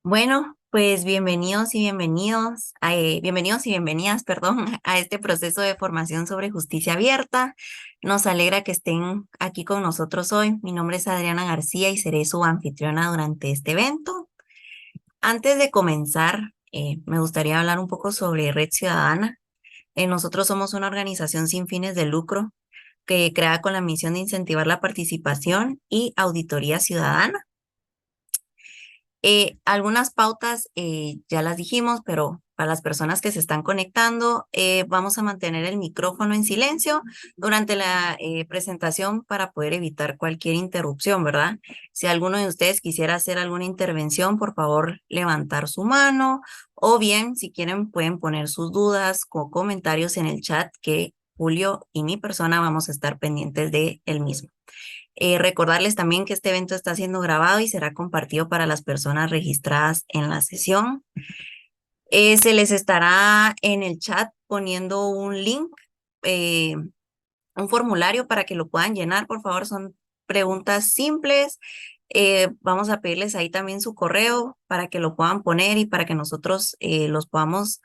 Bueno, pues bienvenidos y bienvenidas, perdón, a este proceso de formación sobre justicia abierta. Nos alegra que estén aquí con nosotros hoy. Mi nombre es Adriana García y seré su anfitriona durante este evento. Antes de comenzar, me gustaría hablar un poco sobre Red Ciudadana. Nosotros somos una organización sin fines de lucro que crea con la misión de incentivar la participación y auditoría ciudadana. Algunas pautas ya las dijimos, pero para las personas que se están conectando, vamos a mantener el micrófono en silencio durante la presentación para poder evitar cualquier interrupción, ¿verdad? Si alguno de ustedes quisiera hacer alguna intervención, por favor, levantar su mano o bien, si quieren, pueden poner sus dudas o comentarios en el chat que Julio y mi persona vamos a estar pendientes de el mismo. Recordarles también que este evento está siendo grabado y será compartido para las personas registradas en la sesión. Se les estará en el chat poniendo un link, eh, un formulario para que lo puedan llenar. Por favor, son preguntas simples. Vamos a pedirles ahí también su correo para que lo puedan poner y para que nosotros los podamos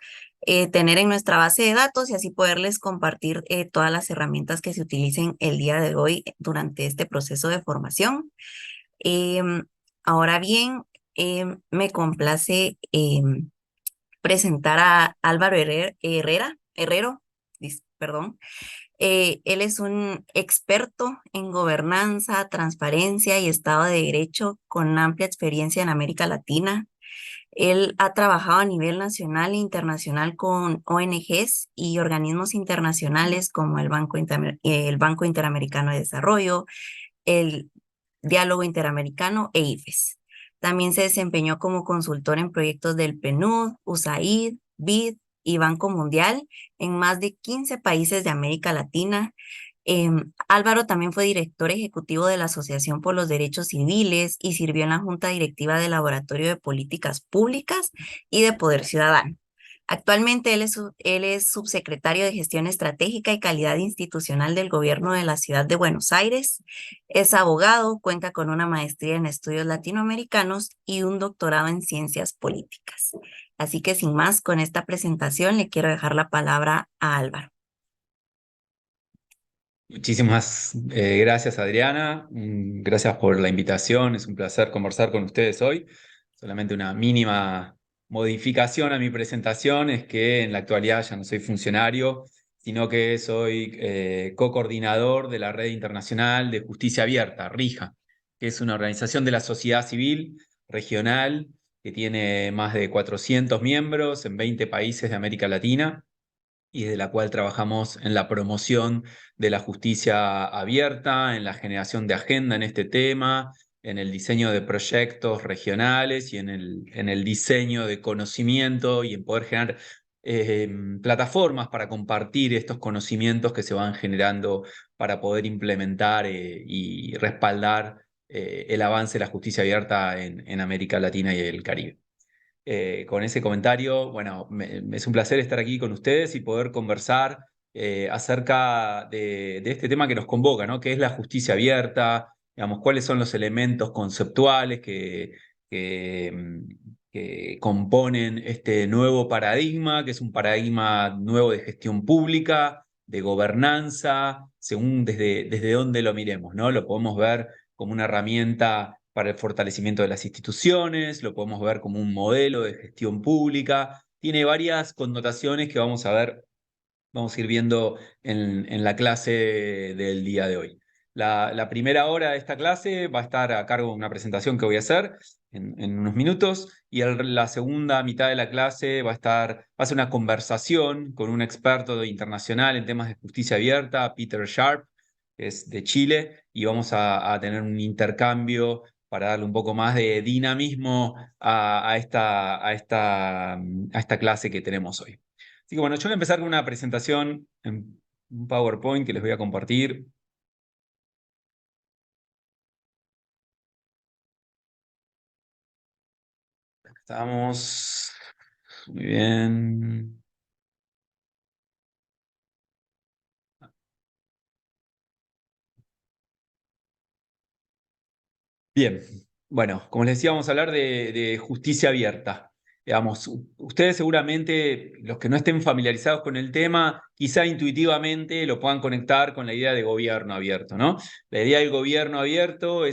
tener en nuestra base de datos y así poderles compartir todas las herramientas que se utilicen el día de hoy durante este proceso de formación. Em, Ahora bien, me complace presentar a Álvaro perdón. Él es un experto en gobernanza, transparencia y Estado de Derecho con amplia experiencia en América Latina. Él ha trabajado a nivel nacional e internacional con ONGs y organismos internacionales como el Banco Interamericano de Desarrollo, el Diálogo Interamericano e IFES. También se desempeñó como consultor en proyectos del PNUD, USAID, BID y Banco Mundial en más de 15 países de América Latina. Álvaro también fue director ejecutivo de la Asociación por los Derechos Civiles y sirvió en la Junta Directiva del Laboratorio de Políticas Públicas y de Poder Ciudadano. Actualmente él es subsecretario de Gestión Estratégica y Calidad Institucional del Gobierno de la Ciudad de Buenos Aires. Es abogado, cuenta con una maestría en estudios latinoamericanos y un doctorado en ciencias políticas. Así que sin más, con esta presentación le quiero dejar la palabra a Álvaro. Muchísimas gracias, Adriana. Gracias por la invitación. Es un placer conversar con ustedes hoy. Solamente una mínima modificación a mi presentación es que en la actualidad ya no soy funcionario, sino que soy co-coordinador de la Red Internacional de Justicia Abierta, RIJA, que es una organización de la sociedad civil regional que tiene más de 400 miembros en 20 países de América Latina y de la cual trabajamos en la promoción de la justicia abierta, en la generación de agenda en este tema, en el diseño de proyectos regionales y en el diseño de conocimiento y en poder generar plataformas para compartir estos conocimientos que se van generando para poder implementar y respaldar el avance de la justicia abierta en América Latina y el Caribe. Con ese comentario, bueno, es un placer estar aquí con ustedes y poder conversar acerca de este tema que nos convoca, ¿no? ¿Qué es la justicia abierta? Digamos, ¿cuáles son los elementos conceptuales que, mm, que componen este nuevo paradigma, que es un paradigma nuevo de gestión pública, de gobernanza, según desde dónde lo miremos, ¿no? Lo podemos ver como una herramienta para el fortalecimiento de las instituciones, lo podemos ver como un modelo de gestión pública, tiene varias connotaciones que vamos a ver, vamos a ir viendo en la clase del día de hoy. La primera hora de esta clase va a estar a cargo de una presentación que voy a hacer en unos minutos y la segunda mitad de la clase va a ser una conversación con un experto internacional en temas de justicia abierta, Peter Sharp, que es de Chile, y vamos a tener un intercambio para darle un poco más de dinamismo a esta clase que tenemos hoy. Así que bueno, yo voy a empezar con una presentación en un PowerPoint que les voy a compartir. Estamos muy bien. Bien. Bueno, como les decía, vamos a hablar de justicia abierta. Digamos, ustedes seguramente, los que no estén familiarizados con el tema, quizá intuitivamente lo puedan conectar con la idea de gobierno abierto, ¿no? La idea del gobierno abierto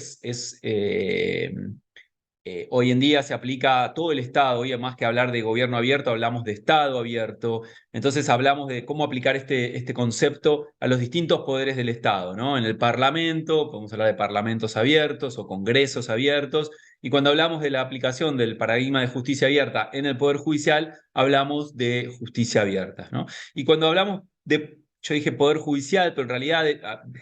hoy en día se aplica a todo el Estado. Hoy, más que hablar de gobierno abierto, hablamos de Estado abierto. Entonces hablamos de cómo aplicar este concepto a los distintos poderes del Estado, ¿no? En el Parlamento, podemos hablar de parlamentos abiertos o congresos abiertos. Y cuando hablamos de la aplicación del paradigma de justicia abierta en el Poder Judicial, hablamos de justicia abierta, ¿no? Y cuando hablamos yo dije Poder Judicial, pero en realidad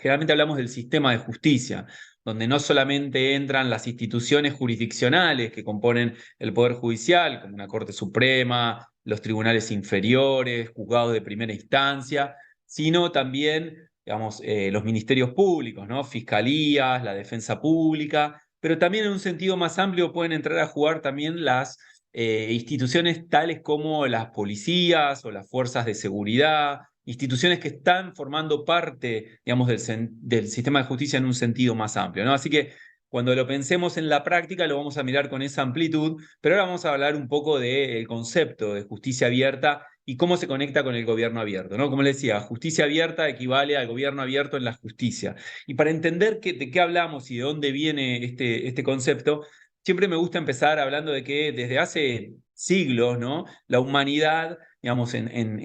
generalmente hablamos del sistema de justicia, donde no solamente entran las instituciones jurisdiccionales que componen el Poder Judicial, como una Corte Suprema, los tribunales inferiores, juzgados de primera instancia, sino también, digamos, los ministerios públicos, ¿no? Fiscalías, la defensa pública, pero también en un sentido más amplio pueden entrar a jugar también las instituciones tales como las policías o las fuerzas de seguridad, instituciones que están formando parte, digamos, del sistema de justicia en un sentido más amplio, ¿no? Así que cuando lo pensemos en la práctica lo vamos a mirar con esa amplitud, pero ahora vamos a hablar un poco del concepto de justicia abierta y cómo se conecta con el gobierno abierto, ¿no? Como les decía, justicia abierta equivale al gobierno abierto en la justicia. Y para entender de qué hablamos y de dónde viene este concepto, siempre me gusta empezar hablando de que desde hace siglos, ¿no? La humanidad, digamos,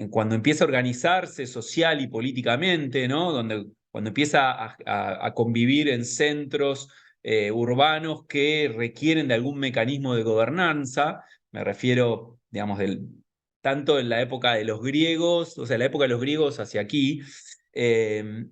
cuando empieza a organizarse social y políticamente, ¿no? Cuando empieza a convivir en centros urbanos que requieren de algún mecanismo de gobernanza, me refiero, digamos, tanto en la época de los griegos, o sea, la época de los griegos hacia aquí, eh,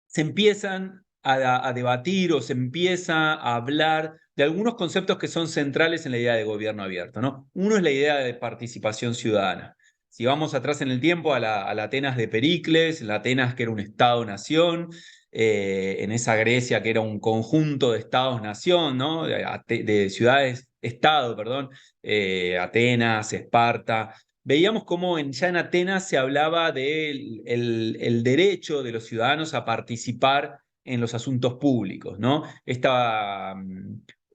se empiezan a debatir o se empieza a hablar de algunos conceptos que son centrales en la idea de gobierno abierto, ¿no? Uno es la idea de participación ciudadana. Si vamos atrás en el tiempo a la Atenas de Pericles, la Atenas que era un Estado-nación, en esa Grecia que era un conjunto de Estados-nación, ¿no? De ciudades-estado, perdón, Atenas, Esparta, veíamos cómo ya en Atenas se hablaba del el derecho de los ciudadanos a participar en los asuntos públicos, ¿no?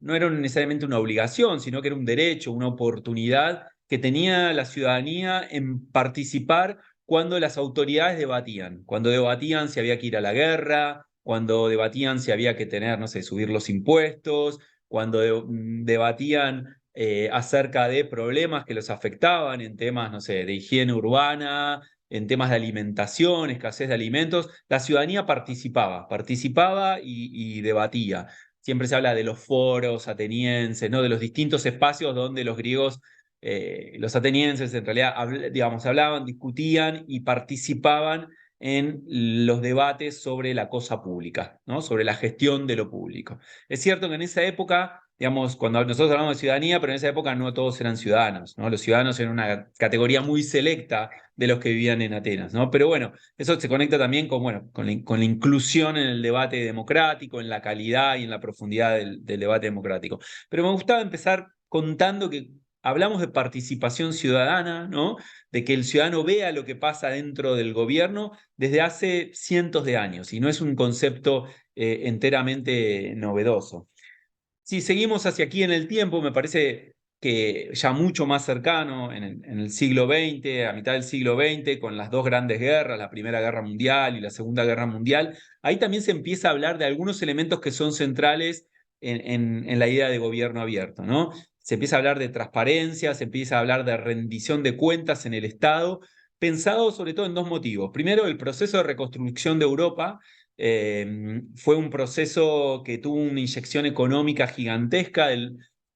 No era necesariamente una obligación, sino que era un derecho, una oportunidad que tenía la ciudadanía en participar cuando las autoridades debatían, cuando debatían si había que ir a la guerra, cuando debatían si había que tener, no sé, subir los impuestos, cuando debatían acerca de problemas que los afectaban en temas, no sé, de higiene urbana, en temas de alimentación, escasez de alimentos. La ciudadanía participaba y debatía. Siempre se habla de los foros atenienses, ¿no? De los distintos espacios donde los griegos, los atenienses en realidad, digamos, hablaban, discutían y participaban en los debates sobre la cosa pública, ¿no? Sobre la gestión de lo público. Es cierto que en esa época, digamos, cuando nosotros hablamos de ciudadanía, pero en esa época no todos eran ciudadanos, ¿no? Los ciudadanos eran una categoría muy selecta de los que vivían en Atenas, ¿no? Pero bueno, eso se conecta también con, bueno, con la inclusión en el debate democrático, en la calidad y en la profundidad del debate democrático. Pero me gustaba empezar contando que hablamos de participación ciudadana, ¿no? De que el ciudadano vea lo que pasa dentro del gobierno desde hace cientos de años y no es un concepto enteramente novedoso. Si seguimos hacia aquí en el tiempo, me parece que ya mucho más cercano, en el siglo XX, a mitad del siglo XX, con las dos grandes guerras, la Primera Guerra Mundial y la Segunda Guerra Mundial, ahí también se empieza a hablar de algunos elementos que son centrales en la idea de gobierno abierto, ¿no? Se empieza a hablar de transparencia, se empieza a hablar de rendición de cuentas en el Estado, pensado sobre todo en dos motivos. Primero, el proceso de reconstrucción de Europa fue un proceso que tuvo una inyección económica gigantesca,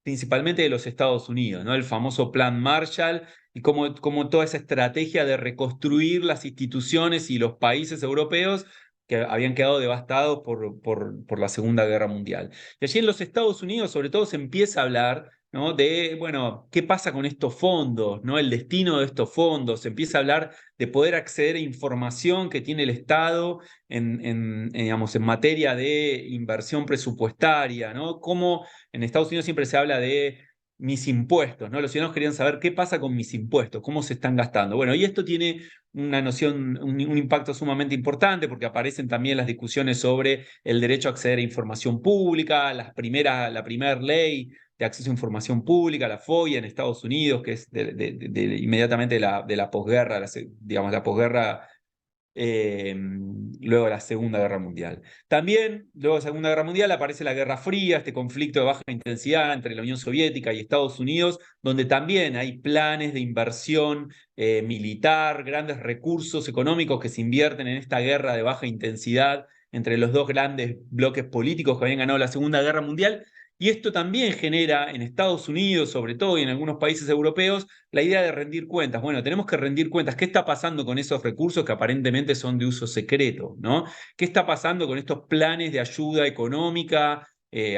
principalmente de los Estados Unidos, ¿no? El famoso Plan Marshall y cómo toda esa estrategia de reconstruir las instituciones y los países europeos que habían quedado devastados por la Segunda Guerra Mundial. Y allí en los Estados Unidos, sobre todo, se empieza a hablar, ¿no? De, bueno, ¿qué pasa con estos fondos? ¿No? El destino de estos fondos. Se empieza a hablar de poder acceder a información que tiene el Estado digamos, en materia de inversión presupuestaria, ¿no? Como en Estados Unidos siempre se habla de mis impuestos, ¿no? Los ciudadanos querían saber qué pasa con mis impuestos, cómo se están gastando. Bueno, y esto tiene una noción, un impacto sumamente importante porque aparecen también las discusiones sobre el derecho a acceder a información pública, la primera ley de acceso a información pública, la FOIA en Estados Unidos, que es inmediatamente de la posguerra, digamos, la posguerra eh, luego de la Segunda Guerra Mundial. También, luego de la Segunda Guerra Mundial, aparece la Guerra Fría, este conflicto de baja intensidad entre la Unión Soviética y Estados Unidos, donde también hay planes de inversión militar, grandes recursos económicos que se invierten en esta guerra de baja intensidad entre los dos grandes bloques políticos que habían ganado la Segunda Guerra Mundial. Y esto también genera en Estados Unidos, sobre todo, y en algunos países europeos, la idea de rendir cuentas. Bueno, tenemos que rendir cuentas. ¿Qué está pasando con esos recursos que aparentemente son de uso secreto? ¿No? ¿Qué está pasando con estos planes de ayuda económica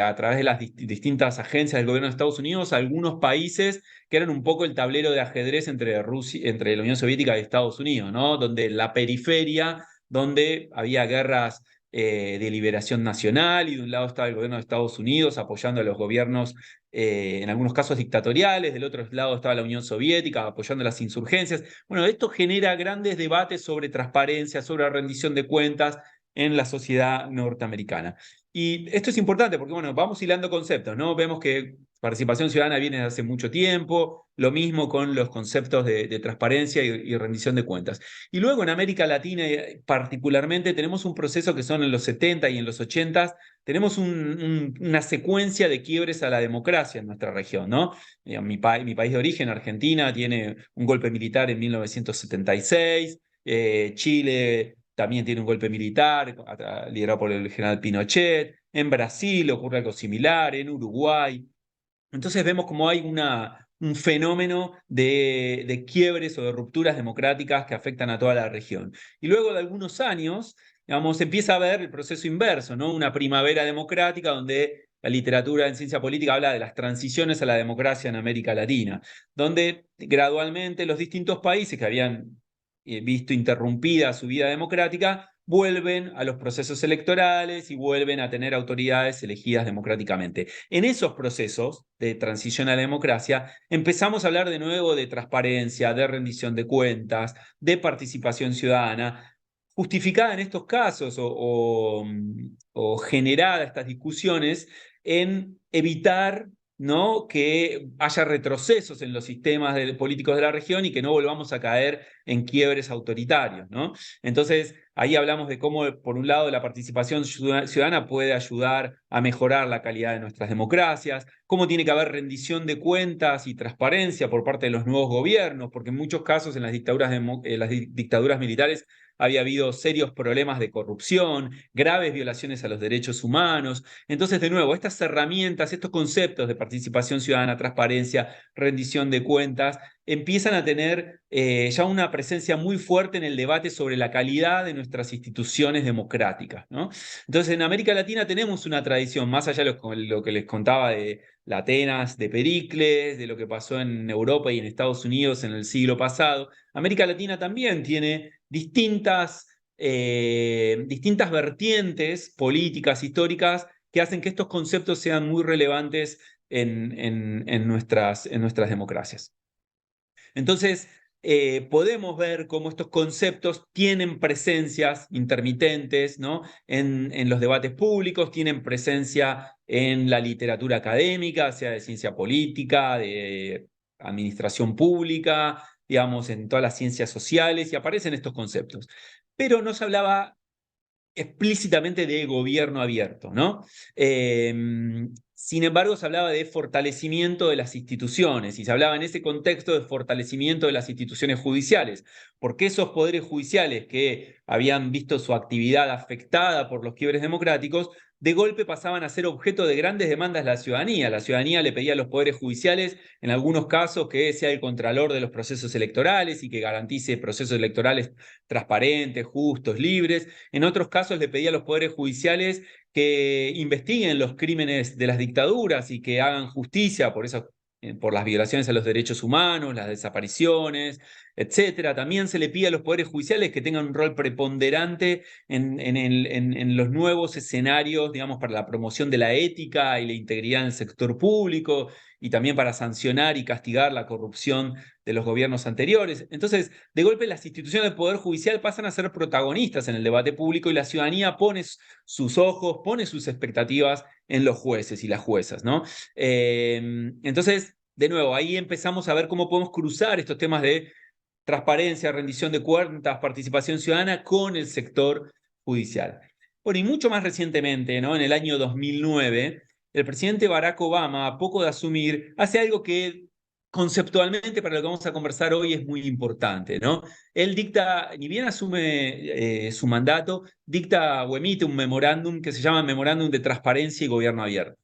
a través de las distintas agencias del gobierno de Estados Unidos? Algunos países que eran un poco el tablero de ajedrez entre Rusia, entre la Unión Soviética y Estados Unidos, ¿no? Donde la periferia, donde había guerras de liberación nacional, y de un lado estaba el gobierno de Estados Unidos apoyando a los gobiernos en algunos casos dictatoriales, del otro lado estaba la Unión Soviética apoyando las insurgencias. Bueno, esto genera grandes debates sobre transparencia, sobre rendición de cuentas en la sociedad norteamericana. Y esto es importante porque, bueno, vamos hilando conceptos, ¿no? Vemos que participación ciudadana viene desde hace mucho tiempo, lo mismo con los conceptos de transparencia y rendición de cuentas. Y luego en América Latina particularmente tenemos un proceso que son en los 70 y en los 80, tenemos una secuencia de quiebres a la democracia en nuestra región, ¿no? Mi país de origen, Argentina, tiene un golpe militar en 1976, Chile también tiene un golpe militar liderado por el general Pinochet, en Brasil ocurre algo similar, en Uruguay. Entonces vemos como hay un fenómeno de quiebres o de rupturas democráticas que afectan a toda la región. Y luego de algunos años, digamos, empieza a ver el proceso inverso, ¿no? Una primavera democrática donde la literatura en ciencia política habla de las transiciones a la democracia en América Latina, donde gradualmente los distintos países que habían visto interrumpida su vida democrática vuelven a los procesos electorales y vuelven a tener autoridades elegidas democráticamente. En esos procesos de transición a la democracia empezamos a hablar de nuevo de transparencia, de rendición de cuentas, de participación ciudadana, justificada en estos casos o generada estas discusiones en evitar, ¿no?, que haya retrocesos en los sistemas políticos de la región y que no volvamos a caer en quiebres autoritarios, ¿no? Entonces, ahí hablamos de cómo, por un lado, la participación ciudadana puede ayudar a mejorar la calidad de nuestras democracias, cómo tiene que haber rendición de cuentas y transparencia por parte de los nuevos gobiernos, porque en muchos casos en las dictaduras militares había habido serios problemas de corrupción, graves violaciones a los derechos humanos. Entonces, de nuevo, estas herramientas, estos conceptos de participación ciudadana, transparencia, rendición de cuentas, empiezan a tener ya una presencia muy fuerte en el debate sobre la calidad de nuestras instituciones democráticas, ¿no? Entonces, en América Latina tenemos una tradición, más allá de lo que les contaba de la Atenas, de Pericles, de lo que pasó en Europa y en Estados Unidos en el siglo pasado. América Latina también tiene distintas vertientes políticas, históricas, que hacen que estos conceptos sean muy relevantes en nuestras democracias. Entonces, podemos ver cómo estos conceptos tienen presencias intermitentes, ¿no?, en los debates públicos, tienen presencia en la literatura académica, sea de ciencia política, de administración pública, digamos, en todas las ciencias sociales, y aparecen estos conceptos. Pero no se hablaba explícitamente de gobierno abierto, ¿no? Sin embargo, se hablaba de fortalecimiento de las instituciones y se hablaba en ese contexto de fortalecimiento de las instituciones judiciales, porque esos poderes judiciales que habían visto su actividad afectada por los quiebres democráticos, de golpe pasaban a ser objeto de grandes demandas de la ciudadanía. La ciudadanía le pedía a los poderes judiciales, en algunos casos, que sea el contralor de los procesos electorales y que garantice procesos electorales transparentes, justos, libres. En otros casos le pedía a los poderes judiciales que investiguen los crímenes de las dictaduras y que hagan justicia por las violaciones a los derechos humanos, las desapariciones, etcétera. También se le pide a los poderes judiciales que tengan un rol preponderante en los nuevos escenarios, digamos, para la promoción de la ética y la integridad en el sector público y también para sancionar y castigar la corrupción de los gobiernos anteriores. Entonces, de golpe las instituciones del Poder Judicial pasan a ser protagonistas en el debate público y la ciudadanía pone sus ojos, pone sus expectativas en los jueces y las juezas, ¿no? Entonces, de nuevo, ahí empezamos a ver cómo podemos cruzar estos temas de transparencia, rendición de cuentas, participación ciudadana con el sector judicial. Bueno, y mucho más recientemente, ¿no? En el año 2009, el presidente Barack Obama, a poco de asumir, hace algo que conceptualmente para lo que vamos a conversar hoy es muy importante, ¿no? Él dicta, ni bien asume su mandato, dicta o emite un memorándum que se llama Memorándum de Transparencia y Gobierno Abierto.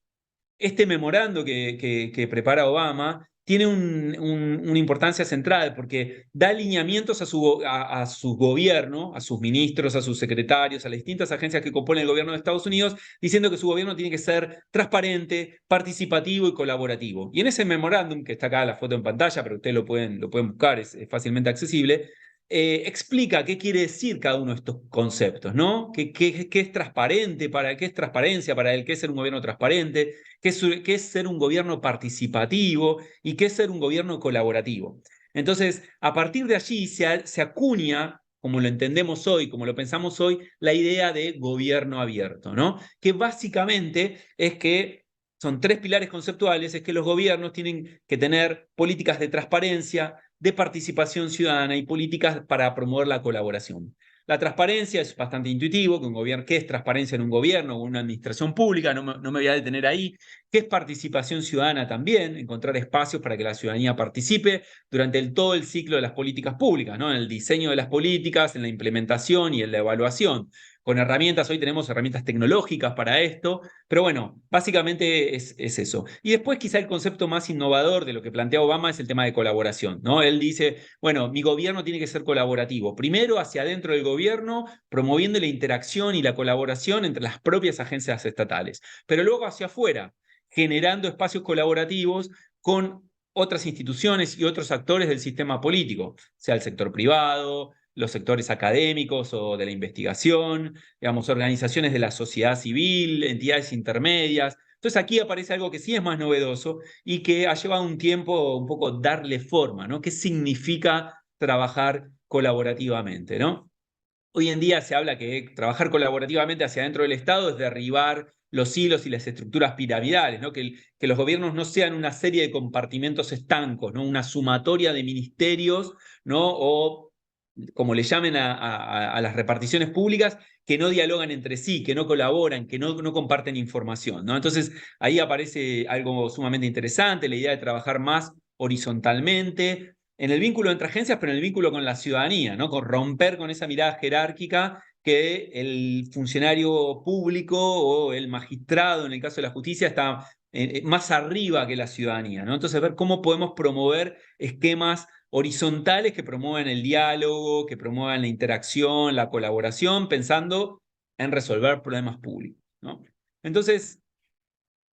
Este memorando que prepara Obama tiene una importancia central porque da alineamientos a su gobierno, a sus ministros, a sus secretarios, a las distintas agencias que componen el gobierno de Estados Unidos, diciendo que su gobierno tiene que ser transparente, participativo y colaborativo. Y en ese memorándum, que está acá la foto en pantalla, pero ustedes lo pueden buscar, es fácilmente accesible, explica qué quiere decir cada uno de estos conceptos, ¿no? ¿Qué es transparente? ¿Qué es transparencia para él? ¿Qué es ser un gobierno transparente? ¿Qué es ser un gobierno participativo? ¿Y qué es ser un gobierno colaborativo? Entonces, a partir de allí se acuña, como lo entendemos hoy, como lo pensamos hoy, la idea de gobierno abierto, ¿no? Que básicamente es que son tres pilares conceptuales, es que los gobiernos tienen que tener políticas de transparencia, de participación ciudadana y políticas para promover la colaboración. La transparencia es bastante intuitivo, que un gobierno, ¿qué es transparencia en un gobierno o una administración pública? No me voy a detener ahí. ¿Qué es participación ciudadana también? Encontrar espacios para que la ciudadanía participe durante todo el ciclo de las políticas públicas, ¿no? En el diseño de las políticas, en la implementación y en la evaluación. Con herramientas, hoy tenemos herramientas tecnológicas para esto, pero bueno, básicamente es eso. Y después quizá el concepto más innovador de lo que plantea Obama es el tema de colaboración, ¿no? Él dice, bueno, mi gobierno tiene que ser colaborativo. Primero hacia adentro del gobierno, promoviendo la interacción y la colaboración entre las propias agencias estatales, pero luego hacia afuera, generando espacios colaborativos con otras instituciones y otros actores del sistema político, sea el sector privado, los sectores académicos o de la investigación, digamos, organizaciones de la sociedad civil, entidades intermedias. Entonces aquí aparece algo que sí es más novedoso y que ha llevado un tiempo un poco darle forma, ¿no? ¿Qué significa trabajar colaborativamente, ¿no? Hoy en día se habla que trabajar colaborativamente hacia adentro del Estado es derribar los hilos y las estructuras piramidales, ¿no? Que los gobiernos no sean una serie de compartimentos estancos, ¿no? Una sumatoria de ministerios, ¿no? O como le llamen a las reparticiones públicas, que no dialogan entre sí, que no colaboran, que no comparten información, ¿no? Entonces ahí aparece algo sumamente interesante, la idea de trabajar más horizontalmente, en el vínculo entre agencias, pero en el vínculo con la ciudadanía, ¿no? Con romper con esa mirada jerárquica que el funcionario público o el magistrado, en el caso de la justicia, está más arriba que la ciudadanía, ¿no? Entonces, ver cómo podemos promover esquemas horizontales que promuevan el diálogo, que promuevan la interacción, la colaboración, pensando en resolver problemas públicos, ¿no? Entonces,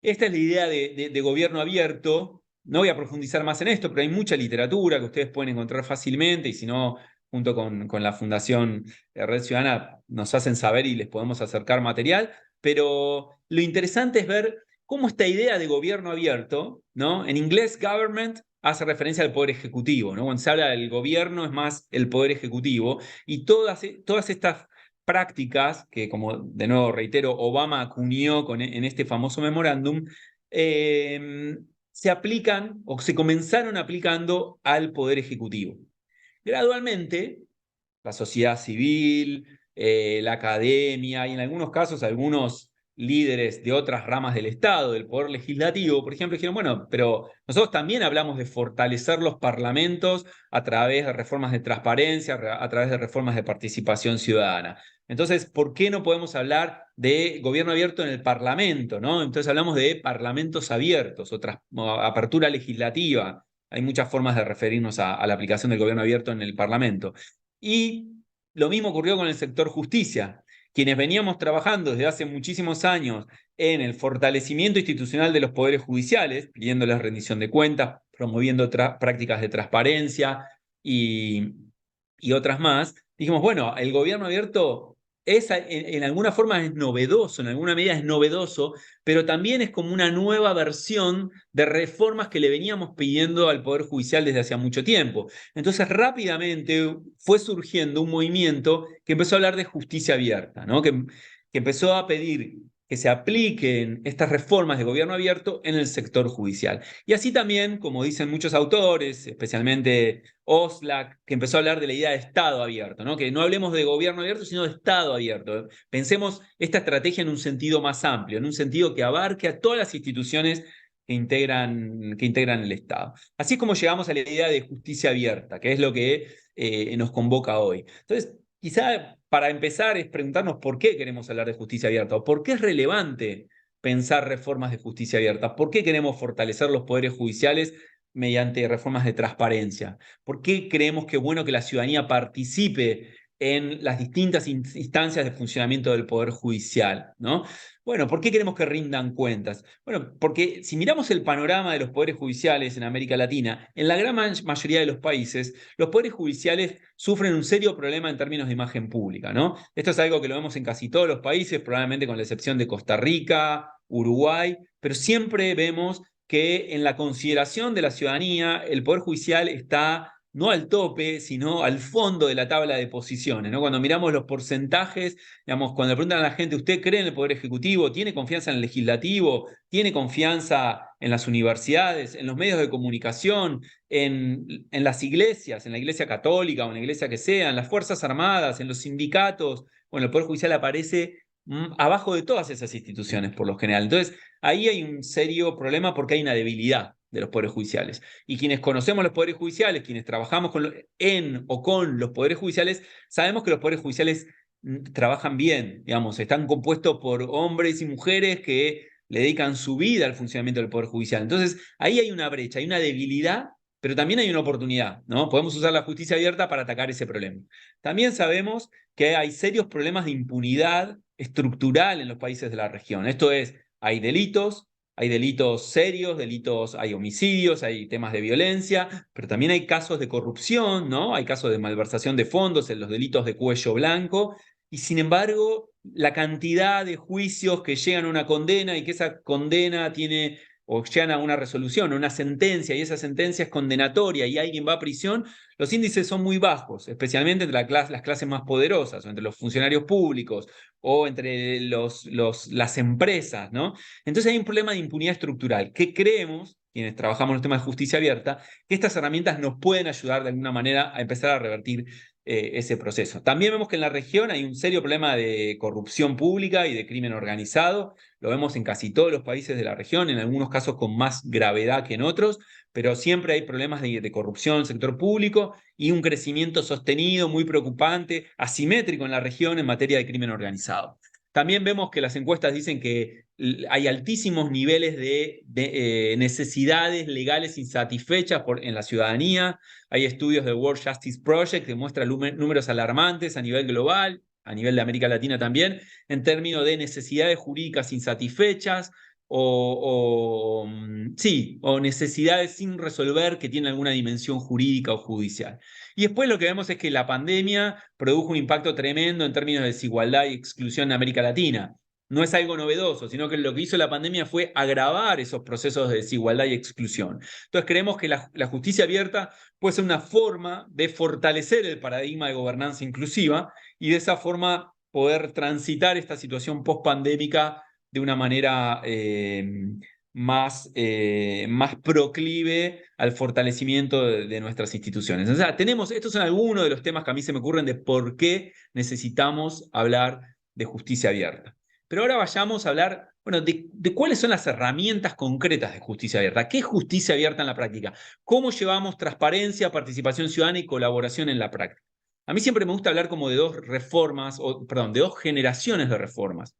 esta es la idea de gobierno abierto. No voy a profundizar más en esto, pero hay mucha literatura que ustedes pueden encontrar fácilmente y si no, junto con la Fundación Red Ciudadana, nos hacen saber y les podemos acercar material. Pero lo interesante es ver cómo esta idea de gobierno abierto, ¿no? En inglés, government hace referencia al poder ejecutivo, ¿no? Cuando se habla del gobierno es más el poder ejecutivo y todas estas prácticas que, como de nuevo reitero, Obama acuñó en este famoso memorándum, se aplican o se comenzaron aplicando al Poder Ejecutivo. Gradualmente, la sociedad civil, la academia y en algunos casos algunos líderes de otras ramas del Estado, del Poder Legislativo, por ejemplo, dijeron, bueno, pero nosotros también hablamos de fortalecer los parlamentos a través de reformas de transparencia, a través de reformas de participación ciudadana. Entonces, ¿por qué no podemos hablar de gobierno abierto en el Parlamento, ¿no? Entonces hablamos de parlamentos abiertos, o apertura legislativa. Hay muchas formas de referirnos a la aplicación del gobierno abierto en el Parlamento. Y lo mismo ocurrió con el sector justicia. Quienes veníamos trabajando desde hace muchísimos años en el fortalecimiento institucional de los poderes judiciales, pidiéndoles rendición de cuentas, promoviendo prácticas de transparencia y otras más, dijimos, bueno, el gobierno abierto en alguna forma es novedoso, en alguna medida es novedoso, pero también es como una nueva versión de reformas que le veníamos pidiendo al Poder Judicial desde hacía mucho tiempo. Entonces rápidamente fue surgiendo un movimiento que empezó a hablar de justicia abierta, ¿no? Que empezó a pedir que se apliquen estas reformas de gobierno abierto en el sector judicial. Y así también, como dicen muchos autores, especialmente Oslak, que empezó a hablar de la idea de Estado abierto, ¿no? Que no hablemos de gobierno abierto, sino de Estado abierto. Pensemos esta estrategia en un sentido más amplio, en un sentido que abarque a todas las instituciones que integran el Estado. Así es como llegamos a la idea de justicia abierta, que es lo que nos convoca hoy. Entonces, quizá para empezar es preguntarnos por qué queremos hablar de justicia abierta o por qué es relevante pensar reformas de justicia abierta, por qué queremos fortalecer los poderes judiciales mediante reformas de transparencia, por qué creemos que es bueno que la ciudadanía participe en las distintas instancias de funcionamiento del Poder Judicial, ¿no? Bueno, ¿por qué queremos que rindan cuentas? Bueno, porque si miramos el panorama de los poderes judiciales en América Latina, en la gran mayoría de los países, los poderes judiciales sufren un serio problema en términos de imagen pública, ¿no? Esto es algo que lo vemos en casi todos los países, probablemente con la excepción de Costa Rica, Uruguay, pero siempre vemos que en la consideración de la ciudadanía el Poder Judicial está no al tope, sino al fondo de la tabla de posiciones, ¿no? Cuando miramos los porcentajes, digamos, cuando le preguntan a la gente, ¿usted cree en el Poder Ejecutivo? ¿Tiene confianza en el Legislativo? ¿Tiene confianza en las universidades, en los medios de comunicación, en las iglesias, en la iglesia católica o en la iglesia que sea, en las Fuerzas Armadas, en los sindicatos? Bueno, el Poder Judicial aparece abajo de todas esas instituciones por lo general. Entonces, ahí hay un serio problema porque hay una debilidad de los poderes judiciales. Y quienes conocemos los poderes judiciales, quienes trabajamos en o con los poderes judiciales, sabemos que los poderes judiciales trabajan bien, digamos, están compuestos por hombres y mujeres que le dedican su vida al funcionamiento del Poder Judicial. Entonces, ahí hay una brecha, hay una debilidad, pero también hay una oportunidad, ¿no? Podemos usar la justicia abierta para atacar ese problema. También sabemos que hay serios problemas de impunidad estructural en los países de la región. Esto es, hay delitos serios, hay homicidios, hay temas de violencia, pero también hay casos de corrupción, ¿no? Hay casos de malversación de fondos en los delitos de cuello blanco, y sin embargo, la cantidad de juicios que llegan a una condena y que esa condena tiene o llegan a una resolución, a una sentencia, y esa sentencia es condenatoria y alguien va a prisión, los índices son muy bajos, especialmente entre las clases más poderosas, o entre los funcionarios públicos, o entre las empresas, ¿no? Entonces hay un problema de impunidad estructural que creemos, quienes trabajamos en los temas de justicia abierta, que estas herramientas nos pueden ayudar de alguna manera a empezar a revertir ese proceso. También vemos que en la región hay un serio problema de corrupción pública y de crimen organizado. Lo vemos en casi todos los países de la región, en algunos casos con más gravedad que en otros, pero siempre hay problemas de corrupción en el sector público y un crecimiento sostenido, muy preocupante, asimétrico en la región en materia de crimen organizado. También vemos que las encuestas dicen que hay altísimos niveles de necesidades legales insatisfechas en la ciudadanía. Hay estudios del World Justice Project que muestran números alarmantes a nivel global, a nivel de América Latina también, en términos de necesidades jurídicas insatisfechas o necesidades sin resolver que tienen alguna dimensión jurídica o judicial. Y después lo que vemos es que la pandemia produjo un impacto tremendo en términos de desigualdad y exclusión en América Latina. No es algo novedoso, sino que lo que hizo la pandemia fue agravar esos procesos de desigualdad y exclusión. Entonces creemos que la justicia abierta puede ser una forma de fortalecer el paradigma de gobernanza inclusiva y de esa forma poder transitar esta situación post-pandémica de una manera más proclive al fortalecimiento de nuestras instituciones. O sea, estos son algunos de los temas que a mí se me ocurren de por qué necesitamos hablar de justicia abierta. Pero ahora vayamos a hablar, bueno, de cuáles son las herramientas concretas de justicia abierta. ¿Qué es justicia abierta en la práctica? ¿Cómo llevamos transparencia, participación ciudadana y colaboración en la práctica? A mí siempre me gusta hablar como de dos reformas, de dos generaciones de reformas.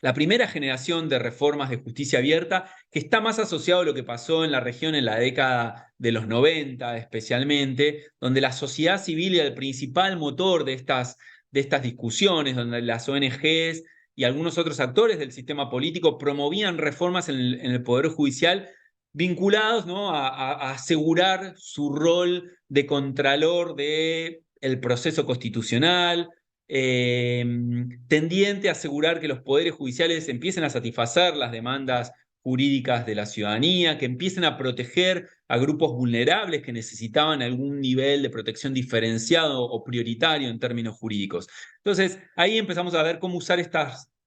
La primera generación de reformas de justicia abierta, que está más asociado a lo que pasó en la región en la década de los 90 especialmente, donde la sociedad civil era el principal motor de estas discusiones, donde las ONGs y algunos otros actores del sistema político promovían reformas en el Poder Judicial vinculados, ¿no?, a asegurar su rol de contralor del proceso constitucional, tendiente a asegurar que los poderes judiciales empiecen a satisfacer las demandas jurídicas de la ciudadanía, que empiecen a proteger a grupos vulnerables que necesitaban algún nivel de protección diferenciado o prioritario en términos jurídicos. Entonces, ahí empezamos a ver cómo usar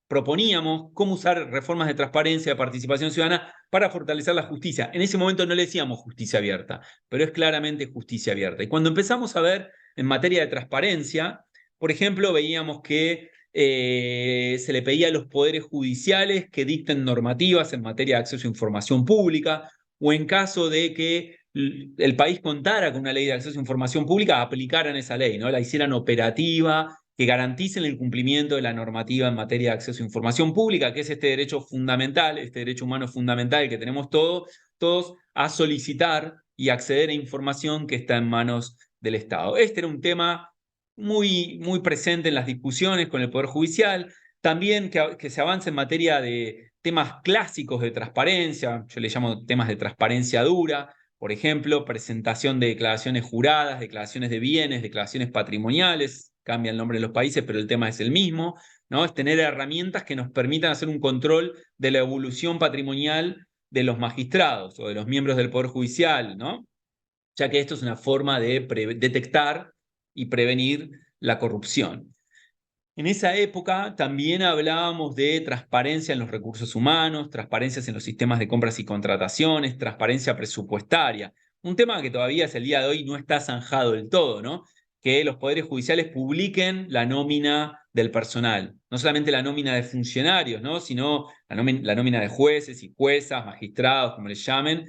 proponíamos cómo usar reformas de transparencia, de participación ciudadana para fortalecer la justicia. En ese momento no le decíamos justicia abierta, pero es claramente justicia abierta. Y cuando empezamos a ver en materia de transparencia, por ejemplo, veíamos que se le pedía a los poderes judiciales que dicten normativas en materia de acceso a información pública, o en caso de que el país contara con una ley de acceso a información pública, aplicaran esa ley, ¿no? La hicieran operativa, que garanticen el cumplimiento de la normativa en materia de acceso a información pública, que es este derecho fundamental, este derecho humano fundamental que tenemos todos a solicitar y acceder a información que está en manos del Estado. Este era un tema muy presente en las discusiones con el Poder Judicial, también que se avance en materia de temas clásicos de transparencia, yo le llamo temas de transparencia dura, por ejemplo, presentación de declaraciones juradas, declaraciones de bienes, declaraciones patrimoniales, cambia el nombre de los países, pero el tema es el mismo, ¿no? Es tener herramientas que nos permitan hacer un control de la evolución patrimonial de los magistrados o de los miembros del Poder Judicial, ¿no? Ya que esto es una forma de detectar y prevenir la corrupción. En esa época también hablábamos de transparencia en los recursos humanos, transparencias en los sistemas de compras y contrataciones, transparencia presupuestaria. Un tema que todavía es el día de hoy no está zanjado del todo, ¿no? Que los poderes judiciales publiquen la nómina del personal. No solamente la nómina de funcionarios, ¿no? Sino la nómina de jueces y juezas, magistrados, como les llamen,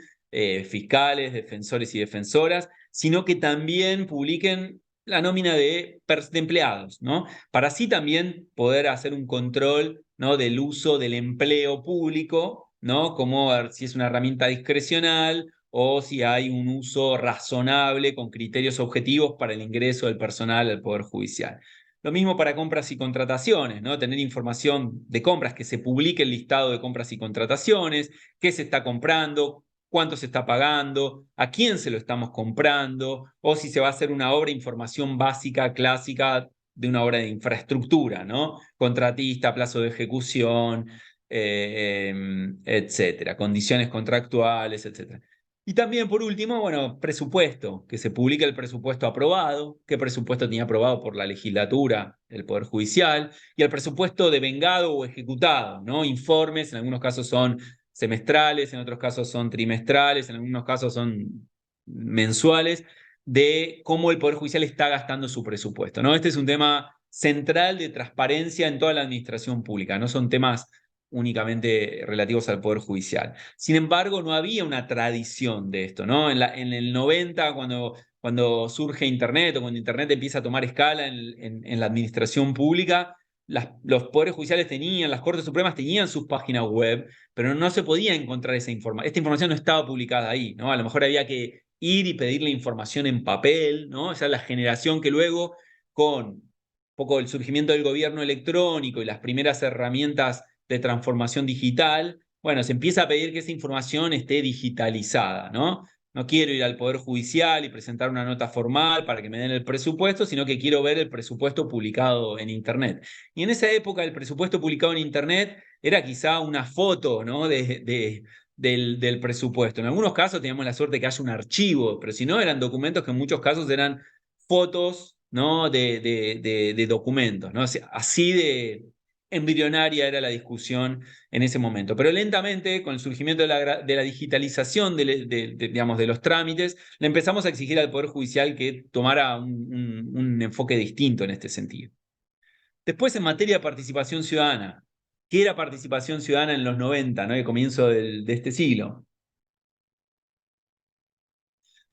fiscales, defensores y defensoras, sino que también publiquen la nómina de empleados, ¿no? Para así también poder hacer un control, ¿no? Del uso del empleo público, ¿no? Como ver si es una herramienta discrecional o si hay un uso razonable con criterios objetivos para el ingreso del personal al Poder Judicial. Lo mismo para compras y contrataciones, ¿no? Tener información de compras, que se publique el listado de compras y contrataciones, qué se está comprando, cuánto se está pagando, a quién se lo estamos comprando, o si se va a hacer una obra, información básica, clásica de una obra de infraestructura, ¿no? Contratista, plazo de ejecución, etcétera, condiciones contractuales, etcétera. Y también, por último, bueno, presupuesto, que se publique el presupuesto aprobado, qué presupuesto tenía aprobado por la legislatura, el Poder Judicial, y el presupuesto devengado o ejecutado, ¿no? Informes, en algunos casos son semestrales, en otros casos son trimestrales, en algunos casos son mensuales, de cómo el Poder Judicial está gastando su presupuesto, ¿no? Este es un tema central de transparencia en toda la administración pública, no son temas únicamente relativos al Poder Judicial. Sin embargo, no había una tradición de esto, ¿no? En el 90, cuando surge Internet o cuando Internet empieza a tomar escala en la administración pública, los poderes judiciales tenían, las Cortes Supremas tenían sus páginas web, pero no se podía encontrar esa información. Esta información no estaba publicada ahí, ¿no? A lo mejor había que ir y pedirle información en papel, ¿no? O sea, la generación que luego, con un poco el surgimiento del gobierno electrónico y las primeras herramientas de transformación digital, bueno, se empieza a pedir que esa información esté digitalizada, ¿no? No quiero ir al Poder Judicial y presentar una nota formal para que me den el presupuesto, sino que quiero ver el presupuesto publicado en Internet. Y en esa época el presupuesto publicado en Internet era quizá una foto, ¿no? del presupuesto. En algunos casos teníamos la suerte de que haya un archivo, pero si no eran documentos que en muchos casos eran fotos, ¿no? de documentos, ¿no? Así de embrionaria era la discusión en ese momento. Pero lentamente, con el surgimiento de la digitalización digamos, de los trámites, le empezamos a exigir al Poder Judicial que tomara un enfoque distinto en este sentido. Después, en materia de participación ciudadana, ¿qué era participación ciudadana en los 90, ¿no? El comienzo de este siglo?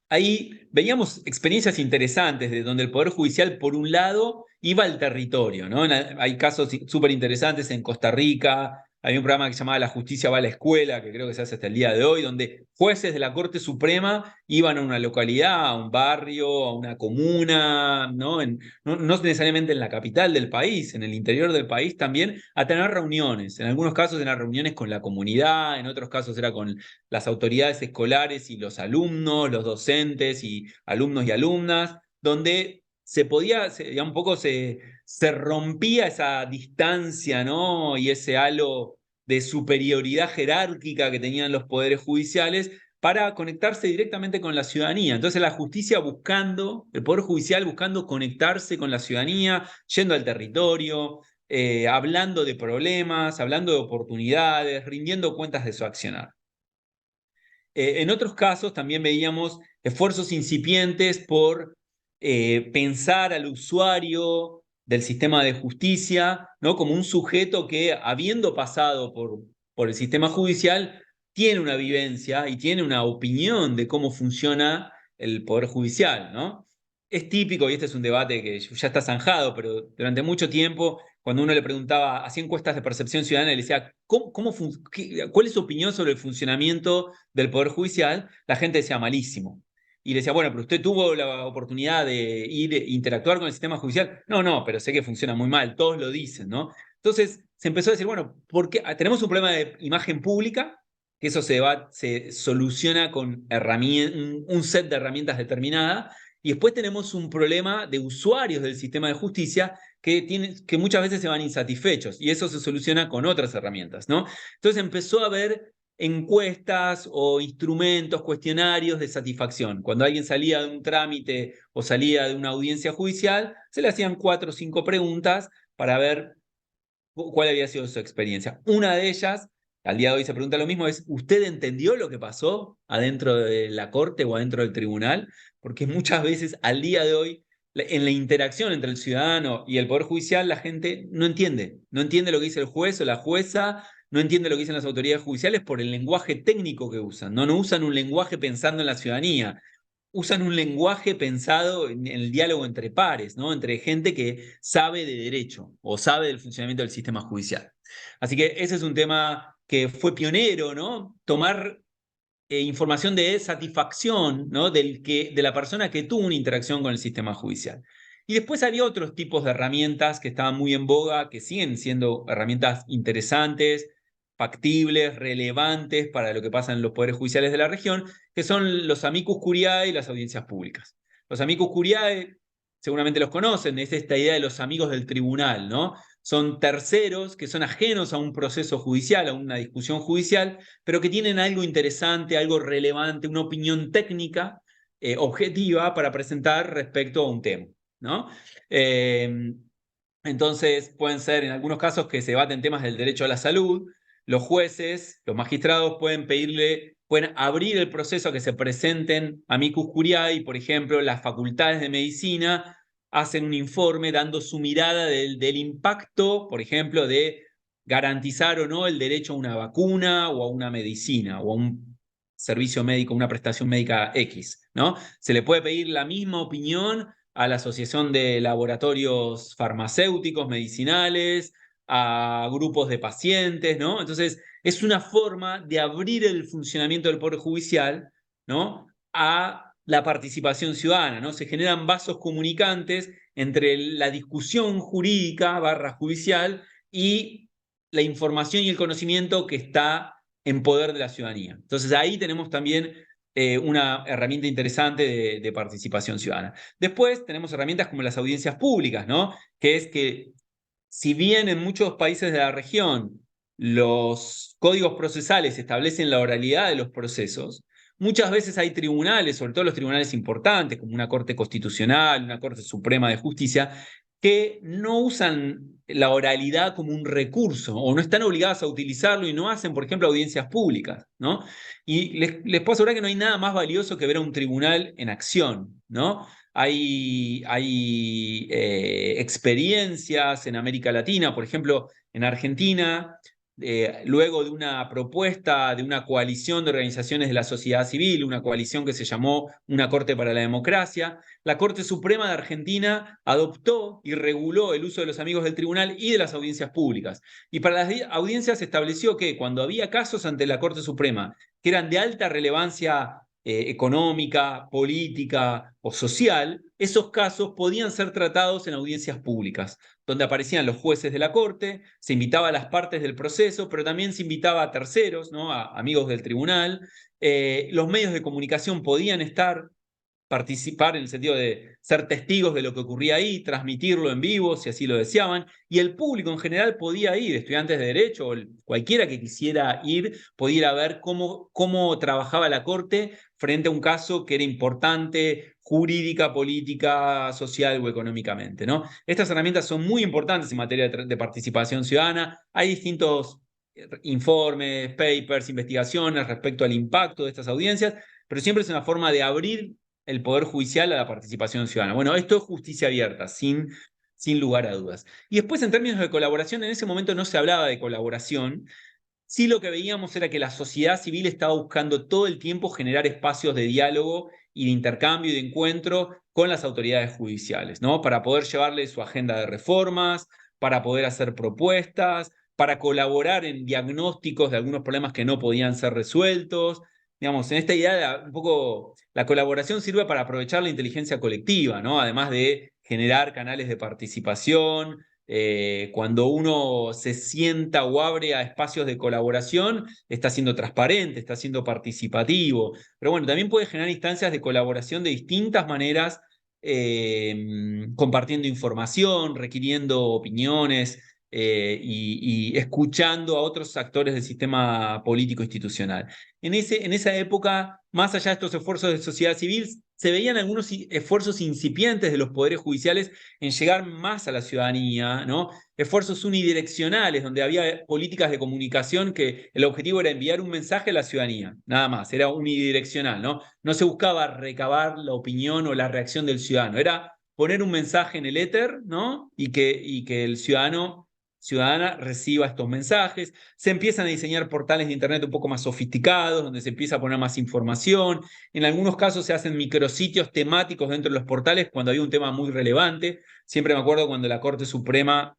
Ahí veíamos experiencias interesantes de donde el Poder Judicial, por un lado, iba al territorio, ¿no? Hay casos súper interesantes en Costa Rica. Hay un programa que se llamaba La Justicia va a la escuela, que creo que se hace hasta el día de hoy, donde jueces de la Corte Suprema iban a una localidad, a un barrio, a una comuna, ¿no? No necesariamente en la capital del país, en el interior del país también, a tener reuniones. En algunos casos eran reuniones con la comunidad, en otros casos era con las autoridades escolares y los alumnos, los docentes y alumnos y alumnas, donde se podía, un poco se rompía esa distancia, ¿no? Y ese halo de superioridad jerárquica que tenían los poderes judiciales para conectarse directamente con la ciudadanía. Entonces la justicia buscando, el Poder Judicial buscando conectarse con la ciudadanía, yendo al territorio, hablando de problemas, hablando de oportunidades, rindiendo cuentas de su accionar. En otros casos también veíamos esfuerzos incipientes por pensar al usuario del sistema de justicia, ¿no? Como un sujeto que, habiendo pasado por el sistema judicial, tiene una vivencia y tiene una opinión de cómo funciona el Poder Judicial, ¿no? Es típico, y este es un debate que ya está zanjado, pero durante mucho tiempo cuando uno le preguntaba, hacía encuestas de percepción ciudadana y le decía, ¿cuál es su opinión sobre el funcionamiento del Poder Judicial? La gente decía, malísimo. Y le decía, bueno, pero usted tuvo la oportunidad de interactuar con el sistema judicial. No, no, pero sé que funciona muy mal, todos lo dicen, ¿no? Entonces se empezó a decir, bueno, ¿por qué? Tenemos un problema de imagen pública, que eso se soluciona con un set de herramientas determinadas, y después tenemos un problema de usuarios del sistema de justicia que muchas veces se van insatisfechos y eso se soluciona con otras herramientas, ¿no? Entonces empezó a haber encuestas o instrumentos, cuestionarios de satisfacción. Cuando alguien salía de un trámite o salía de una audiencia judicial, se le hacían 4 o 5 preguntas para ver cuál había sido su experiencia. Una de ellas, al día de hoy se pregunta lo mismo, es, ¿usted entendió lo que pasó adentro de la corte o adentro del tribunal? Porque muchas veces al día de hoy, en la interacción entre el ciudadano y el Poder Judicial, la gente no entiende. No entiende lo que dice el juez o la jueza, no entiende lo que dicen las autoridades judiciales por el lenguaje técnico que usan. No usan un lenguaje pensando en la ciudadanía, usan un lenguaje pensado en el diálogo entre pares, ¿no? Entre gente que sabe de derecho o sabe del funcionamiento del sistema judicial. Así que ese es un tema que fue pionero, ¿no? Tomar información de satisfacción, ¿no? De la persona que tuvo una interacción con el sistema judicial. Y después había otros tipos de herramientas que estaban muy en boga, que siguen siendo herramientas interesantes, factibles, relevantes para lo que pasa en los poderes judiciales de la región, que son los amicus curiae y las audiencias públicas. Los amicus curiae, seguramente los conocen, es esta idea de los amigos del tribunal, ¿no? Son terceros que son ajenos a un proceso judicial, a una discusión judicial, pero que tienen algo interesante, algo relevante, una opinión técnica objetiva para presentar respecto a un tema, ¿no? Entonces pueden ser en algunos casos que se debaten temas del derecho a la salud. Los jueces, los magistrados pueden abrir el proceso a que se presenten amicus curiae, por ejemplo, las facultades de medicina hacen un informe dando su mirada del impacto, por ejemplo, de garantizar o no el derecho a una vacuna o a una medicina o a un servicio médico, una prestación médica X, ¿no? Se le puede pedir la misma opinión a la Asociación de Laboratorios Farmacéuticos, Medicinales, a grupos de pacientes, ¿no? Entonces, es una forma de abrir el funcionamiento del Poder Judicial, ¿no? A la participación ciudadana, ¿no? Se generan vasos comunicantes entre la discusión jurídica barra judicial y la información y el conocimiento que está en poder de la ciudadanía. Entonces ahí tenemos también una herramienta interesante de participación ciudadana. Después tenemos herramientas como las audiencias públicas, ¿no? Que es que si bien en muchos países de la región los códigos procesales establecen la oralidad de los procesos, muchas veces hay tribunales, sobre todo los tribunales importantes, como una Corte Constitucional, una Corte Suprema de Justicia, que no usan la oralidad como un recurso o no están obligadas a utilizarlo y no hacen, por ejemplo, audiencias públicas, ¿no? Y les puedo asegurar que no hay nada más valioso que ver a un tribunal en acción, ¿no? Hay experiencias en América Latina, por ejemplo, en Argentina, luego de una propuesta de una coalición de organizaciones de la sociedad civil, una coalición que se llamó Una Corte para la Democracia, la Corte Suprema de Argentina adoptó y reguló el uso de los amigos del tribunal y de las audiencias públicas. Y para las audiencias estableció que cuando había casos ante la Corte Suprema que eran de alta relevancia económica, política o social, esos casos podían ser tratados en audiencias públicas, donde aparecían los jueces de la corte, se invitaba a las partes del proceso, pero también se invitaba a terceros, ¿no? A amigos del tribunal. Los medios de comunicación podían estar participar en el sentido de ser testigos de lo que ocurría ahí, transmitirlo en vivo si así lo deseaban, y el público en general podía ir, estudiantes de derecho o cualquiera que quisiera ir, podía ir a ver cómo trabajaba la Corte frente a un caso que era importante jurídica, política, social o económicamente, ¿no? Estas herramientas son muy importantes en materia de participación ciudadana. Hay distintos informes, papers, investigaciones respecto al impacto de estas audiencias, pero siempre es una forma de abrir el Poder Judicial a la participación ciudadana. Bueno, esto es justicia abierta, sin lugar a dudas. Y después, en términos de colaboración, en ese momento no se hablaba de colaboración. Sí, lo que veíamos era que la sociedad civil estaba buscando todo el tiempo generar espacios de diálogo y de intercambio y de encuentro con las autoridades judiciales, ¿no? Para poder llevarle su agenda de reformas, para poder hacer propuestas, para colaborar en diagnósticos de algunos problemas que no podían ser resueltos. Digamos, en esta idea, un poco, la colaboración sirve para aprovechar la inteligencia colectiva, ¿no? Además de generar canales de participación, cuando uno se sienta o abre a espacios de colaboración, está siendo transparente, está siendo participativo. Pero bueno, también puede generar instancias de colaboración de distintas maneras, compartiendo información, requiriendo opiniones, y escuchando a otros actores del sistema político institucional. En esa época, más allá de estos esfuerzos de sociedad civil, se veían algunos esfuerzos incipientes de los poderes judiciales en llegar más a la ciudadanía, ¿no? Esfuerzos unidireccionales, donde había políticas de comunicación que el objetivo era enviar un mensaje a la ciudadanía, nada más, era unidireccional, ¿no? No se buscaba recabar la opinión o la reacción del ciudadano, era poner un mensaje en el éter, ¿no? Y que el ciudadana reciba estos mensajes. Se empiezan a diseñar portales de internet un poco más sofisticados, donde se empieza a poner más información. En algunos casos se hacen micrositios temáticos dentro de los portales cuando había un tema muy relevante. Siempre me acuerdo cuando la Corte Suprema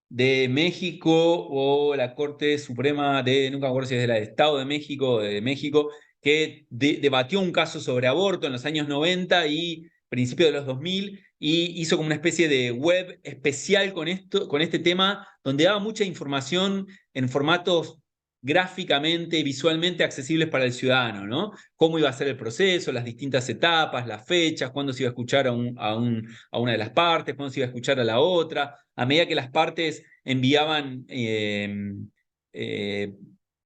de México o la Corte Suprema nunca me acuerdo si es de la de Estado de México o de México, que debatió un caso sobre aborto en los años 90 y principios de los 2000 y hizo como una especie de web especial con este tema, donde daba mucha información en formatos gráficamente, visualmente accesibles para el ciudadano, ¿no? Cómo iba a ser el proceso, las distintas etapas, las fechas, cuándo se iba a escuchar a una de las partes, cuándo se iba a escuchar a la otra. A medida que las partes enviaban eh,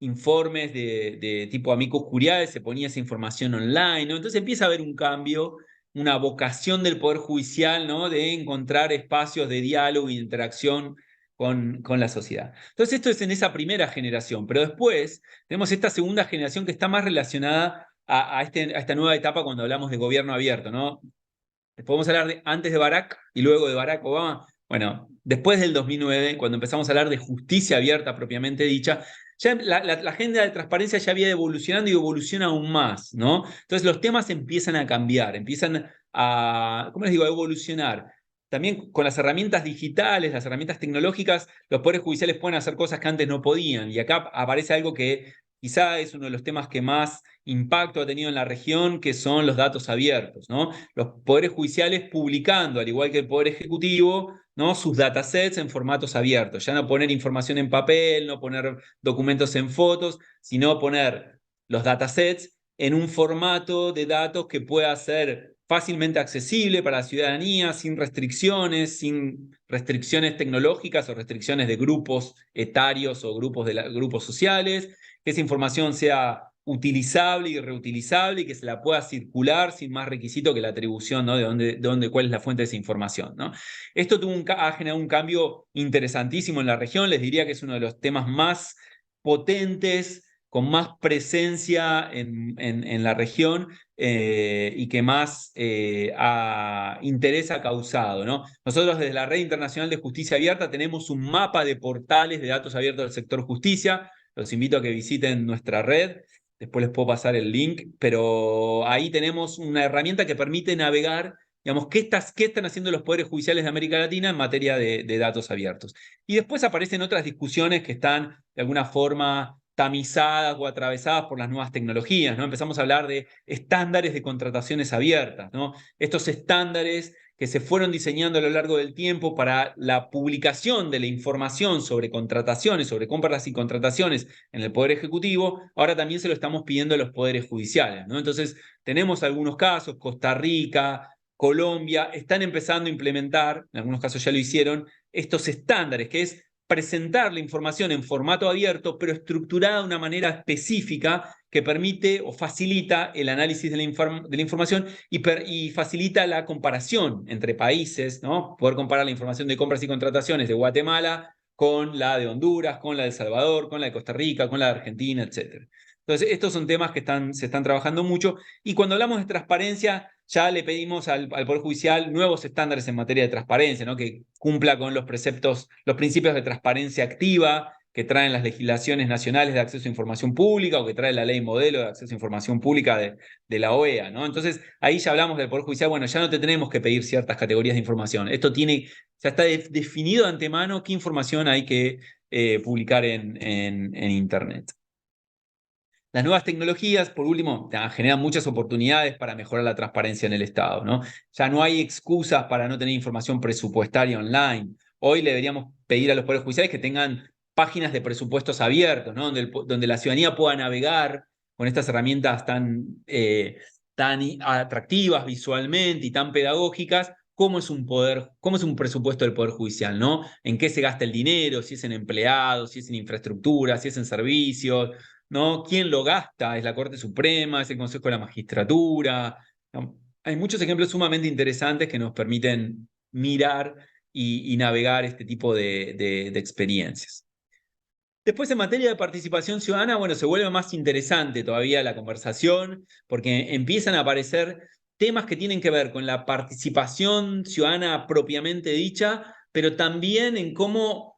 informes de tipo amicus curiae, se ponía esa información online, ¿no? Entonces empieza a haber un cambio, una vocación del Poder Judicial, ¿no? De encontrar espacios de diálogo y de interacción con la sociedad. Entonces esto es en esa primera generación, pero después tenemos esta segunda generación que está más relacionada a esta nueva etapa cuando hablamos de gobierno abierto, ¿no? Podemos hablar de antes de Barack y luego de Barack Obama. Bueno, después del 2009, cuando empezamos a hablar de justicia abierta propiamente dicha, ya la agenda de transparencia ya había evolucionando y evoluciona aún más, ¿no? Entonces los temas empiezan a cambiar, empiezan a, ¿cómo les digo?, a evolucionar. También con las herramientas digitales, las herramientas tecnológicas, los poderes judiciales pueden hacer cosas que antes no podían. Y acá aparece algo que quizá es uno de los temas que más impacto ha tenido en la región, que son los datos abiertos, ¿no? Los poderes judiciales publicando, al igual que el Poder Ejecutivo, ¿no? Sus datasets en formatos abiertos. Ya no poner información en papel, no poner documentos en fotos, sino poner los datasets en un formato de datos que pueda ser fácilmente accesible para la ciudadanía, sin restricciones tecnológicas o restricciones de grupos etarios o grupos sociales, que esa información sea utilizable y reutilizable y que se la pueda circular sin más requisito que la atribución, ¿no? Cuál es la fuente de esa información, ¿no? Esto ha generado un cambio interesantísimo en la región, les diría que es uno de los temas más potentes, con más presencia en la región, y que más interés ha causado, ¿no? Nosotros desde la Red Internacional de Justicia Abierta tenemos un mapa de portales de datos abiertos del sector justicia. Los invito a que visiten nuestra red. Después les puedo pasar el link, pero ahí tenemos una herramienta que permite navegar, digamos, qué están haciendo los poderes judiciales de América Latina en materia de datos abiertos. Y después aparecen otras discusiones que están de alguna forma tamizadas o atravesadas por las nuevas tecnologías, ¿no? Empezamos a hablar de estándares de contrataciones abiertas, ¿no? Estos estándares que se fueron diseñando a lo largo del tiempo para la publicación de la información sobre contrataciones, sobre compras y contrataciones en el Poder Ejecutivo, ahora también se lo estamos pidiendo a los poderes judiciales, ¿no? Entonces, tenemos algunos casos, Costa Rica, Colombia, están empezando a implementar, en algunos casos ya lo hicieron, estos estándares, que es presentar la información en formato abierto, pero estructurada de una manera específica que permite o facilita el análisis de la información y facilita la comparación entre países, ¿no? Poder comparar la información de compras y contrataciones de Guatemala con la de Honduras, con la de El Salvador, con la de Costa Rica, con la de Argentina, etc. Entonces, estos son temas que se están trabajando mucho. Y cuando hablamos de transparencia, ya le pedimos al Poder Judicial nuevos estándares en materia de transparencia, ¿no? Que cumpla con los preceptos, los principios de transparencia activa que traen las legislaciones nacionales de acceso a información pública o que trae la ley modelo de acceso a información pública de la OEA, ¿no? Entonces, ahí ya hablamos del Poder Judicial, bueno, ya no te tenemos que pedir ciertas categorías de información. Esto ya está definido de antemano qué información hay que publicar en Internet. Las nuevas tecnologías, por último, generan muchas oportunidades para mejorar la transparencia en el Estado, ¿no? Ya no hay excusas para no tener información presupuestaria online. Hoy le deberíamos pedir a los poderes judiciales que tengan páginas de presupuestos abiertos, ¿no? Donde la ciudadanía pueda navegar con estas herramientas tan atractivas visualmente y tan pedagógicas. ¿Cómo es un presupuesto del Poder Judicial, ¿no? ¿En qué se gasta el dinero? Si es en empleados, si es en infraestructura, si es en servicios, ¿no? ¿Quién lo gasta? ¿Es la Corte Suprema? ¿Es el Consejo de la Magistratura? ¿No? Hay muchos ejemplos sumamente interesantes que nos permiten mirar y navegar este tipo de experiencias. Después, en materia de participación ciudadana, bueno, se vuelve más interesante todavía la conversación, porque empiezan a aparecer temas que tienen que ver con la participación ciudadana propiamente dicha, pero también en cómo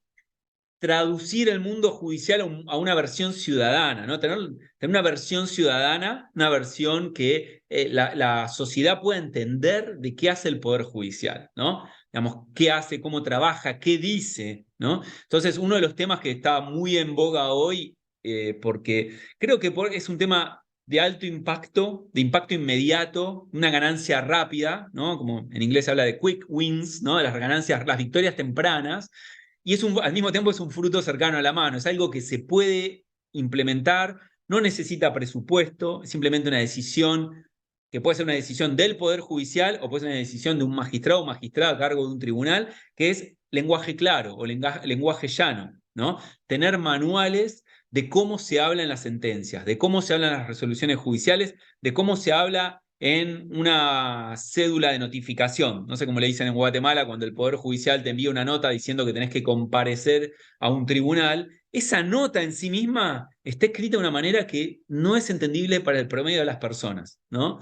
traducir el mundo judicial a una versión ciudadana, ¿no? Tener una versión ciudadana, una versión que la sociedad pueda entender de qué hace el Poder Judicial, ¿no? Digamos, qué hace, cómo trabaja, qué dice, ¿no? Entonces, uno de los temas que está muy en boga hoy, porque creo que es un tema de alto impacto, de impacto inmediato, una ganancia rápida, ¿no? Como en inglés se habla de quick wins, ¿no? De las ganancias, las victorias tempranas, y al mismo tiempo es un fruto cercano a la mano, es algo que se puede implementar, no necesita presupuesto, es simplemente una decisión que puede ser una decisión del Poder Judicial o puede ser una decisión de un magistrado o magistrada a cargo de un tribunal, que es lenguaje claro o lenguaje llano, ¿no? Tener manuales de cómo se habla en las sentencias, de cómo se hablan las resoluciones judiciales, de cómo se habla en una cédula de notificación. No sé cómo le dicen en Guatemala cuando el Poder Judicial te envía una nota diciendo que tenés que comparecer a un tribunal. Esa nota en sí misma está escrita de una manera que no es entendible para el promedio de las personas, ¿no?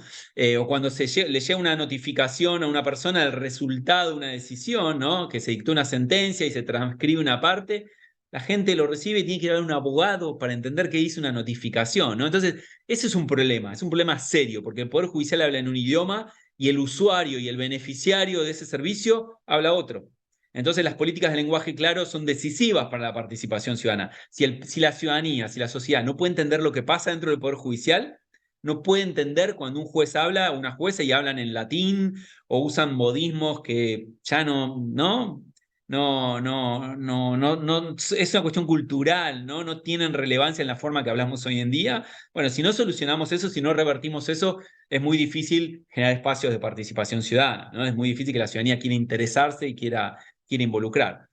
O cuando le llega una notificación a una persona del resultado de una decisión, ¿no? Que se dictó una sentencia y se transcribe una parte, la gente lo recibe y tiene que ir a un abogado para entender que hizo una notificación, ¿no? Entonces, ese es un problema serio, porque el Poder Judicial habla en un idioma y el usuario y el beneficiario de ese servicio habla otro. Entonces, las políticas de lenguaje claro son decisivas para la participación ciudadana. Si la ciudadanía, si la sociedad no puede entender lo que pasa dentro del Poder Judicial, no puede entender cuando un juez habla, una jueza, y hablan en latín o usan modismos que ya no, es una cuestión cultural, ¿no? No tienen relevancia en la forma que hablamos hoy en día. Bueno, si no solucionamos eso, si no revertimos eso, es muy difícil generar espacios de participación ciudadana, ¿no? Es muy difícil que la ciudadanía quiera interesarse y quiera involucrar.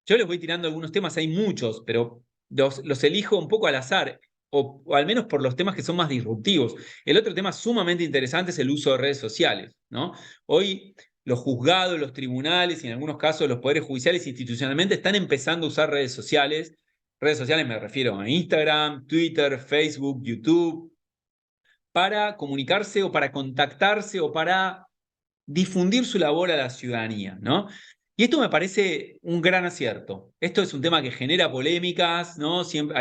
Yo les voy tirando algunos temas, hay muchos, pero los elijo un poco al azar, o al menos por los temas que son más disruptivos. El otro tema sumamente interesante es el uso de redes sociales, ¿no? Hoy los juzgados, los tribunales y en algunos casos los poderes judiciales institucionalmente están empezando a usar redes sociales. Redes sociales me refiero a Instagram, Twitter, Facebook, YouTube, para comunicarse o para contactarse o para difundir su labor a la ciudadanía, ¿no? Y esto me parece un gran acierto. Esto es un tema que genera polémicas, ¿no? Siempre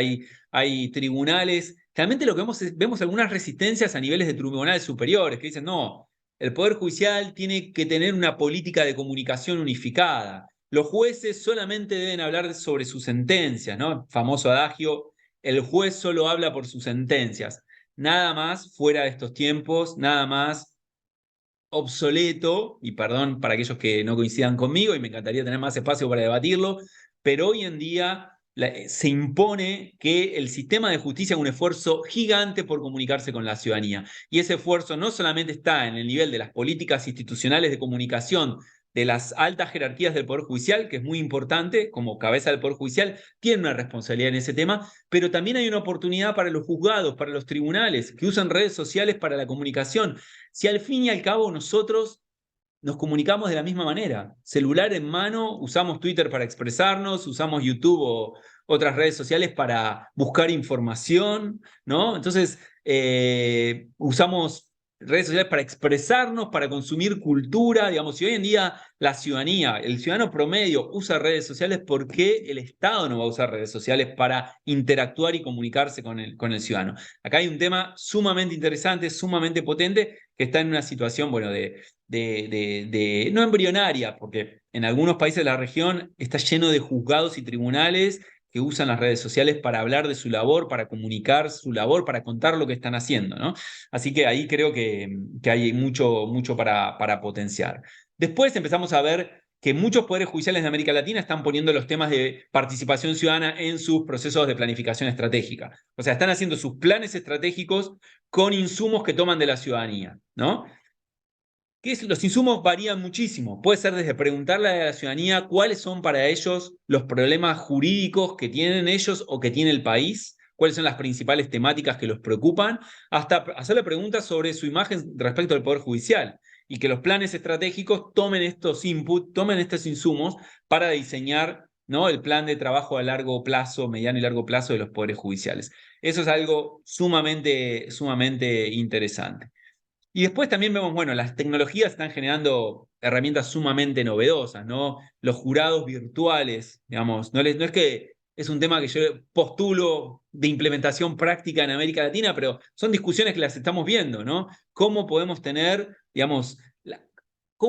hay tribunales. Realmente lo que vemos algunas resistencias a niveles de tribunales superiores que dicen, no, el Poder Judicial tiene que tener una política de comunicación unificada. Los jueces solamente deben hablar sobre sus sentencias, ¿no? Famoso adagio, el juez solo habla por sus sentencias. Nada más fuera de estos tiempos, nada más obsoleto, y perdón para aquellos que no coincidan conmigo, y me encantaría tener más espacio para debatirlo, pero hoy en día se impone que el sistema de justicia haga un esfuerzo gigante por comunicarse con la ciudadanía. Y ese esfuerzo no solamente está en el nivel de las políticas institucionales de comunicación de las altas jerarquías del Poder Judicial, que es muy importante, como cabeza del Poder Judicial, tiene una responsabilidad en ese tema, pero también hay una oportunidad para los juzgados, para los tribunales, que usan redes sociales para la comunicación. Si al fin y al cabo nosotros nos comunicamos de la misma manera, celular en mano, usamos Twitter para expresarnos, usamos YouTube o otras redes sociales para buscar información, ¿no? Entonces, usamos redes sociales para expresarnos, para consumir cultura, digamos, si hoy en día la ciudadanía, el ciudadano promedio usa redes sociales, ¿por qué el Estado no va a usar redes sociales para interactuar y comunicarse con el ciudadano? Acá hay un tema sumamente interesante, sumamente potente, que está en una situación, bueno, no embrionaria, porque en algunos países de la región está lleno de juzgados y tribunales que usan las redes sociales para hablar de su labor, para comunicar su labor, para contar lo que están haciendo, ¿no? Así que ahí creo que hay mucho para potenciar. Después empezamos a ver que muchos poderes judiciales de América Latina están poniendo los temas de participación ciudadana en sus procesos de planificación estratégica. O sea, están haciendo sus planes estratégicos con insumos que toman de la ciudadanía, ¿no? Los insumos varían muchísimo. Puede ser desde preguntarle a la ciudadanía cuáles son para ellos los problemas jurídicos que tienen ellos o que tiene el país, cuáles son las principales temáticas que los preocupan, hasta hacerle preguntas sobre su imagen respecto al Poder Judicial y que los planes estratégicos tomen estos inputs, tomen estos insumos para diseñar, ¿no?, el plan de trabajo a largo plazo, mediano y largo plazo de los poderes judiciales. Eso es algo sumamente interesante. Y después también vemos, bueno, las tecnologías están generando herramientas sumamente novedosas, ¿no? Los jurados virtuales, digamos, no es que es un tema que yo postulo de implementación práctica en América Latina, pero son discusiones que las estamos viendo, ¿no? ¿Cómo podemos tener, digamos,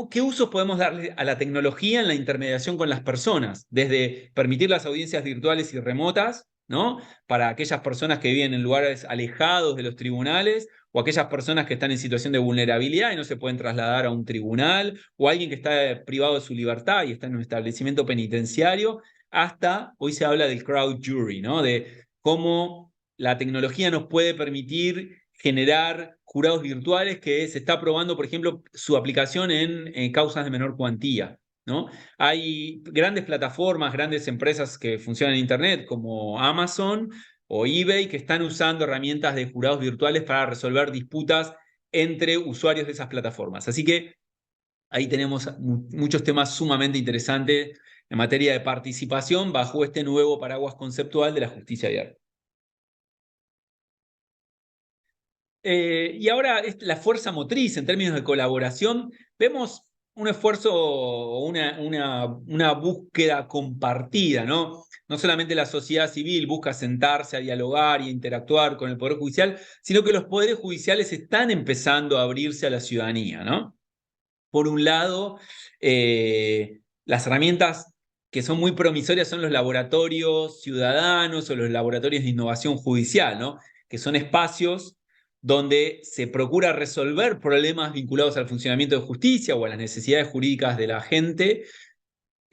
qué usos podemos darle a la tecnología en la intermediación con las personas? Desde permitir las audiencias virtuales y remotas, ¿no?, para aquellas personas que viven en lugares alejados de los tribunales, o aquellas personas que están en situación de vulnerabilidad y no se pueden trasladar a un tribunal, o alguien que está privado de su libertad y está en un establecimiento penitenciario, hasta hoy se habla del crowd jury, ¿no?, de cómo la tecnología nos puede permitir generar jurados virtuales, que se está probando, por ejemplo, su aplicación en causas de menor cuantía, ¿no? Hay grandes plataformas, grandes empresas que funcionan en Internet, como Amazon o eBay, que están usando herramientas de jurados virtuales para resolver disputas entre usuarios de esas plataformas. Así que ahí tenemos muchos temas sumamente interesantes en materia de participación bajo este nuevo paraguas conceptual de la justicia abierta. Y ahora la fuerza motriz en términos de colaboración, vemos un esfuerzo o una búsqueda compartida, ¿no? No solamente la sociedad civil busca sentarse a dialogar y a interactuar con el Poder Judicial, sino que los poderes judiciales están empezando a abrirse a la ciudadanía, ¿no? Por un lado, las herramientas que son muy promisorias son los laboratorios ciudadanos o los laboratorios de innovación judicial, ¿no?, que son espacios donde se procura resolver problemas vinculados al funcionamiento de justicia o a las necesidades jurídicas de la gente,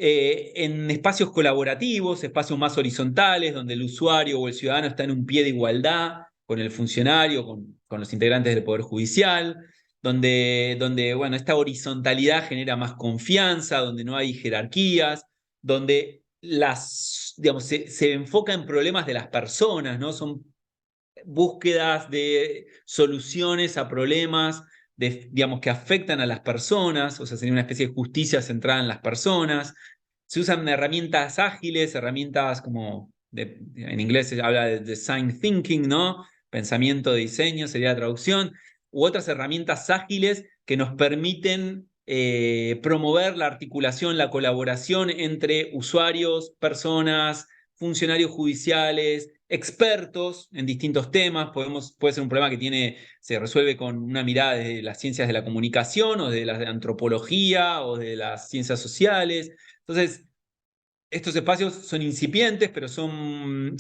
en espacios colaborativos, espacios más horizontales, donde el usuario o el ciudadano está en un pie de igualdad con el funcionario, con los integrantes del Poder Judicial, donde bueno, esta horizontalidad genera más confianza, donde no hay jerarquías, donde digamos, se enfoca en problemas de las personas, ¿no? Son búsquedas de soluciones a problemas digamos, que afectan a las personas, o sea, sería una especie de justicia centrada en las personas. Se usan herramientas ágiles, herramientas como, en inglés se habla de design thinking, ¿no? Pensamiento de diseño sería la traducción, u otras herramientas ágiles que nos permiten promover la articulación, la colaboración entre usuarios, personas, funcionarios judiciales, expertos en distintos temas. Puede ser un problema que se resuelve con una mirada de las ciencias de la comunicación o de la antropología o de las ciencias sociales. Entonces, estos espacios son incipientes, pero son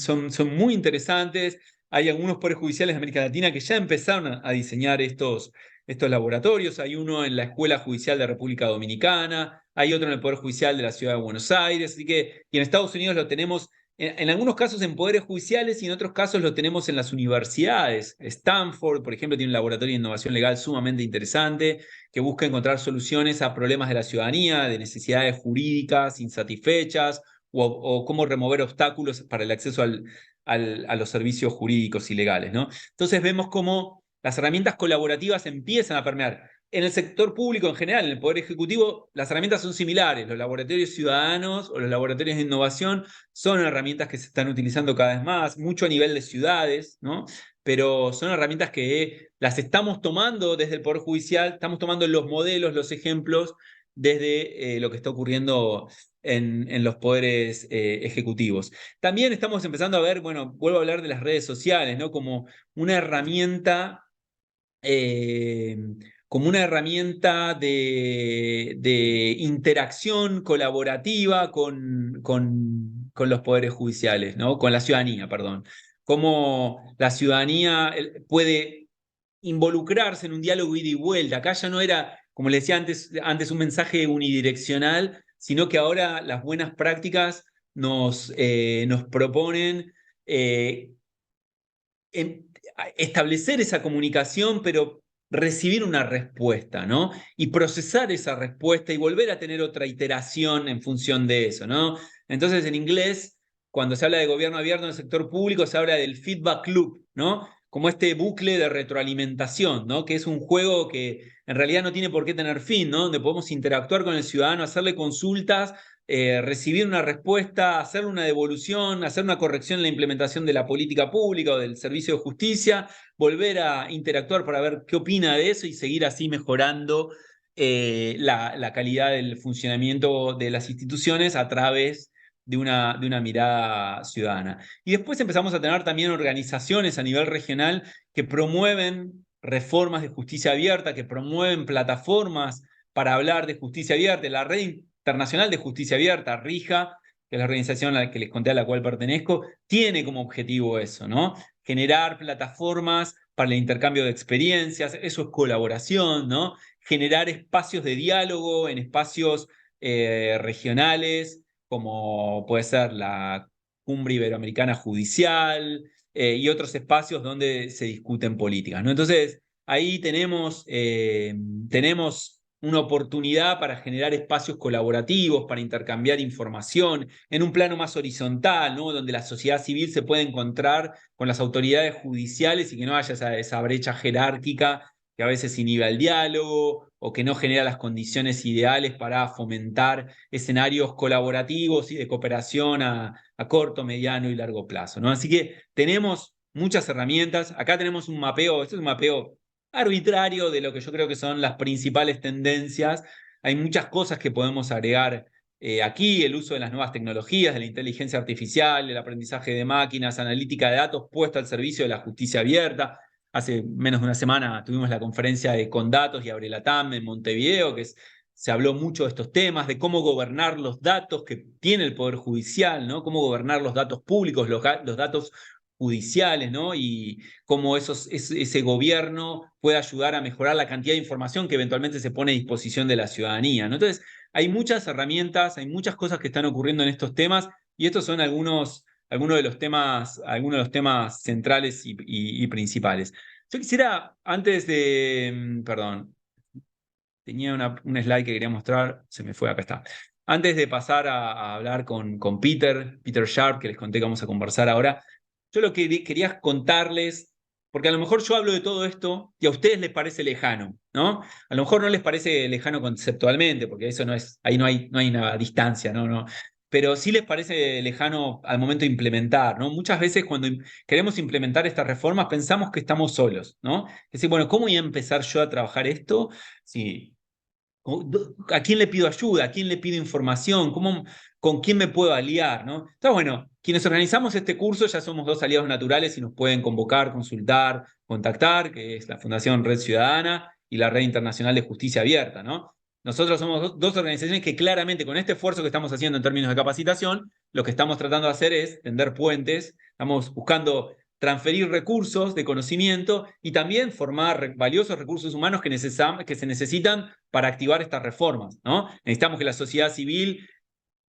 muy interesantes. Hay algunos poderes judiciales de América Latina que ya empezaron a diseñar estos laboratorios. Hay uno en la Escuela Judicial de República Dominicana, hay otro en el Poder Judicial de la Ciudad de Buenos Aires, así que y en Estados Unidos lo tenemos en algunos casos en poderes judiciales y en otros casos lo tenemos en las universidades. Stanford, por ejemplo, tiene un laboratorio de innovación legal sumamente interesante que busca encontrar soluciones a problemas de la ciudadanía, de necesidades jurídicas insatisfechas o cómo remover obstáculos para el acceso a los servicios jurídicos y legales, ¿no? Entonces vemos cómo las herramientas colaborativas empiezan a permear. En el sector público en general, en el Poder Ejecutivo, las herramientas son similares. Los laboratorios ciudadanos o los laboratorios de innovación son herramientas que se están utilizando cada vez más, mucho a nivel de ciudades, ¿no? Pero son herramientas que las estamos tomando desde el Poder Judicial, estamos tomando los modelos, los ejemplos, desde lo que está ocurriendo en los poderes ejecutivos. También estamos empezando a ver, bueno, vuelvo a hablar de las redes sociales, ¿no? Una herramienta eh, como una herramienta de interacción colaborativa con los poderes judiciales, ¿no? Con la ciudadanía, perdón. Cómo la ciudadanía puede involucrarse en un diálogo ida y vuelta. Acá ya no era, como le decía antes un mensaje unidireccional, sino que ahora las buenas prácticas nos proponen eh, establecer esa comunicación, pero recibir una respuesta, ¿no? Y procesar esa respuesta y volver a tener otra iteración en función de eso, ¿no? Entonces, en inglés, cuando se habla de gobierno abierto en el sector público, se habla del feedback loop, ¿no? Como este bucle de retroalimentación, ¿no? Que es un juego que en realidad no tiene por qué tener fin, ¿no? Donde podemos interactuar con el ciudadano, hacerle consultas, recibir una respuesta, hacer una devolución, hacer una corrección en la implementación de la política pública o del servicio de justicia, volver a interactuar para ver qué opina de eso y seguir así mejorando la calidad del funcionamiento de las instituciones a través de una mirada ciudadana. Y después empezamos a tener también organizaciones a nivel regional que promueven reformas de justicia abierta, que promueven plataformas para hablar de justicia abierta. La red internacional de justicia abierta, RIJA, que es la organización a la que les conté a la cual pertenezco, tiene como objetivo eso, ¿no? Generar plataformas para el intercambio de experiencias, eso es colaboración, ¿no? Generar espacios de diálogo en espacios regionales, como puede ser la Cumbre Iberoamericana Judicial y otros espacios donde se discuten políticas, ¿no? Entonces, ahí tenemos una oportunidad para generar espacios colaborativos, para intercambiar información en un plano más horizontal, ¿no? Donde la sociedad civil se puede encontrar con las autoridades judiciales y que no haya esa brecha jerárquica que a veces inhibe el diálogo o que no genera las condiciones ideales para fomentar escenarios colaborativos y de cooperación a corto, mediano y largo plazo, ¿no? Así que tenemos muchas herramientas. Acá tenemos un mapeo, esto es un mapeo arbitrario de lo que yo creo que son las principales tendencias. Hay muchas cosas que podemos agregar aquí, el uso de las nuevas tecnologías, de la inteligencia artificial, el aprendizaje de máquinas, analítica de datos puesta al servicio de la justicia abierta. Hace menos de una semana tuvimos la conferencia de Condatos y Abrelatam en Montevideo, se habló mucho de estos temas, de cómo gobernar los datos que tiene el Poder Judicial, ¿no? Cómo gobernar los datos públicos, los datos judiciales, ¿no? Y cómo ese gobierno puede ayudar a mejorar la cantidad de información que eventualmente se pone a disposición de la ciudadanía, ¿no? Entonces, hay muchas herramientas, hay muchas cosas que están ocurriendo en estos temas y estos son algunos de los temas centrales y principales. Yo quisiera, antes de, perdón, tenía un slide que quería mostrar, se me fue, acá está. Antes de pasar a hablar con Peter Sharp, que les conté que vamos a conversar ahora, yo lo que quería contarles, porque a lo mejor yo hablo de todo esto y a ustedes les parece lejano, ¿no? A lo mejor no les parece lejano conceptualmente, porque eso no es, ahí no hay una distancia, ¿no? Pero sí les parece lejano al momento de implementar, ¿no? Muchas veces cuando queremos implementar estas reformas pensamos que estamos solos, ¿no? Es decir, bueno, ¿cómo voy a empezar yo a trabajar esto? Si ¿a quién le pido ayuda? ¿A quién le pido información? ¿Con quién me puedo aliar? ¿No? Entonces, bueno, quienes organizamos este curso ya somos dos aliados naturales y nos pueden convocar, consultar, contactar, que es la Fundación Red Ciudadana y la Red Internacional de Justicia Abierta, ¿no? Nosotros somos dos organizaciones que claramente con este esfuerzo que estamos haciendo en términos de capacitación, lo que estamos tratando de hacer es tender puentes, estamos buscando transferir recursos de conocimiento y también formar valiosos recursos humanos que se necesitan para activar estas reformas, ¿no? Necesitamos que la sociedad civil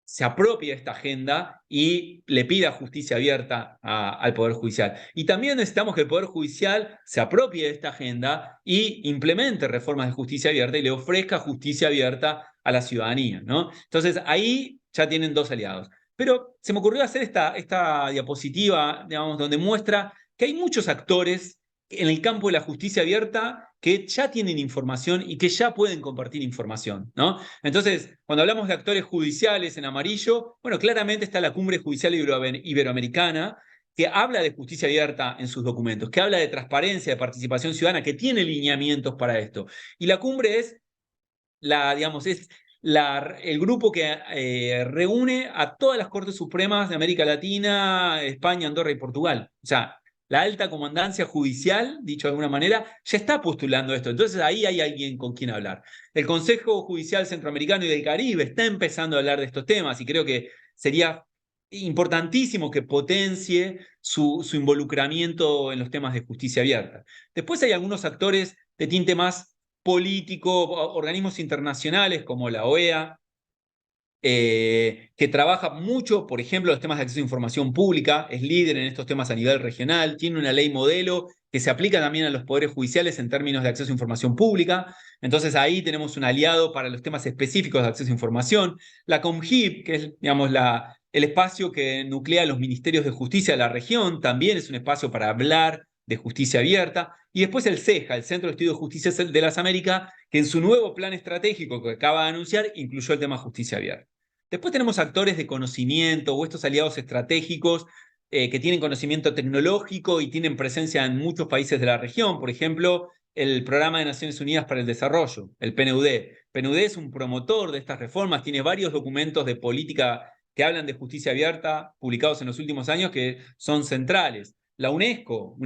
se apropie de esta agenda y le pida justicia abierta al Poder Judicial. Y también necesitamos que el Poder Judicial se apropie de esta agenda y implemente reformas de justicia abierta y le ofrezca justicia abierta a la ciudadanía, ¿no? Entonces ahí ya tienen dos aliados. Pero se me ocurrió hacer esta diapositiva, digamos, donde muestra que hay muchos actores en el campo de la justicia abierta que ya tienen información y que ya pueden compartir información, ¿no? Entonces, cuando hablamos de actores judiciales en amarillo, bueno, claramente está la Cumbre Judicial Iberoamericana, que habla de justicia abierta en sus documentos, que habla de transparencia, de participación ciudadana, que tiene lineamientos para esto. Y la cumbre es el grupo que reúne a todas las Cortes Supremas de América Latina, España, Andorra y Portugal. O sea, la alta comandancia judicial, dicho de alguna manera, ya está postulando esto. Entonces ahí hay alguien con quien hablar. El Consejo Judicial Centroamericano y del Caribe está empezando a hablar de estos temas y creo que sería importantísimo que potencie su involucramiento en los temas de justicia abierta. Después hay algunos actores de tinte más político, organismos internacionales como la OEA, que trabaja mucho, por ejemplo, los temas de acceso a información pública, es líder en estos temas a nivel regional, tiene una ley modelo que se aplica también a los poderes judiciales en términos de acceso a información pública. Entonces ahí tenemos un aliado para los temas específicos de acceso a información. La COMGIP, que es, digamos, el espacio que nuclea los ministerios de justicia de la región, también es un espacio para hablar de justicia abierta. Y después el CEJA, el Centro de Estudios de Justicia de las Américas, que en su nuevo plan estratégico que acaba de anunciar incluyó el tema justicia abierta. Después tenemos actores de conocimiento o estos aliados estratégicos que tienen conocimiento tecnológico y tienen presencia en muchos países de la región. Por ejemplo, el Programa de Naciones Unidas para el Desarrollo, el PNUD. PNUD es un promotor de estas reformas, tiene varios documentos de política que hablan de justicia abierta publicados en los últimos años que son centrales. La UNESCO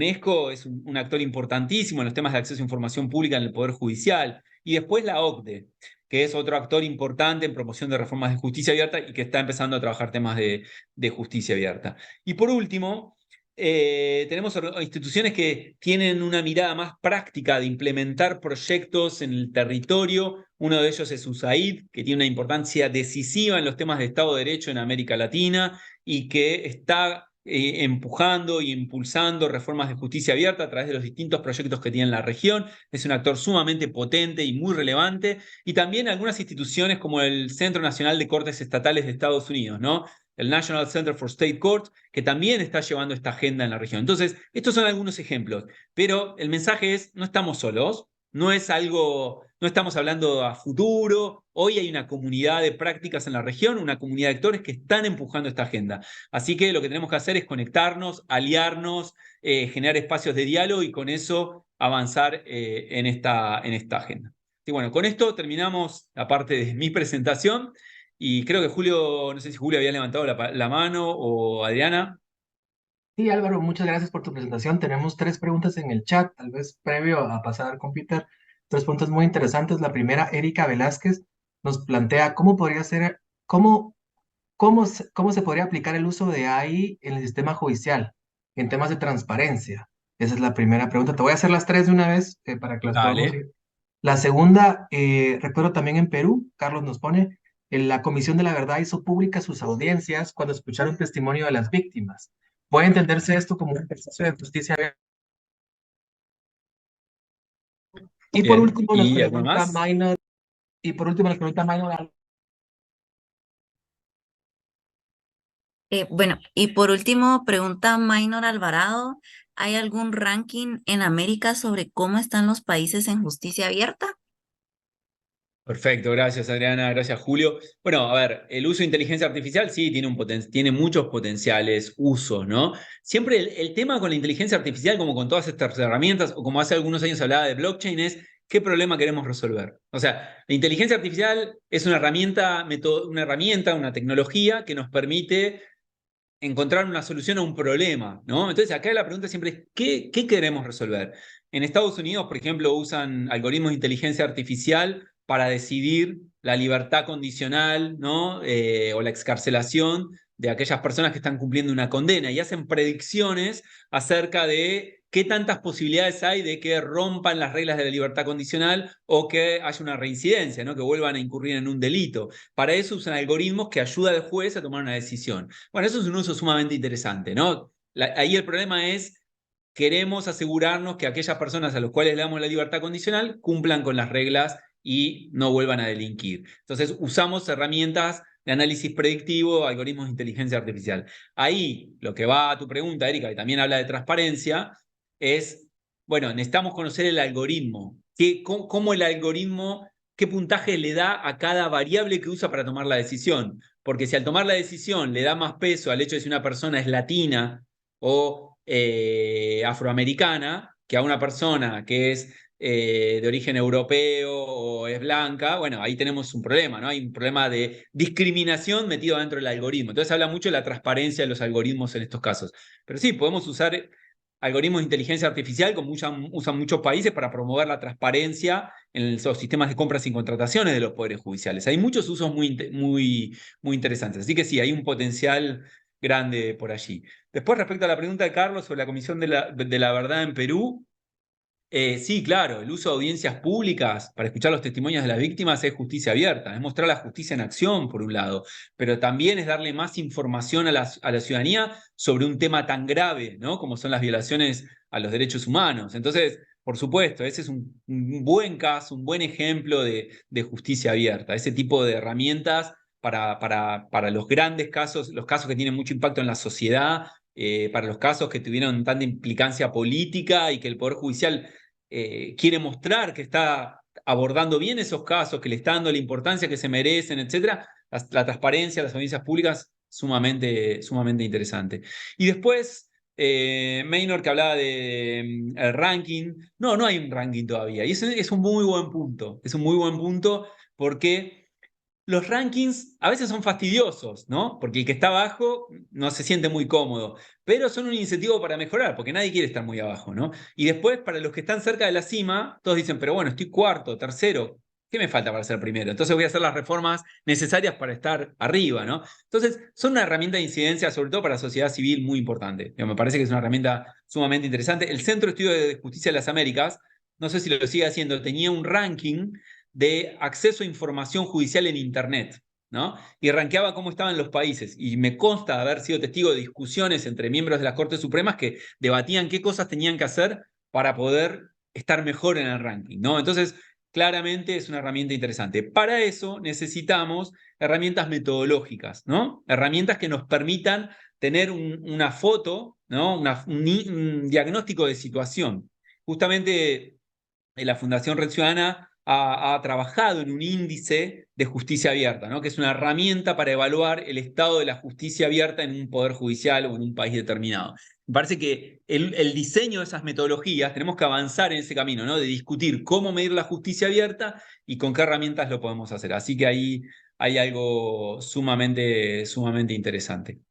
es un actor importantísimo en los temas de acceso a información pública en el Poder Judicial. Y después la OCDE, que es otro actor importante en promoción de reformas de justicia abierta y que está empezando a trabajar temas de justicia abierta. Y por último, tenemos instituciones que tienen una mirada más práctica de implementar proyectos en el territorio. Uno de ellos es USAID, que tiene una importancia decisiva en los temas de Estado de Derecho en América Latina y que está empujando e impulsando reformas de justicia abierta a través de los distintos proyectos que tiene en la región. Es un actor sumamente potente y muy relevante. Y también algunas instituciones como el Centro Nacional de Cortes Estatales de Estados Unidos, ¿no? El National Center for State Courts, que también está llevando esta agenda en la región. Entonces, estos son algunos ejemplos, pero el mensaje es, no estamos solos, no es algo, no estamos hablando a futuro. Hoy hay una comunidad de prácticas en la región, una comunidad de actores que están empujando esta agenda. Así que lo que tenemos que hacer es conectarnos, aliarnos, generar espacios de diálogo y con eso avanzar en esta agenda. Y bueno, con esto terminamos la parte de mi presentación y creo que Julio, no sé si Julio había levantado la mano o Adriana. Sí, Álvaro, muchas gracias por tu presentación. Tenemos tres preguntas en el chat, tal vez previo a pasar con Peter. Tres preguntas muy interesantes. La primera, Erika Velázquez nos plantea cómo podría ser, cómo se podría aplicar el uso de AI en el sistema judicial en temas de transparencia. Esa es la primera pregunta. Te voy a hacer las tres de una vez para que las podamos Dale. ir. La segunda, recuerdo también en Perú, Carlos nos pone, la Comisión de la Verdad hizo públicas sus audiencias cuando escucharon testimonio de las víctimas. ¿Puede entenderse esto como un ejercicio de justicia abierta? Y por Bien. último nos ¿Y alguna pregunta más? Minor, y por último nos pregunta Minor, Bueno, y por último, pregunta Maynor Alvarado, ¿hay algún ranking en América sobre cómo están los países en justicia abierta? Perfecto, gracias Adriana, gracias Julio. Bueno, a ver, el uso de inteligencia artificial sí tiene, tiene muchos potenciales usos, ¿no? Siempre el tema con la inteligencia artificial, como con todas estas herramientas, o como hace algunos años hablaba de blockchain, es qué problema queremos resolver. O sea, la inteligencia artificial es una herramienta, una tecnología que nos permite encontrar una solución a un problema, ¿no? Entonces acá la pregunta siempre es, ¿qué queremos resolver? En Estados Unidos, por ejemplo, usan algoritmos de inteligencia artificial para decidir la libertad condicional, ¿no? O la excarcelación de aquellas personas que están cumpliendo una condena y hacen predicciones acerca de qué tantas posibilidades hay de que rompan las reglas de la libertad condicional o que haya una reincidencia, ¿no? Que vuelvan a incurrir en un delito. Para eso usan algoritmos que ayudan al juez a tomar una decisión. Bueno, eso es un uso sumamente interesante, ¿no? Ahí el problema es, queremos asegurarnos que aquellas personas a las cuales le damos la libertad condicional cumplan con las reglas y no vuelvan a delinquir. Entonces usamos herramientas de análisis predictivo, algoritmos de inteligencia artificial. Ahí lo que va a tu pregunta, Erika, que también habla de transparencia, es, bueno, necesitamos conocer el algoritmo. ¿Cómo el algoritmo, qué puntaje le da a cada variable que usa para tomar la decisión? Porque si al tomar la decisión le da más peso al hecho de si una persona es latina o afroamericana que a una persona que es de origen europeo o es blanca, bueno, ahí tenemos un problema, ¿no? Hay un problema de discriminación metido dentro del algoritmo. Entonces habla mucho de la transparencia de los algoritmos en estos casos. Pero sí, podemos usar algoritmos de inteligencia artificial, como usan muchos países, para promover la transparencia en los sistemas de compras y contrataciones de los poderes judiciales. Hay muchos usos muy interesantes. Así que sí, hay un potencial grande por allí. Después, respecto a la pregunta de Carlos sobre la Comisión de la Verdad en Perú, sí, claro, el uso de audiencias públicas para escuchar los testimonios de las víctimas es justicia abierta, es mostrar la justicia en acción, por un lado, pero también es darle más información a la ciudadanía sobre un tema tan grave, ¿no? Como son las violaciones a los derechos humanos. Entonces, por supuesto, ese es un buen caso, un buen ejemplo de justicia abierta, ese tipo de herramientas para los grandes casos, los casos que tienen mucho impacto en la sociedad, para los casos que tuvieron tanta implicancia política y que el Poder Judicial quiere mostrar que está abordando bien esos casos, que le está dando la importancia que se merecen, etcétera. La transparencia, las audiencias públicas, sumamente interesante. Y después, Maynor, que hablaba de el ranking. No hay un ranking todavía. Y ese es un muy buen punto. Es un muy buen punto porque los rankings a veces son fastidiosos, ¿no? Porque el que está abajo no se siente muy cómodo, pero son un incentivo para mejorar, porque nadie quiere estar muy abajo, ¿no? Y después, para los que están cerca de la cima, todos dicen, pero bueno, estoy cuarto, tercero, ¿qué me falta para ser primero? Entonces voy a hacer las reformas necesarias para estar arriba, ¿no? Entonces, son una herramienta de incidencia, sobre todo para la sociedad civil, muy importante. Me parece que es una herramienta sumamente interesante. El Centro de Estudio de Justicia de las Américas, no sé si lo sigue haciendo, tenía un ranking de acceso a información judicial en Internet, ¿no? Y rankeaba cómo estaban los países. Y me consta haber sido testigo de discusiones entre miembros de las Cortes Supremas que debatían qué cosas tenían que hacer para poder estar mejor en el ranking, ¿no? Entonces, claramente es una herramienta interesante. Para eso necesitamos herramientas metodológicas, ¿no? Herramientas que nos permitan tener una foto, ¿no? Un diagnóstico de situación. Justamente la Fundación Red Ciudadana ha trabajado en un índice de justicia abierta, ¿no? Que es una herramienta para evaluar el estado de la justicia abierta en un poder judicial o en un país determinado. Me parece que el diseño de esas metodologías, tenemos que avanzar en ese camino, ¿no? De discutir cómo medir la justicia abierta y con qué herramientas lo podemos hacer. Así que ahí hay algo sumamente interesante.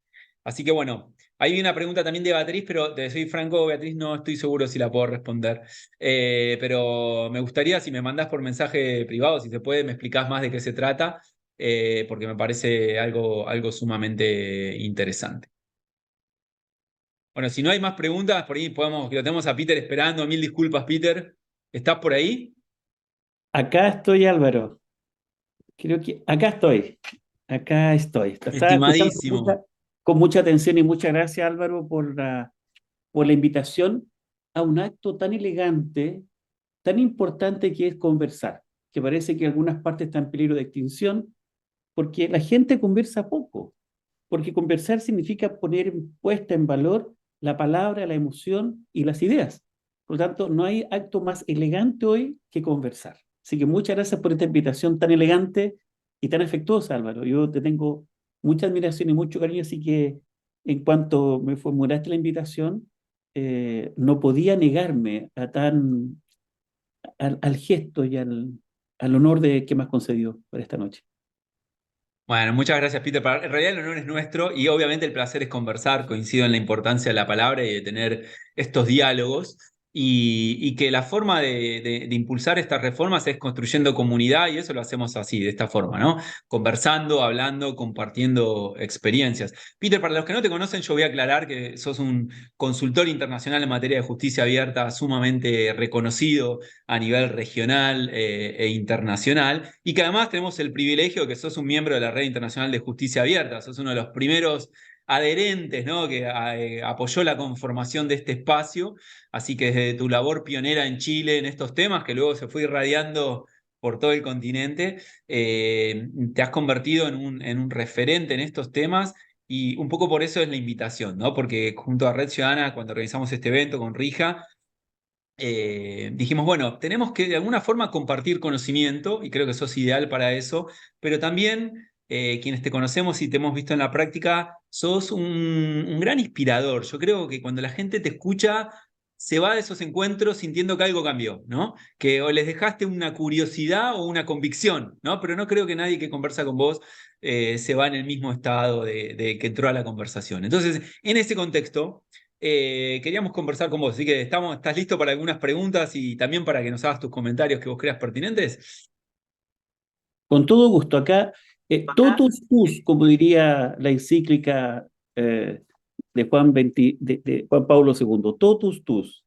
Así que bueno, hay una pregunta también de Beatriz, pero te soy franco, Beatriz, no estoy seguro si la puedo responder. Pero me gustaría, si me mandás por mensaje privado, si se puede, me explicás más de qué se trata, porque me parece algo sumamente interesante. Bueno, si no hay más preguntas, por ahí podemos, que lo tenemos a Peter esperando. Mil disculpas, Peter. ¿Estás por ahí? Acá estoy, Álvaro. Creo que acá estoy. Acá estoy. Lo estaba escuchando Estimadísimo. con mucha atención y muchas gracias, Álvaro, por la invitación a un acto tan elegante, tan importante que es conversar, que parece que algunas partes están en peligro de extinción, porque la gente conversa poco, porque conversar significa poner puesta en valor la palabra, la emoción y las ideas. Por lo tanto, no hay acto más elegante hoy que conversar. Así que muchas gracias por esta invitación tan elegante y tan afectuosa, Álvaro. Yo te tengo mucha admiración y mucho cariño, así que en cuanto me formulaste la invitación, no podía negarme al gesto y al honor que me has concedido por esta noche. Bueno, muchas gracias, Peter. En realidad el honor es nuestro y obviamente el placer es conversar. Coincido en la importancia de la palabra y de tener estos diálogos. y que la forma de impulsar estas reformas es construyendo comunidad y eso lo hacemos así, de esta forma, ¿no? Conversando, hablando, compartiendo experiencias. Peter, para los que no te conocen, yo voy a aclarar que sos un consultor internacional en materia de justicia abierta sumamente reconocido a nivel regional e internacional y que además tenemos el privilegio de que sos un miembro de la Red Internacional de Justicia Abierta, sos uno de los primeros adherentes, ¿no? Que apoyó la conformación de este espacio. Así que desde tu labor pionera en Chile en estos temas, que luego se fue irradiando por todo el continente, te has convertido en un referente en estos temas y un poco por eso es la invitación, ¿no? Porque junto a Red Ciudadana, cuando organizamos este evento con Rija, dijimos, bueno, tenemos que de alguna forma compartir conocimiento y creo que sos ideal para eso, pero también quienes te conocemos y te hemos visto en la práctica, sos un gran inspirador. Yo creo que cuando la gente te escucha, se va de esos encuentros sintiendo que algo cambió, ¿no? Que o les dejaste una curiosidad o una convicción, ¿no? Pero no creo que nadie que conversa con vos se va en el mismo estado de que entró a la conversación. Entonces, en ese contexto queríamos conversar con vos, así que estás listo para algunas preguntas y también para que nos hagas tus comentarios que vos creas pertinentes. Con todo gusto. Acá, totus tus, como diría la encíclica de de Juan Pablo II, totus tus.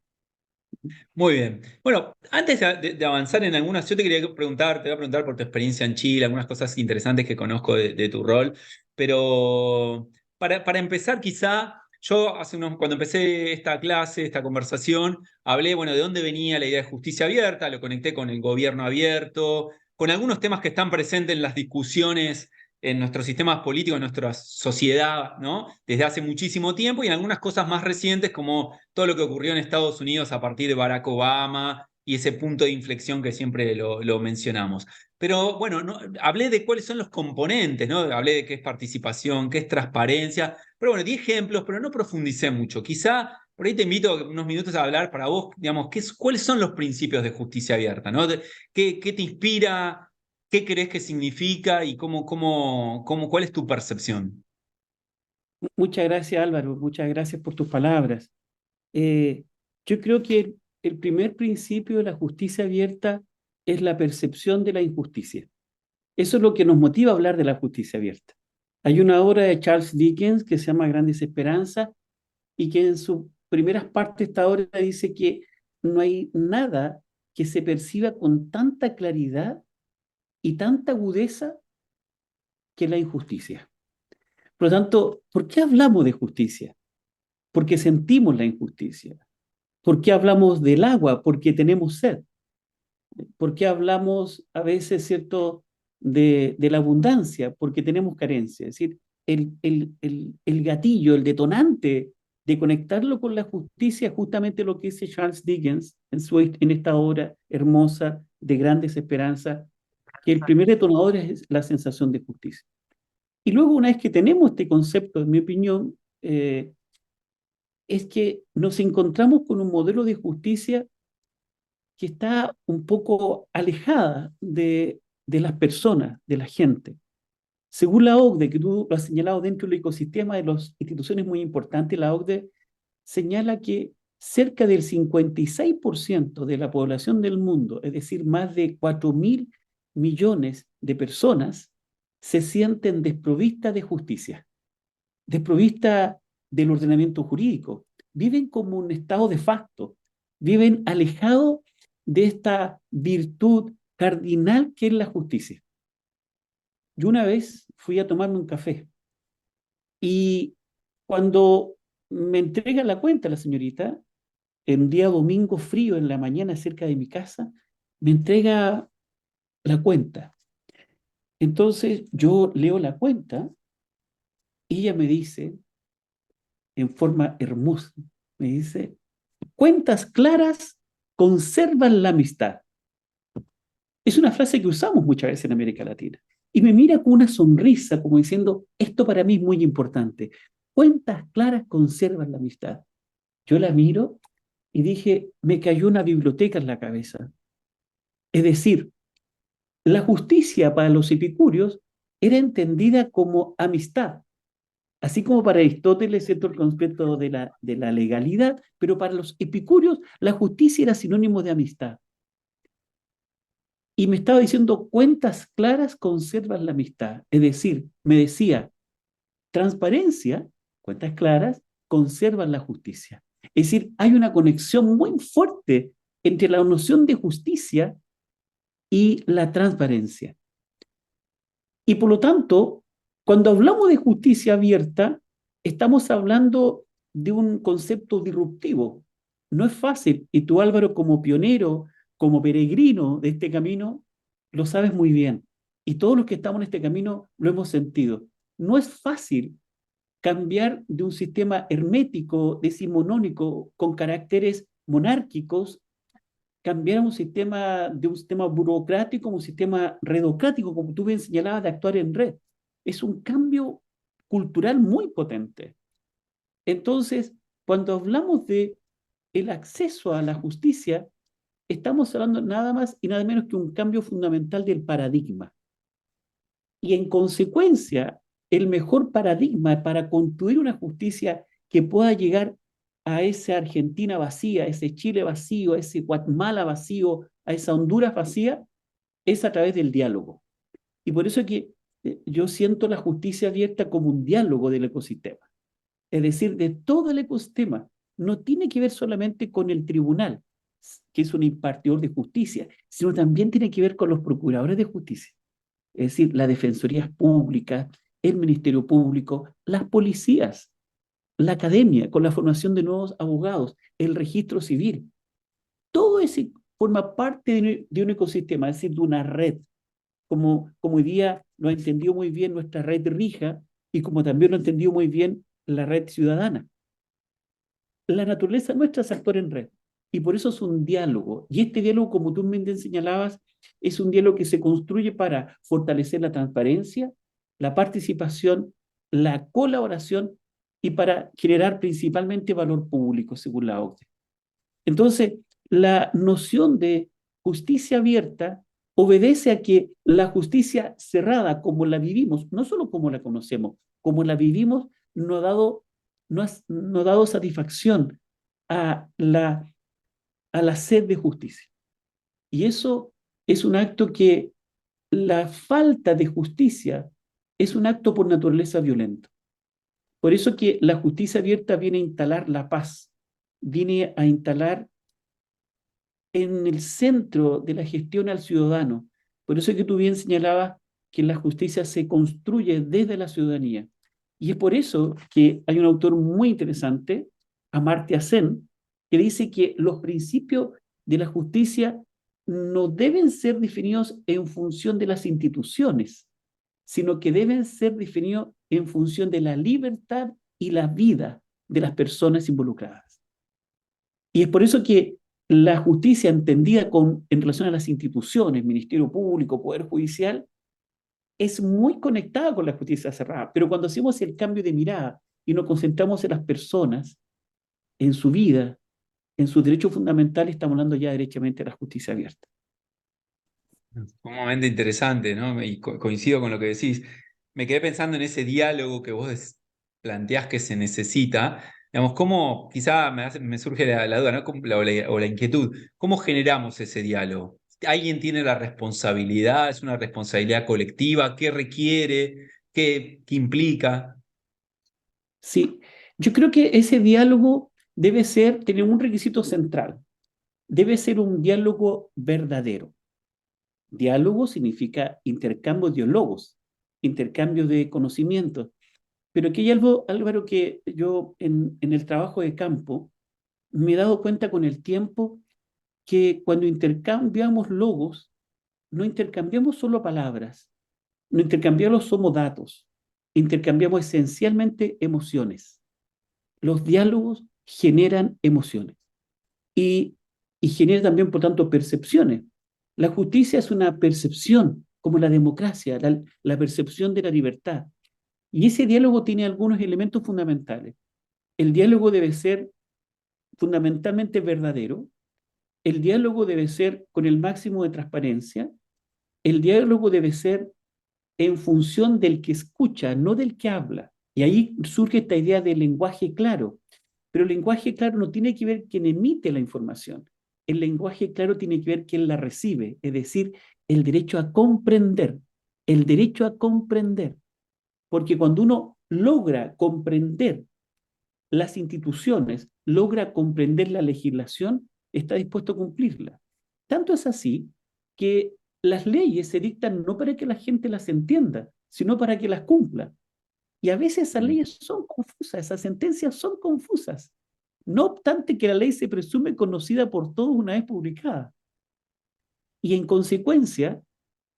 Muy bien. Bueno, antes de avanzar en algunas, yo te quería preguntar, te voy a preguntar por tu experiencia en Chile, algunas cosas interesantes que conozco de tu rol, pero para empezar quizá, yo cuando empecé esta clase, esta conversación, hablé, bueno, de dónde venía la idea de justicia abierta, lo conecté con el gobierno abierto, con algunos temas que están presentes en las discusiones en nuestros sistemas políticos, en nuestra sociedad, ¿no? Desde hace muchísimo tiempo y en algunas cosas más recientes como todo lo que ocurrió en Estados Unidos a partir de Barack Obama y ese punto de inflexión que siempre lo mencionamos. Pero bueno, hablé de cuáles son los componentes, ¿no? Hablé de qué es participación, qué es transparencia, pero bueno, di ejemplos, pero no profundicé mucho. Quizá por ahí te invito unos minutos a hablar para vos, digamos, cuáles son los principios de justicia abierta, ¿no? ¿Qué te inspira? ¿Qué crees que significa y cuál es tu percepción? Muchas gracias, Álvaro. Muchas gracias por tus palabras. Eh, yo creo que el primer principio de la justicia abierta es la percepción de la injusticia. Eso es lo que nos motiva a hablar de la justicia abierta. Hay una obra de Charles Dickens que se llama Grandes Esperanzas y que en sus primeras partes esta obra dice que no hay nada que se perciba con tanta claridad y tanta agudeza que la injusticia. Por lo tanto, ¿por qué hablamos de justicia? Porque sentimos la injusticia. ¿Por qué hablamos del agua? Porque tenemos sed. ¿Por qué hablamos a veces, cierto, de la abundancia? Porque tenemos carencia. Es decir, el gatillo, el detonante de conectarlo con la justicia es justamente lo que dice Charles Dickens en esta obra hermosa de Grandes Esperanzas, que el primer detonador es la sensación de justicia. Y luego, una vez que tenemos este concepto, en mi opinión, es que nos encontramos con un modelo de justicia que está un poco alejada de las personas, de la gente. Según la OCDE, que tú lo has señalado dentro del ecosistema de las instituciones muy importantes, la OCDE señala que cerca del 56% de la población del mundo, es decir, más de 4.000 millones de personas, se sienten desprovistas de justicia, desprovistas del ordenamiento jurídico, viven como un estado de facto, viven alejados de esta virtud cardinal que es la justicia. Yo una vez fui a tomarme un café y cuando me entrega la cuenta la señorita, en un día domingo frío en la mañana cerca de mi casa, me entrega la cuenta. Entonces yo leo la cuenta y ella me dice, en forma hermosa, me dice, cuentas claras conservan la amistad. Es una frase que usamos muchas veces en América Latina. Y me mira con una sonrisa, como diciendo, esto para mí es muy importante. Cuentas claras conservan la amistad. Yo la miro y dije, me cayó una biblioteca en la cabeza. Es decir, la justicia para los epicúreos era entendida como amistad. Así como para Aristóteles, ¿cierto?, el concepto de la legalidad, pero para los epicúreos la justicia era sinónimo de amistad. Y me estaba diciendo, cuentas claras conservan la amistad. Es decir, me decía, transparencia, cuentas claras, conservan la justicia. Es decir, hay una conexión muy fuerte entre la noción de justicia y la transparencia. Y por lo tanto, cuando hablamos de justicia abierta, estamos hablando de un concepto disruptivo. No es fácil, y tú, Álvaro, como pionero, como peregrino de este camino, lo sabes muy bien. Y todos los que estamos en este camino lo hemos sentido. No es fácil cambiar de un sistema hermético, decimonónico, con caracteres monárquicos, cambiar de un sistema burocrático a un sistema redocrático, como tú bien señalabas, de actuar en red. Es un cambio cultural muy potente. Entonces, cuando hablamos de el acceso a la justicia, estamos hablando nada más y nada menos que un cambio fundamental del paradigma. Y en consecuencia, el mejor paradigma para construir una justicia que pueda llegar a esa Argentina vacía, a ese Chile vacío, a ese Guatemala vacío, a esa Honduras vacía, es a través del diálogo. Y por eso es que yo siento la justicia abierta como un diálogo del ecosistema. Es decir, de todo el ecosistema. No tiene que ver solamente con el tribunal, que es un impartidor de justicia, sino también tiene que ver con los procuradores de justicia. Es decir, las defensorías públicas, el Ministerio Público, las policías, la academia, con la formación de nuevos abogados, el registro civil. Todo eso forma parte de un ecosistema, es decir, de una red, como hoy día lo ha entendido muy bien nuestra red RIJA y como también lo ha entendido muy bien la red ciudadana. La naturaleza nuestra es actuar en red. Y por eso es un diálogo. Y este diálogo, como tú me señalabas, es un diálogo que se construye para fortalecer la transparencia, la participación, la colaboración y para generar principalmente valor público, según la OCDE. Entonces, la noción de justicia abierta obedece a que la justicia cerrada, como la vivimos, no solo como la conocemos, como la vivimos, no ha dado satisfacción a la sed de justicia. Y eso es un acto que la falta de justicia es un acto por naturaleza violento. Por eso que la justicia abierta viene a instalar la paz, viene a instalar en el centro de la gestión al ciudadano. Por eso es que tú bien señalabas que la justicia se construye desde la ciudadanía. Y es por eso que hay un autor muy interesante, Amartya Sen, que dice que los principios de la justicia no deben ser definidos en función de las instituciones, sino que deben ser definidos en función de la libertad y la vida de las personas involucradas. Y es por eso que la justicia entendida en relación a las instituciones, Ministerio Público, Poder Judicial, es muy conectada con la justicia cerrada. Pero cuando hacemos el cambio de mirada y nos concentramos en las personas, en su vida, en sus derechos fundamentales, estamos hablando ya derechamente de la justicia abierta. Sumamente interesante, ¿no? Y coincido con lo que decís. Me quedé pensando en ese diálogo que vos planteás que se necesita. Digamos, ¿cómo, quizá me surge la duda, ¿no? O la inquietud, ¿cómo generamos ese diálogo? ¿Alguien tiene la responsabilidad? ¿Es una responsabilidad colectiva? ¿Qué requiere? ¿Qué implica? Sí, yo creo que ese diálogo debe tener un requisito central. Debe ser un diálogo verdadero. Diálogo significa intercambio de diálogos, intercambio de conocimientos. Pero aquí hay algo, Álvaro, que yo en el trabajo de campo me he dado cuenta con el tiempo que cuando intercambiamos logos, no intercambiamos solo palabras, no intercambiamos solo datos, intercambiamos esencialmente emociones. Los diálogos generan emociones y, y generan también, por tanto, percepciones. La justicia es una percepción, como la democracia, la percepción de la libertad. Y ese diálogo tiene algunos elementos fundamentales. El diálogo debe ser fundamentalmente verdadero, el diálogo debe ser con el máximo de transparencia, el diálogo debe ser en función del que escucha, no del que habla. Y ahí surge esta idea del lenguaje claro. Pero el lenguaje claro no tiene que ver quien emite la información. El lenguaje claro tiene que ver quien la recibe, es decir, el derecho a comprender. El derecho a comprender. Porque cuando uno logra comprender las instituciones, logra comprender la legislación, está dispuesto a cumplirla. Tanto es así que las leyes se dictan no para que la gente las entienda, sino para que las cumpla. Y a veces esas leyes son confusas, esas sentencias son confusas. No obstante que la ley se presume conocida por todos una vez publicada. Y en consecuencia,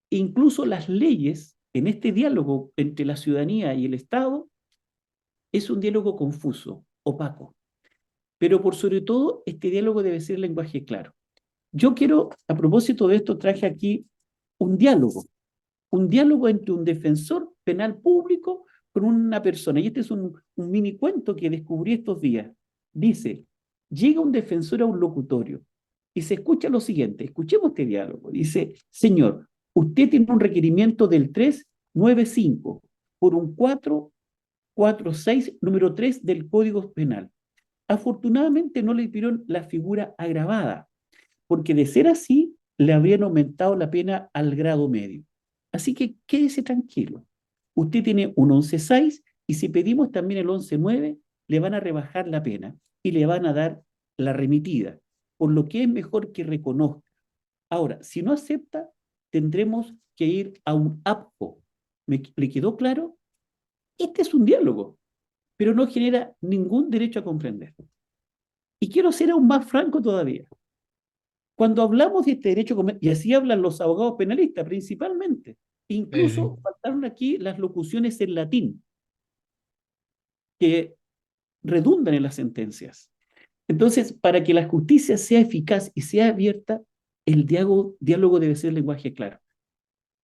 incluso las leyes, en este diálogo entre la ciudadanía y el Estado, es un diálogo confuso, opaco. Pero por sobre todo, este diálogo debe ser lenguaje claro. Yo quiero, a propósito de esto, traje aquí un diálogo entre un defensor penal público con una persona. Y este es un mini cuento que descubrí estos días. Dice, llega un defensor a un locutorio y se escucha lo siguiente. Escuchemos este diálogo. Dice, señor, usted tiene un requerimiento del 395 por un 446, número 3 del Código Penal. Afortunadamente no le dieron la figura agravada, porque de ser así, le habrían aumentado la pena al grado medio. Así que quédese tranquilo. Usted tiene un 11.6 y si pedimos también el 11.9, le van a rebajar la pena y le van a dar la remitida, por lo que es mejor que reconozca. Ahora, si no acepta, tendremos que ir a un APCO. ¿Le quedó claro? Este es un diálogo, pero no genera ningún derecho a comprender. Y quiero ser aún más franco todavía. Cuando hablamos de este derecho, y así hablan los abogados penalistas principalmente, incluso faltaron aquí las locuciones en latín, que redundan en las sentencias. Entonces, para que la justicia sea eficaz y sea abierta, el diálogo debe ser lenguaje claro,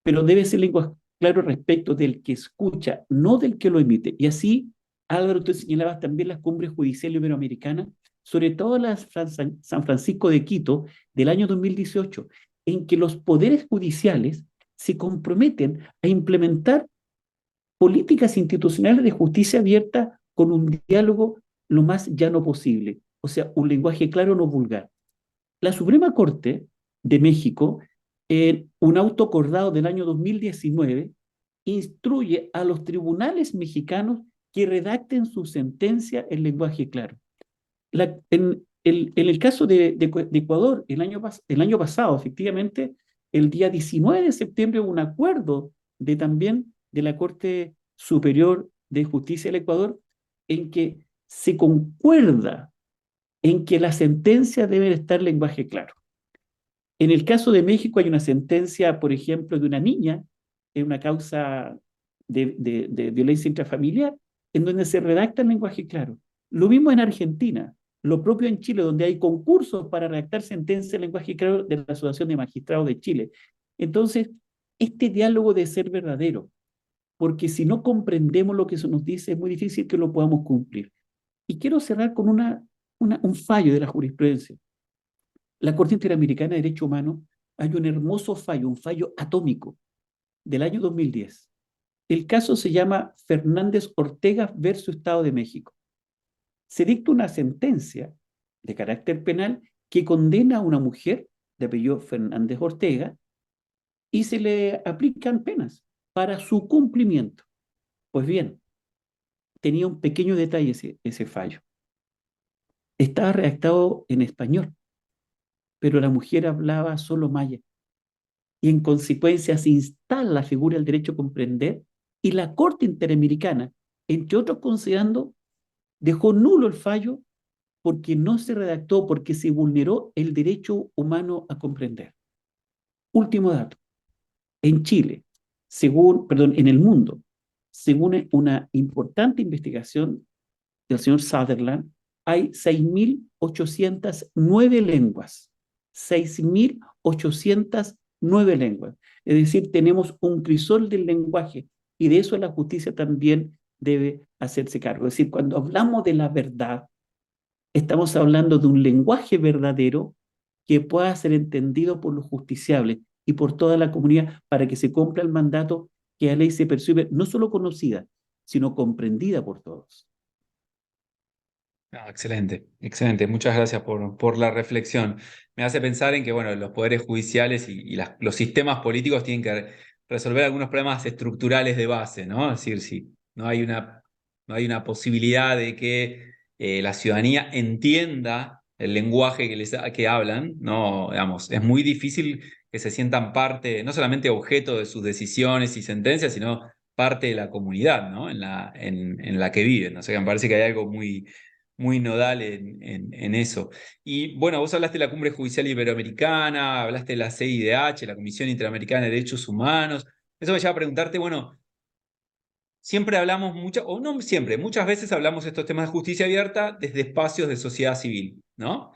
pero debe ser lenguaje claro respecto del que escucha, no del que lo emite. Y así, Álvaro, tú señalabas también las cumbres judiciales iberoamericanas, sobre todo la San Francisco de Quito del año 2018, en que los poderes judiciales se comprometen a implementar políticas institucionales de justicia abierta con un diálogo lo más llano posible, o sea, un lenguaje claro, no vulgar. La Suprema Corte de México, en un auto acordado del año 2019, instruye a los tribunales mexicanos que redacten su sentencia en lenguaje claro. En el caso de Ecuador, el año pasado, efectivamente, el día 19 de septiembre hubo un acuerdo también de la Corte Superior de Justicia del Ecuador en que se concuerda en que la sentencia debe estar en lenguaje claro. En el caso de México hay una sentencia, por ejemplo, de una niña en una causa de violencia intrafamiliar, en donde se redacta en lenguaje claro. Lo mismo en Argentina, lo propio en Chile, donde hay concursos para redactar sentencias en lenguaje claro de la Asociación de Magistrados de Chile. Entonces, este diálogo debe ser verdadero, porque si no comprendemos lo que se nos dice, es muy difícil que lo podamos cumplir. Y quiero cerrar con un fallo de la jurisprudencia. La Corte Interamericana de Derecho Humano hay un hermoso fallo, un fallo atómico del año 2010. El caso se llama Fernández Ortega versus Estado de México. Se dicta una sentencia de carácter penal que condena a una mujer de apellido Fernández Ortega y se le aplican penas para su cumplimiento. Pues bien, tenía un pequeño detalle ese fallo. Estaba redactado en español, pero la mujer hablaba solo maya. Y en consecuencia se instala la figura del derecho a comprender y la Corte Interamericana, entre otros considerando, dejó nulo el fallo porque no se redactó, porque se vulneró el derecho humano a comprender. Último dato. En Chile, en el mundo, según una importante investigación del señor Sutherland, hay 6.809 lenguas. 6.809 lenguas. Es decir, tenemos un crisol del lenguaje y de eso la justicia también debe hacerse cargo. Es decir, cuando hablamos de la verdad, estamos hablando de un lenguaje verdadero que pueda ser entendido por los justiciables y por toda la comunidad para que se cumpla el mandato que la ley se percibe no solo conocida, sino comprendida por todos. Excelente, excelente. Muchas gracias por la reflexión. Me hace pensar en que, bueno, los poderes judiciales y los sistemas políticos tienen que resolver algunos problemas estructurales de base, ¿no? Es decir, si no hay una posibilidad de que la ciudadanía entienda el lenguaje que hablan, ¿no? Digamos, es muy difícil que se sientan parte, no solamente objeto de sus decisiones y sentencias, sino parte de la comunidad, ¿no? En la que viven. O sea, que me parece que hay algo muy nodal en eso. Y bueno, vos hablaste de la Cumbre Judicial Iberoamericana, hablaste de la CIDH, la Comisión Interamericana de Derechos Humanos. Eso me lleva a preguntarte, bueno, siempre hablamos o no siempre, muchas veces hablamos de estos temas de justicia abierta desde espacios de sociedad civil, ¿no?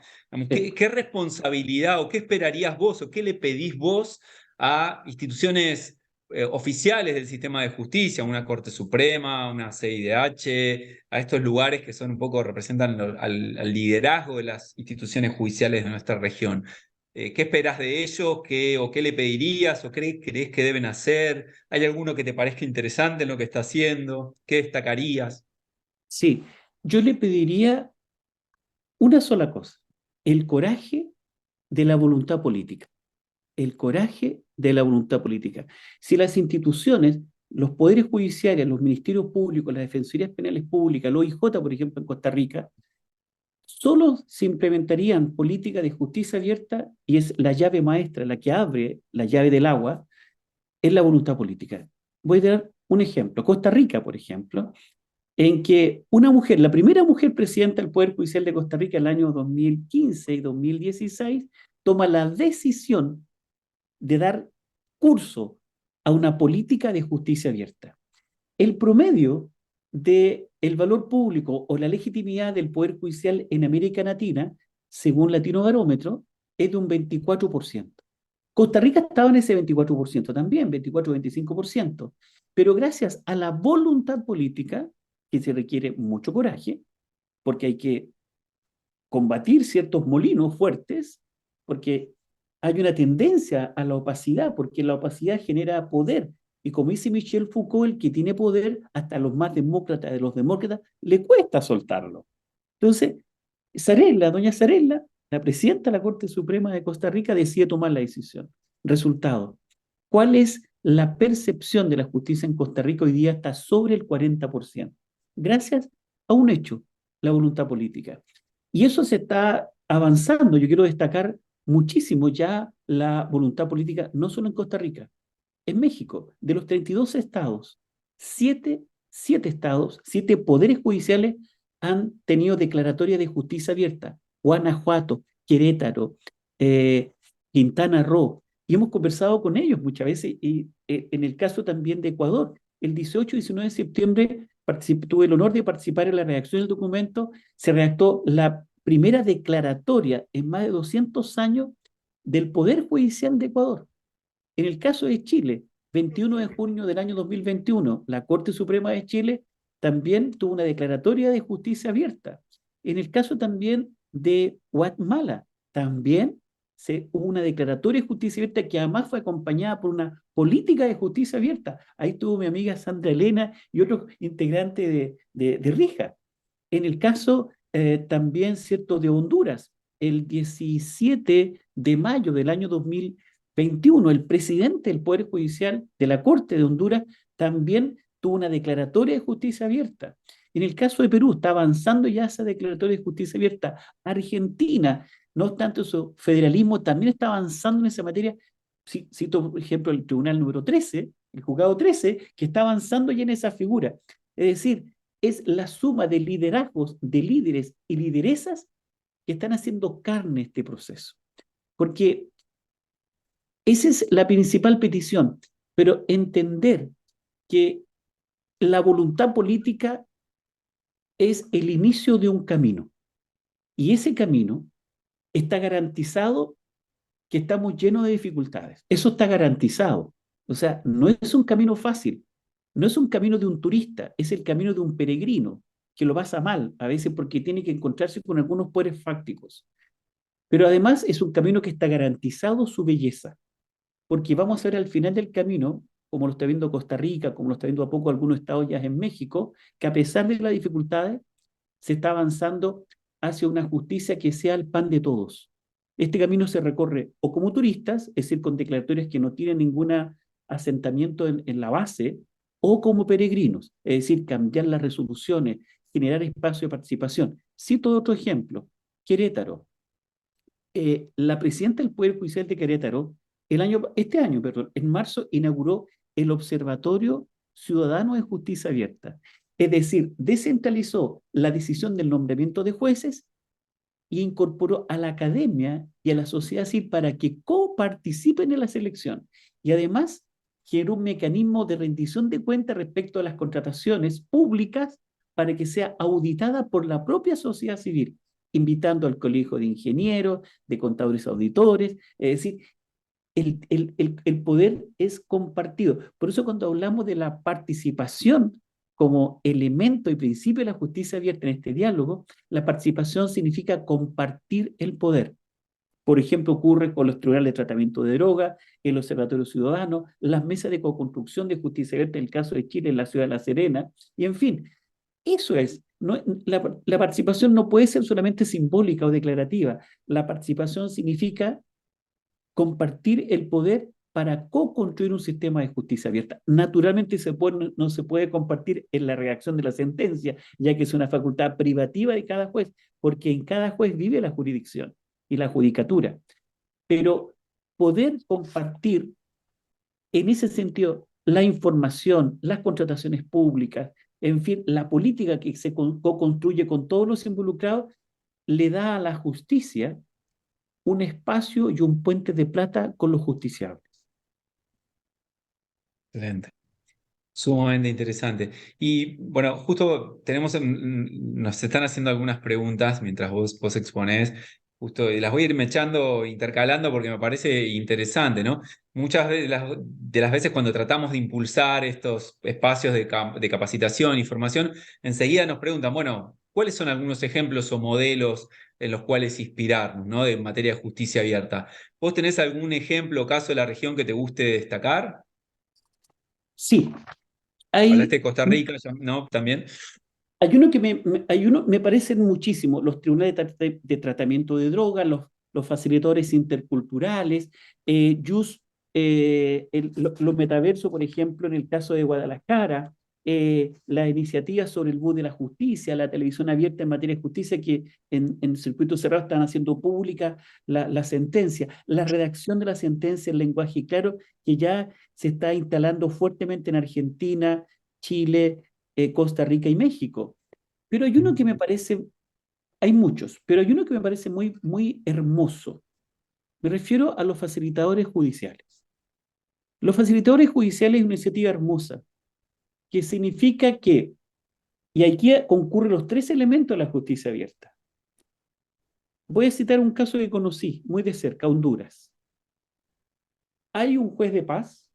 ¿Qué responsabilidad o qué esperarías vos o qué le pedís vos a instituciones oficiales del sistema de justicia, una Corte Suprema, una CIDH, a estos lugares que son un poco, representan al liderazgo de las instituciones judiciales de nuestra región? ¿Qué esperas de ellos? ¿O qué le pedirías? ¿O crees que deben hacer? ¿Hay alguno que te parezca interesante en lo que está haciendo? ¿Qué destacarías? Sí, yo le pediría una sola cosa: el coraje de la voluntad política. El coraje de la voluntad política. Si las instituciones, los poderes judiciales, los ministerios públicos, las defensorías penales públicas, los OIJ, por ejemplo, en Costa Rica, solo se implementarían políticas de justicia abierta, y es la llave maestra, la que abre la llave del agua, es la voluntad política. Voy a dar un ejemplo. Costa Rica, por ejemplo, en que una mujer, la primera mujer presidenta del Poder Judicial de Costa Rica en el año 2015 y 2016, toma la decisión de dar curso a una política de justicia abierta. El promedio del valor público o la legitimidad del Poder Judicial en América Latina, según Latinobarómetro, es de un 24%. Costa Rica estaba en ese 24% también, 24-25%, pero gracias a la voluntad política, que se requiere mucho coraje, porque hay que combatir ciertos molinos fuertes, porque hay una tendencia a la opacidad, porque la opacidad genera poder. Y como dice Michel Foucault, el que tiene poder, hasta los más demócratas de los demócratas, le cuesta soltarlo. Entonces, doña Sarella, la presidenta de la Corte Suprema de Costa Rica, decide tomar la decisión. Resultado: ¿cuál es la percepción de la justicia en Costa Rica? Hoy día está sobre el 40%, gracias a un hecho: la voluntad política. Y eso se está avanzando. Yo quiero destacar muchísimo ya la voluntad política, no solo en Costa Rica, en México. De los 32 estados, 7 estados, 7 poderes judiciales han tenido declaratoria de justicia abierta: Guanajuato, Querétaro, Quintana Roo. Y hemos conversado con ellos muchas veces, y en el caso también de Ecuador, el 18 y 19 de septiembre tuve el honor de participar en la redacción del documento. Se redactó la primera declaratoria en más de 200 años del Poder Judicial de Ecuador. En el caso de Chile, 21 de junio del año 2021, la Corte Suprema de Chile también tuvo una declaratoria de justicia abierta. En el caso también de Guatemala, también hubo una declaratoria de justicia abierta que además fue acompañada por una política de justicia abierta. Ahí estuvo mi amiga Sandra Elena y otros integrantes de RIJA. En el caso también, ¿cierto?, de Honduras, el 17 de mayo del año 2021, el presidente del Poder Judicial de la Corte de Honduras también tuvo una declaratoria de justicia abierta. En el caso de Perú, está avanzando ya esa declaratoria de justicia abierta. Argentina, no obstante su federalismo, también está avanzando en esa materia. Cito, por ejemplo, el tribunal número 13, el juzgado 13, que está avanzando ya en esa figura. Es decir, es la suma de liderazgos, de líderes y lideresas que están haciendo carne este proceso. Porque esa es la principal petición, pero entender que la voluntad política es el inicio de un camino, y ese camino está garantizado que estamos llenos de dificultades. Eso está garantizado. O sea, no es un camino fácil, no es un camino de un turista, es el camino de un peregrino que lo pasa mal, a veces porque tiene que encontrarse con algunos poderes fácticos. Pero además es un camino que está garantizado su belleza, porque vamos a ver al final del camino como lo está viendo Costa Rica, como lo está viendo a poco algunos estados ya en México, que a pesar de las dificultades, se está avanzando hacia una justicia que sea el pan de todos. Este camino se recorre o como turistas, es decir, con declaratorias que no tienen ningún asentamiento en la base, o como peregrinos, es decir, cambiar las resoluciones, generar espacio de participación. Cito otro ejemplo, Querétaro. La presidenta del Poder Judicial de Querétaro, este año, perdón, en marzo inauguró el Observatorio Ciudadano de Justicia Abierta. Es decir, descentralizó la decisión del nombramiento de jueces e incorporó a la academia y a la sociedad civil para que coparticipen en la selección. Y además generó un mecanismo de rendición de cuentas respecto a las contrataciones públicas para que sea auditada por la propia sociedad civil, invitando al colegio de ingenieros, de contadores auditores, es decir, el poder es compartido. Por eso cuando hablamos de la participación como elemento y principio de la justicia abierta en este diálogo, la participación significa compartir el poder. Por ejemplo, ocurre con los tribunales de tratamiento de drogas, el Observatorio Ciudadano, las mesas de co-construcción de justicia abierta en el caso de Chile, en la ciudad de La Serena, y en fin, eso es. No, la participación no puede ser solamente simbólica o declarativa. La participación significa compartir el poder para co-construir un sistema de justicia abierta. Naturalmente no se puede compartir en la redacción de la sentencia, ya que es una facultad privativa de cada juez, porque en cada juez vive la jurisdicción y la judicatura. Pero poder compartir en ese sentido la información, las contrataciones públicas, en fin, la política que se co-construye con todos los involucrados, le da a la justicia un espacio y un puente de plata con los justiciables. Excelente. Sumamente interesante. Y bueno, justo nos están haciendo algunas preguntas mientras vos exponés, justo y las voy a ir mechando, intercalando porque me parece interesante, ¿no? Muchas de las veces cuando tratamos de impulsar estos espacios de capacitación y formación, enseguida nos preguntan, bueno, ¿cuáles son algunos ejemplos o modelos en los cuales inspirarnos, ¿no? De materia de justicia abierta. ¿Vos tenés algún ejemplo o caso de la región que te guste destacar? Sí, Hablaste hay, de Costa Rica, ¿no? También. hay uno, me parecen muchísimo, los tribunales de tratamiento de drogas, los facilitadores interculturales, los metaversos, por ejemplo, en el caso de Guadalajara, las iniciativas sobre el bus de la justicia, la televisión abierta en materia de justicia, que en circuito cerrado están haciendo pública la sentencia, la redacción de la sentencia en lenguaje claro, que ya se está instalando fuertemente en Argentina, Chile, Costa Rica y México. Pero hay uno que me parece, hay muchos, pero hay uno que me parece muy, muy hermoso. Me refiero a los facilitadores judiciales. Los facilitadores judiciales es una iniciativa hermosa, que significa que, y aquí concurren los tres elementos de la justicia abierta. Voy a citar un caso que conocí muy de cerca, Honduras. Hay un juez de paz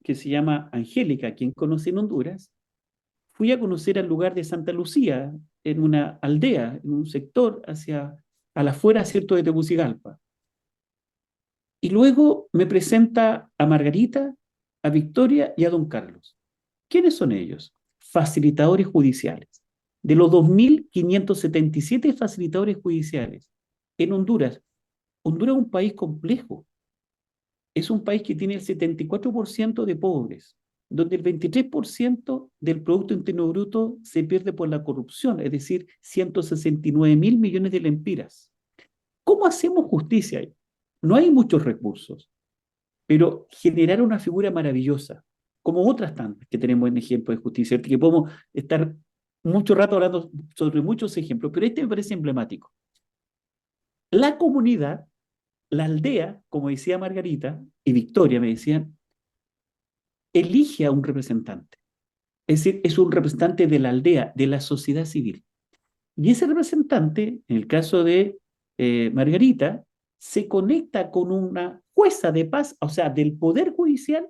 que se llama Angélica, quien conocí en Honduras. Fui a conocer al lugar de Santa Lucía, en una aldea, en un sector a la afuera, ¿cierto?, de Tegucigalpa. Y luego me presenta a Margarita, a Victoria y a don Carlos. ¿Quiénes son ellos? Facilitadores judiciales. De los 2.577 facilitadores judiciales en Honduras, Honduras es un país complejo. Es un país que tiene el 74% de pobres, donde el 23% del Producto Interno Bruto se pierde por la corrupción, es decir, 169.000 millones de lempiras. ¿Cómo hacemos justicia ahí? No hay muchos recursos, pero generar una figura maravillosa, como otras tantas que tenemos en ejemplos de justicia, que podemos estar mucho rato hablando sobre muchos ejemplos, pero este me parece emblemático. La comunidad, la aldea, como decía Margarita y Victoria, me decían, elige a un representante. Es decir, es un representante de la aldea, de la sociedad civil. Y ese representante, en el caso de Margarita, se conecta con una jueza de paz, o sea, del Poder Judicial,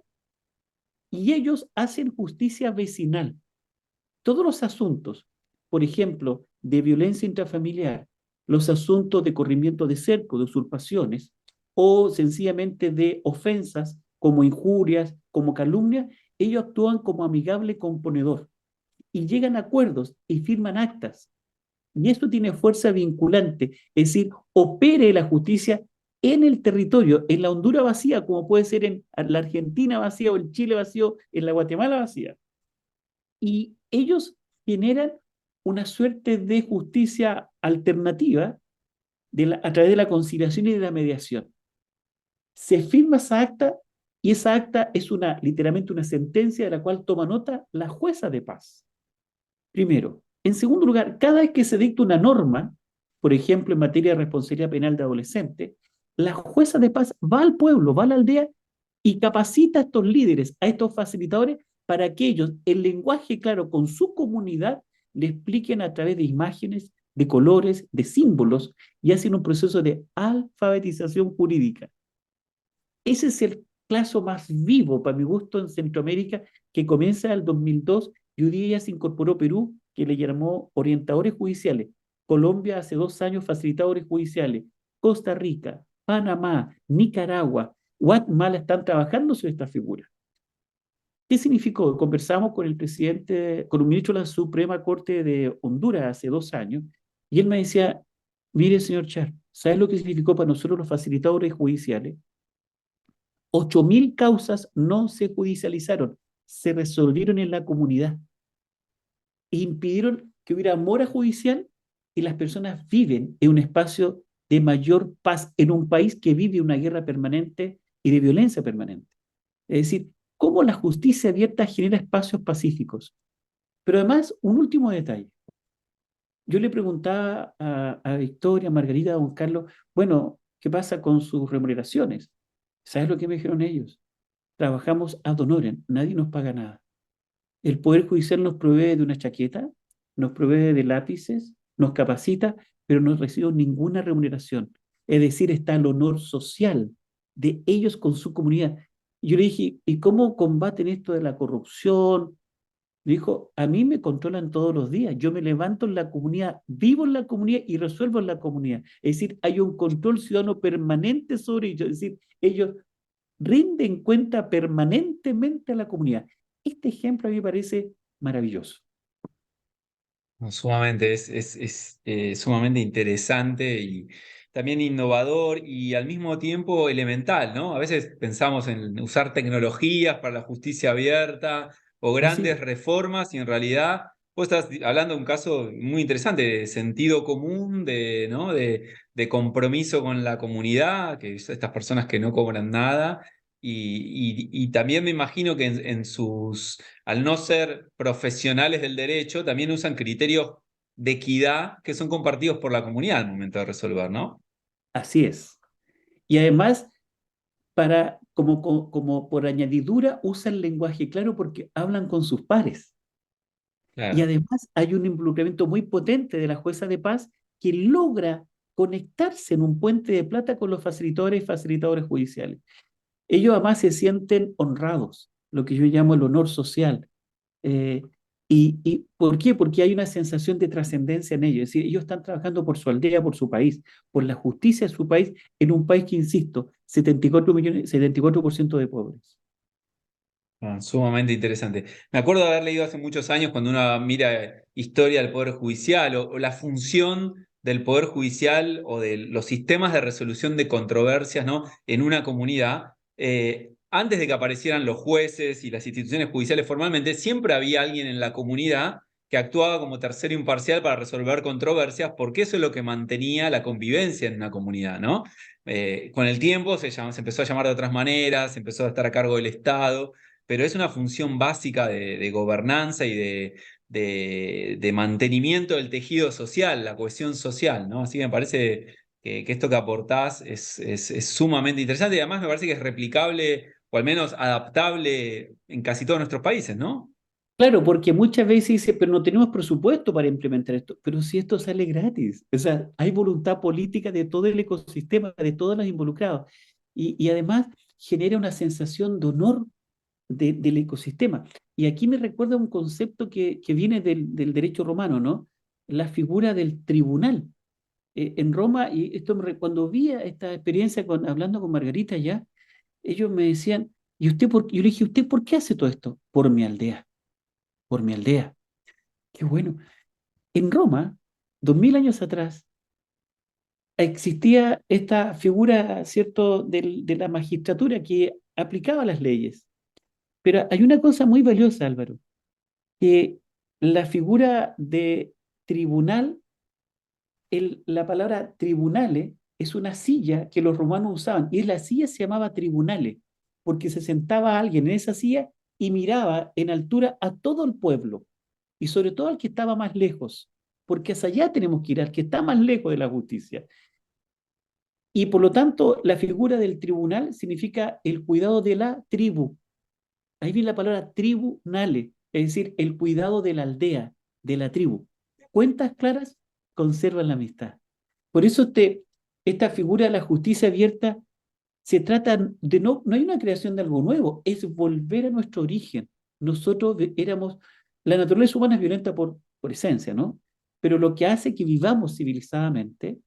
y ellos hacen justicia vecinal. Todos los asuntos, por ejemplo, de violencia intrafamiliar, los asuntos de corrimiento de cerco, de usurpaciones, o sencillamente de ofensas como injurias, como calumnias, ellos actúan como amigable componedor y llegan a acuerdos y firman actas. Y esto tiene fuerza vinculante, es decir, opere la justicia en el territorio, en la Honduras vacía, como puede ser en la Argentina vacía o el Chile vacío, en la Guatemala vacía. Y ellos generan una suerte de justicia alternativa a través de la conciliación y de la mediación. Se firma esa acta y esa acta es literalmente una sentencia de la cual toma nota la jueza de paz. Primero. En segundo lugar, cada vez que se dicta una norma, por ejemplo, en materia de responsabilidad penal de adolescentes, la jueza de paz va al pueblo, va a la aldea y capacita a estos líderes, a estos facilitadores, para que ellos, en lenguaje claro con su comunidad, le expliquen a través de imágenes, de colores, de símbolos, y hacen un proceso de alfabetización jurídica. Ese es el caso más vivo, para mi gusto, en Centroamérica, que comienza en el 2002 y hoy día ya se incorporó Perú, que le llamó orientadores judiciales. Colombia hace 2 años facilitadores judiciales. Costa Rica, Panamá, Nicaragua, Guatemala están trabajando sobre esta figura. ¿Qué significó? Conversamos con el presidente, con un ministro de la Suprema Corte de Honduras hace 2 años, y él me decía, mire, señor Char, ¿sabes lo que significó para nosotros los facilitadores judiciales? 8.000 causas no se judicializaron, se resolvieron en la comunidad e impidieron que hubiera mora judicial y las personas viven en un espacio de mayor paz en un país que vive una guerra permanente y de violencia permanente. Es decir, cómo la justicia abierta genera espacios pacíficos. Pero además, un último detalle. Yo le preguntaba a Victoria, a Margarita, a don Carlos, bueno, ¿qué pasa con sus remuneraciones? ¿Sabes lo que me dijeron ellos? Trabajamos ad honorem, nadie nos paga nada. El Poder Judicial nos provee de una chaqueta, nos provee de lápices, nos capacita, pero no recibo ninguna remuneración. Es decir, está el honor social de ellos con su comunidad. Y yo le dije, ¿y cómo combaten esto de la corrupción? Me dijo, a mí me controlan todos los días. Yo me levanto en la comunidad, vivo en la comunidad y resuelvo en la comunidad. Es decir, hay un control ciudadano permanente sobre ellos. Es decir, ellos rinden cuenta permanentemente a la comunidad. Este ejemplo a mí me parece maravilloso. No, sumamente, es sumamente interesante y también innovador y al mismo tiempo elemental, ¿no? A veces pensamos en usar tecnologías para la justicia abierta o Así grandes es. reformas y en realidad vos estás hablando de un caso muy interesante de sentido común, ¿no? De compromiso con la comunidad, que estas personas que no cobran nada y también me imagino que en sus al no ser profesionales del derecho, también usan criterios de equidad que son compartidos por la comunidad al momento de resolver, ¿no? Así es. Y además, como por añadidura, usan lenguaje claro porque hablan con sus pares. Y Claro. además hay un involucramiento muy potente de la jueza de paz que logra conectarse en un puente de plata con los facilitadores y facilitadores judiciales. Ellos además se sienten honrados, lo que yo llamo el honor social. Eh, y ¿por qué? Porque hay una sensación de trascendencia en ellos. Es decir, ellos están trabajando por su aldea, por su país, por la justicia de su país, en un país que, insisto, 74 millones, 74% de pobres. Ah, sumamente interesante. Me acuerdo de haber leído hace muchos años cuando uno mira historia del Poder Judicial o la función del Poder Judicial o de los sistemas de resolución de controversias, ¿no? En una comunidad. Antes de que aparecieran los jueces y las instituciones judiciales formalmente, siempre había alguien en la comunidad que actuaba como tercero imparcial para resolver controversias, porque eso es lo que mantenía la convivencia en una comunidad, ¿no? Con el tiempo se empezó a llamar de otras maneras, se empezó a estar a cargo del Estado, pero es una función básica de gobernanza y de mantenimiento del tejido social, la cohesión social, ¿no? Así que me parece que esto que aportás es sumamente interesante y además me parece que es replicable o al menos adaptable en casi todos nuestros países, ¿no? Claro, porque muchas veces dice, pero no tenemos presupuesto para implementar esto. Pero si esto sale gratis, o sea, hay voluntad política de todo el ecosistema, de todos los involucrados. Y además genera una sensación de honor del ecosistema. Y aquí me recuerda un concepto que viene del derecho romano, ¿no? La figura del tribunal. En Roma, y cuando vi esta experiencia hablando con Margarita ya, ellos me decían, Yo le dije, ¿usted por qué hace todo esto? Por mi aldea, por mi aldea. Qué bueno. En Roma, 2000 años atrás, existía esta figura, ¿cierto?, de la magistratura que aplicaba las leyes. Pero hay una cosa muy valiosa, Álvaro, que la figura de tribunal, la palabra tribunale es una silla que los romanos usaban, y la silla se llamaba tribunale, porque se sentaba alguien en esa silla y miraba en altura a todo el pueblo, y sobre todo al que estaba más lejos, porque hacia allá tenemos que ir, al que está más lejos de la justicia. Y por lo tanto, la figura del tribunal significa el cuidado de la tribu. Ahí viene la palabra tribunale, es decir, el cuidado de la aldea, de la tribu. Cuentas claras conservan la amistad. Por eso esta figura de la justicia abierta se trata de no hay una creación de algo nuevo, es volver a nuestro origen. Nosotros la naturaleza humana es violenta por esencia, ¿no? Pero lo que hace que vivamos civilizadamente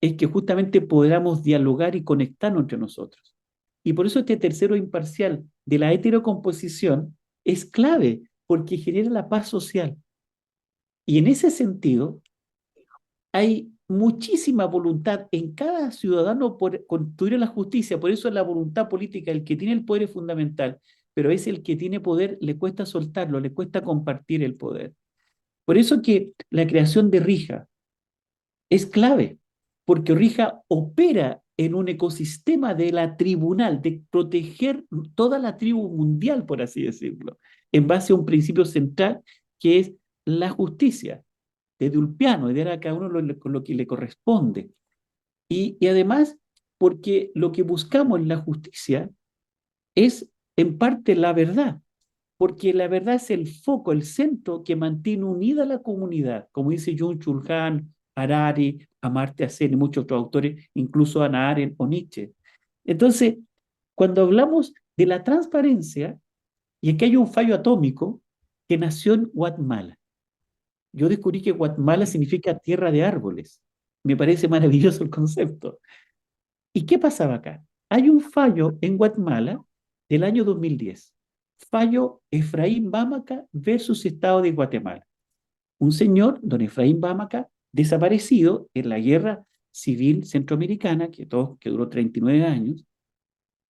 es que justamente podamos dialogar y conectarnos entre nosotros. Y por eso este tercero imparcial de la heterocomposición es clave, porque genera la paz social. Y en ese sentido, hay muchísima voluntad en cada ciudadano por construir la justicia. Por eso la voluntad política, el que tiene el poder es fundamental, pero es el que tiene poder, le cuesta soltarlo, le cuesta compartir el poder. Por eso que la creación de Rija es clave, porque Rija opera en un ecosistema de la tribunal, de proteger toda la tribu mundial, por así decirlo, en base a un principio central que es la justicia, desde Ulpiano, y dar a cada uno lo que le corresponde. Y además, porque lo que buscamos en la justicia es en parte la verdad, porque la verdad es el foco, el centro que mantiene unida a la comunidad, como dice Jung-Chul Han, Harari, Amartya Sen y muchos otros autores, incluso Hannah Arendt o Nietzsche. Entonces, cuando hablamos de la transparencia, y aquí hay un fallo atómico que nació en Guatemala. Yo descubrí que Guatemala significa tierra de árboles. Me parece maravilloso el concepto. ¿Y qué pasaba acá? Hay un fallo en Guatemala del año 2010. Fallo Efraín Bámaca versus Estado de Guatemala. Un señor, don Efraín Bámaca, desaparecido en la guerra civil centroamericana, que duró 39 años,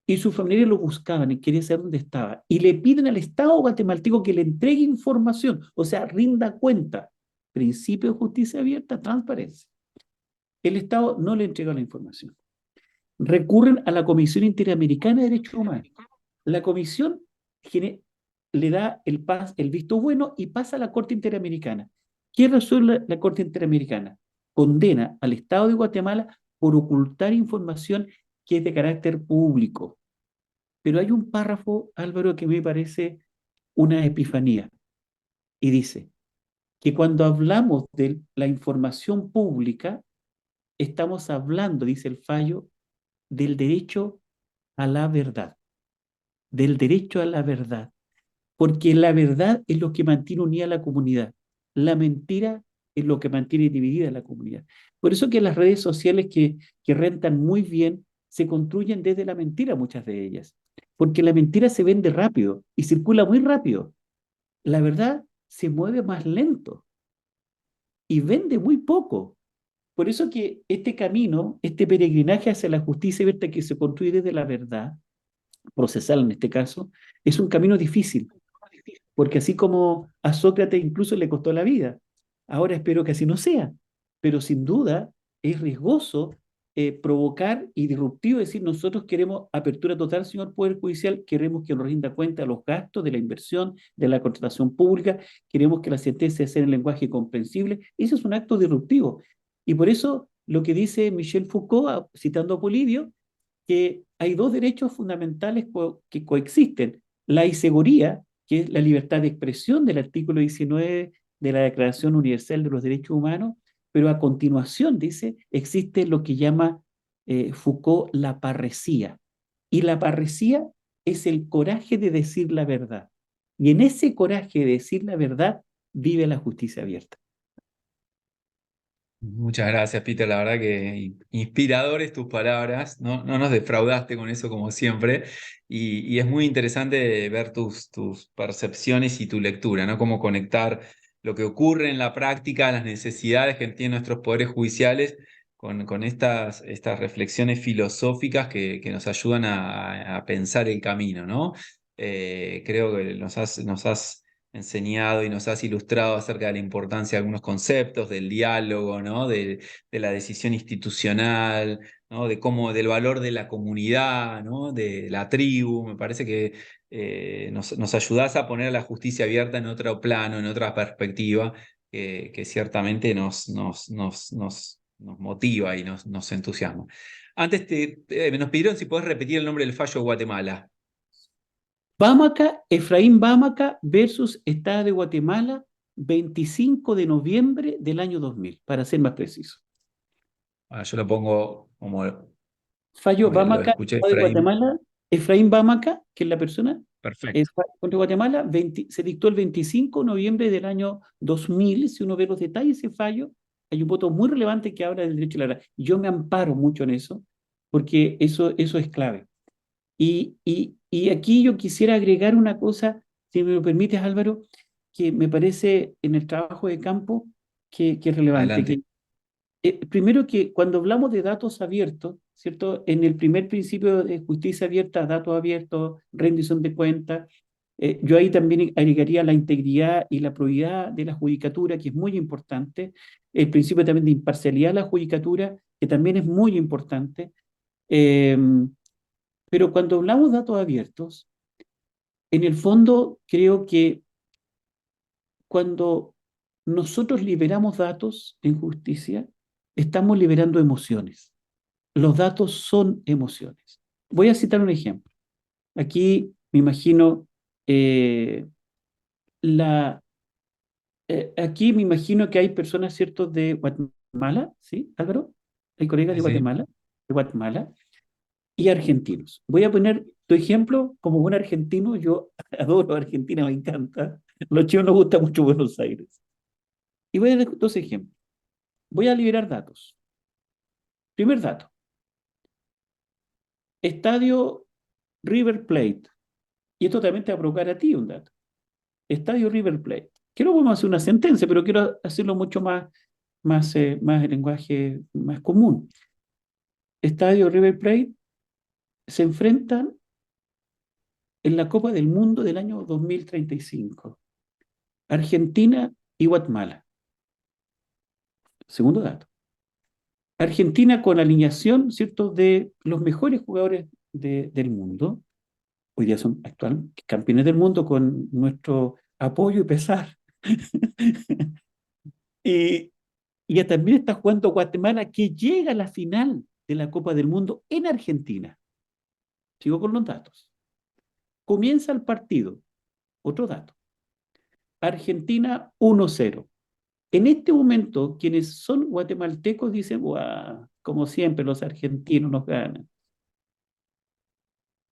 y su familia lo buscaban y quería saber dónde estaba. Y le piden al Estado guatemalteco que le entregue información, o sea, rinda cuenta. Principio de justicia abierta, transparencia. El Estado no le entrega la información. Recurren a la Comisión Interamericana de Derechos Humanos. La comisión le da el visto bueno y pasa a la Corte Interamericana. ¿Qué resuelve la Corte Interamericana? Condena al Estado de Guatemala por ocultar información que es de carácter público. Pero hay un párrafo, Álvaro, que me parece una epifanía. Y dice que cuando hablamos de la información pública, estamos hablando, dice el fallo, del derecho a la verdad. Del derecho a la verdad. Porque la verdad es lo que mantiene unida a la comunidad. La mentira es lo que mantiene dividida a la comunidad. Por eso que las redes sociales que rentan muy bien se construyen desde la mentira, muchas de ellas. Porque la mentira se vende rápido y circula muy rápido. La verdad se mueve más lento y vende muy poco. Por eso que este camino, este peregrinaje hacia la justicia abierta que se construye desde la verdad, procesal en este caso, es un camino difícil, porque así como a Sócrates incluso le costó la vida, ahora espero que así no sea, pero sin duda es riesgoso provocar y disruptivo decir nosotros queremos apertura total, señor Poder Judicial, queremos que nos rinda cuenta de los gastos, de la inversión, de la contratación pública, queremos que la sentencia sea en lenguaje comprensible. Eso es un acto disruptivo. Y por eso lo que dice Michel Foucault, citando a Polibio, que hay dos derechos fundamentales que coexisten, la inseguridad, que es la libertad de expresión del artículo 19 de la Declaración Universal de los Derechos Humanos, pero a continuación, dice, existe lo que llama Foucault la parresía. Y la parresía es el coraje de decir la verdad. Y en ese coraje de decir la verdad vive la justicia abierta. Muchas gracias, Peter. La verdad que inspiradores tus palabras. No, no nos defraudaste con eso como siempre. Y es muy interesante ver tus percepciones y tu lectura, ¿no? Cómo conectar lo que ocurre en la práctica, las necesidades que tienen nuestros poderes judiciales con estas reflexiones filosóficas que nos ayudan a pensar el camino, ¿no? Creo que nos has enseñado y nos has ilustrado acerca de la importancia de algunos conceptos, del diálogo, ¿no? De la decisión institucional, ¿no? Del valor de la comunidad, ¿no? De la tribu. Me parece que nos ayudás a poner la justicia abierta en otro plano, en otra perspectiva, que ciertamente nos motiva y nos entusiasma. Antes nos pidieron si podés repetir el nombre del fallo de Guatemala. Bámaca, Efraín Bámaca versus Estado de Guatemala, 25 de noviembre del año 2000, para ser más preciso. Yo lo pongo como Fallo lo Bámaca, escuché, Estado de Efraín. Guatemala, Efraín Bámaca, que es la persona, Perfecto. contra Guatemala, se dictó el 25 de noviembre del año 2000. Si uno ve los detalles de ese fallo, hay un voto muy relevante que habla del derecho a la verdad. Yo me amparo mucho en eso, porque eso es clave. Y aquí yo quisiera agregar una cosa, si me lo permites, Álvaro, que me parece en el trabajo de campo que es relevante. Adelante. Primero que cuando hablamos de datos abiertos, ¿cierto? En el primer principio de justicia abierta, datos abiertos, rendición de cuentas, yo ahí también agregaría la integridad y la probidad de la judicatura, que es muy importante. El principio también de imparcialidad de la judicatura, que también es muy importante. Eh, pero cuando hablamos de datos abiertos, en el fondo creo que cuando nosotros liberamos datos en justicia, estamos liberando emociones. Los datos son emociones. Voy a citar un ejemplo. Aquí me imagino eh, la, aquí me imagino que hay personas, ¿cierto?, de Guatemala, ¿sí, Álvaro? Hay colegas Sí, sí. De Guatemala y argentinos. Voy a poner tu ejemplo como buen argentino. Yo adoro Argentina, me encanta. Los chinos nos gusta mucho Buenos Aires. Y voy a dar dos ejemplos. Voy a liberar datos. Primer dato. Estadio River Plate. Y esto también te va a provocar a ti un dato. Estadio River Plate. Que no podemos hacer una sentencia, pero quiero hacerlo mucho más en lenguaje más común. Estadio River Plate se enfrentan en la Copa del Mundo del año 2035. Argentina y Guatemala. Segundo dato. Argentina con alineación, ¿cierto?, de los mejores jugadores del mundo. Hoy día son actual campeones del mundo con nuestro apoyo y pesar. y, y también está jugando Guatemala, que llega a la final de la Copa del Mundo en Argentina. Sigo con los datos. Comienza el partido. Otro dato. Argentina 1-0. En este momento, quienes son guatemaltecos dicen, "Guau, como siempre, los argentinos nos ganan".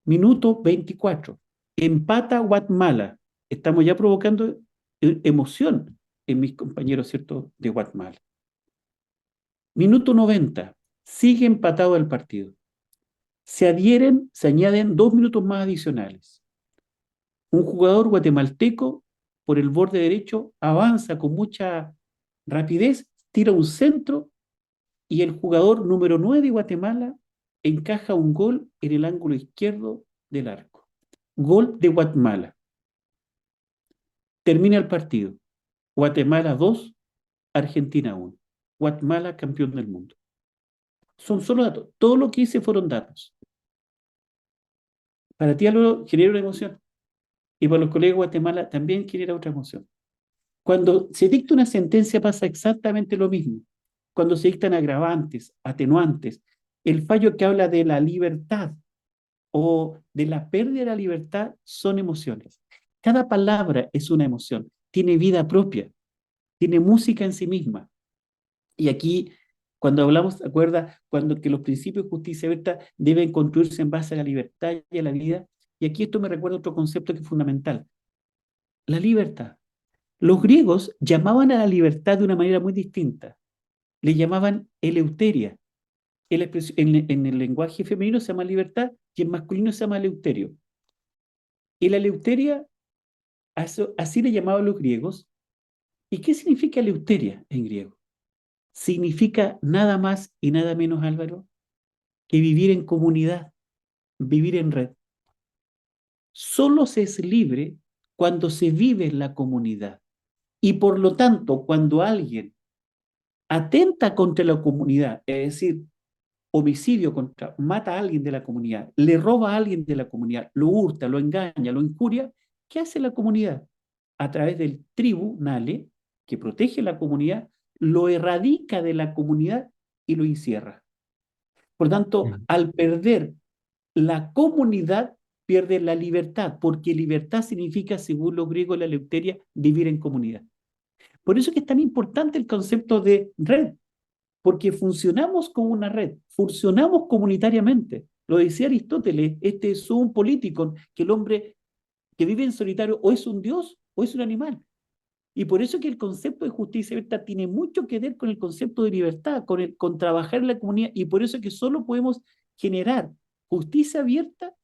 Minuto 24. Empata Guatemala. Estamos ya provocando emoción en mis compañeros, ¿cierto?, de Guatemala. Minuto 90. Sigue empatado el partido. Se añaden 2 minutos más adicionales. Un jugador guatemalteco por el borde derecho avanza con mucha rapidez, tira un centro y el jugador número 9 de Guatemala encaja un gol en el ángulo izquierdo del arco. Gol de Guatemala. Termina el partido. Guatemala 2, Argentina 1. Guatemala campeón del mundo. Son solo datos. Todo lo que hice fueron datos. Para ti algo genera una emoción. Y para los colegas de Guatemala también genera otra emoción. Cuando se dicta una sentencia pasa exactamente lo mismo. Cuando se dictan agravantes, atenuantes, el fallo que habla de la libertad o de la pérdida de la libertad son emociones. Cada palabra es una emoción, tiene vida propia, tiene música en sí misma. Y aquí, cuando hablamos, acuerda, cuando que los principios de justicia abierta deben construirse en base a la libertad y a la vida. Y aquí esto me recuerda otro concepto que es fundamental, la libertad. Los griegos llamaban a la libertad de una manera muy distinta. le llamaban eleuteria. En el lenguaje femenino se llama libertad y en masculino se llama eleuterio. Y la eleuteria, así le llamaban los griegos. ¿Y qué significa eleuteria en griego? Significa nada más y nada menos, Álvaro, que vivir en comunidad, vivir en red. Solo se es libre cuando se vive en la comunidad. Y por lo tanto, cuando alguien atenta contra la comunidad, es decir, homicidio mata a alguien de la comunidad, le roba a alguien de la comunidad, lo hurta, lo engaña, lo injuria, ¿qué hace la comunidad? A través del tribunale, que protege la comunidad, lo erradica de la comunidad y lo encierra. Por tanto, al perder la comunidad, pierde la libertad, porque libertad significa, según los griegos, la eleuteria, vivir en comunidad. Por eso es que es tan importante el concepto de red, porque funcionamos como una red, funcionamos comunitariamente. Lo decía Aristóteles, este es un político, que el hombre que vive en solitario o es un dios o es un animal. Y por eso que el concepto de justicia abierta tiene mucho que ver con el concepto de libertad, con trabajar en la comunidad, y por eso que solo podemos generar justicia abierta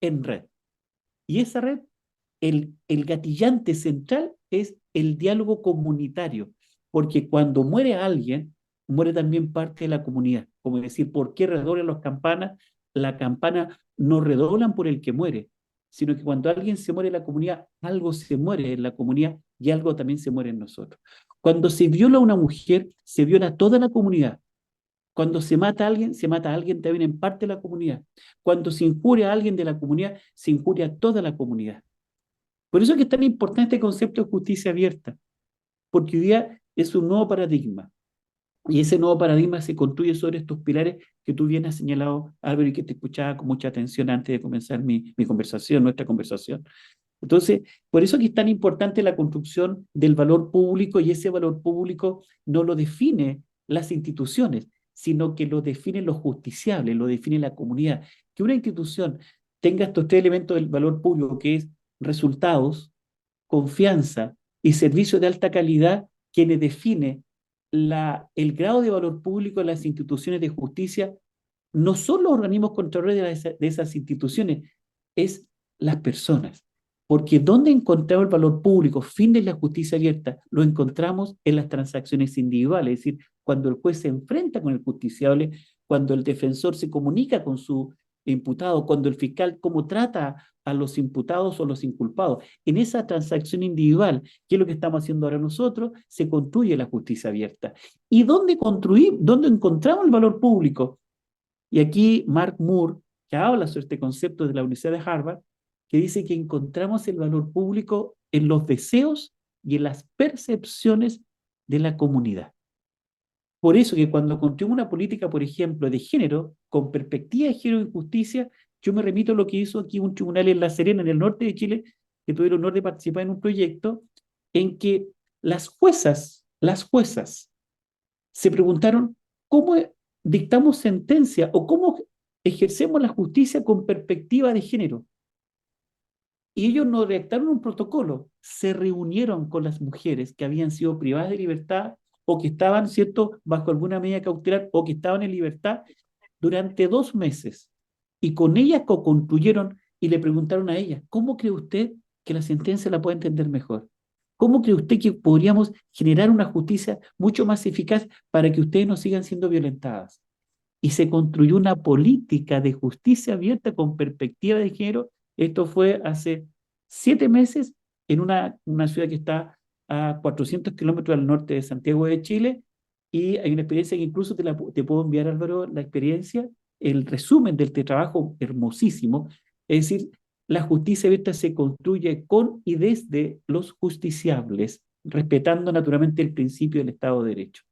en red. Y esa red, el gatillante central es el diálogo comunitario, porque cuando muere alguien, muere también parte de la comunidad. Como decir, ¿por qué redoblan las campanas? La campana no redoblan por el que muere, sino que cuando alguien se muere en la comunidad, algo se muere en la comunidad y algo también se muere en nosotros. Cuando se viola a una mujer, se viola toda la comunidad. Cuando se mata a alguien también en parte de la comunidad. Cuando se injuria a alguien de la comunidad, se injuria a toda la comunidad. Por eso es que es tan importante este concepto de justicia abierta, porque hoy día es un nuevo paradigma. Y ese nuevo paradigma se construye sobre estos pilares que tú bien has señalado, Álvaro, y que te escuchaba con mucha atención antes de comenzar mi conversación, nuestra conversación. Entonces, por eso que es tan importante la construcción del valor público, y ese valor público no lo define las instituciones, sino que lo define los justiciables, lo define la comunidad. Que una institución tenga estos tres elementos del valor público, que es resultados, confianza y servicio de alta calidad, quienes define el grado de valor público de las instituciones de justicia, no son los organismos controladores de esas instituciones, es las personas. Porque ¿dónde encontramos el valor público, fin de la justicia abierta? Lo encontramos en las transacciones individuales, es decir, cuando el juez se enfrenta con el justiciable, cuando el defensor se comunica con su imputado, cuando el fiscal cómo trata a los imputados o los inculpados. En esa transacción individual, que es lo que estamos haciendo ahora nosotros, se construye la justicia abierta. ¿Y dónde encontramos el valor público? Y aquí Mark Moore, que habla sobre este concepto de la Universidad de Harvard, que dice que encontramos el valor público en los deseos y en las percepciones de la comunidad. Por eso que cuando construimos una política, por ejemplo, de género, con perspectiva de género y justicia, yo me remito a lo que hizo aquí un tribunal en La Serena, en el norte de Chile, que tuve el honor de participar en un proyecto en que las juezas se preguntaron cómo dictamos sentencia o cómo ejercemos la justicia con perspectiva de género. Y ellos no redactaron un protocolo, se reunieron con las mujeres que habían sido privadas de libertad o que estaban, ¿cierto?, bajo alguna medida cautelar o que estaban en libertad durante 2 meses. Y con ellas co-construyeron y le preguntaron a ellas, ¿cómo cree usted que la sentencia la puede entender mejor? ¿Cómo cree usted que podríamos generar una justicia mucho más eficaz para que ustedes no sigan siendo violentadas? Y se construyó una política de justicia abierta con perspectiva de género. Esto fue hace 7 meses en una ciudad que está a 400 kilómetros al norte de Santiago de Chile, y hay una experiencia que incluso te puedo enviar, Álvaro, la experiencia, el resumen del trabajo hermosísimo. Es decir, la justicia abierta se construye con y desde los justiciables, respetando naturalmente el principio del Estado de Derecho.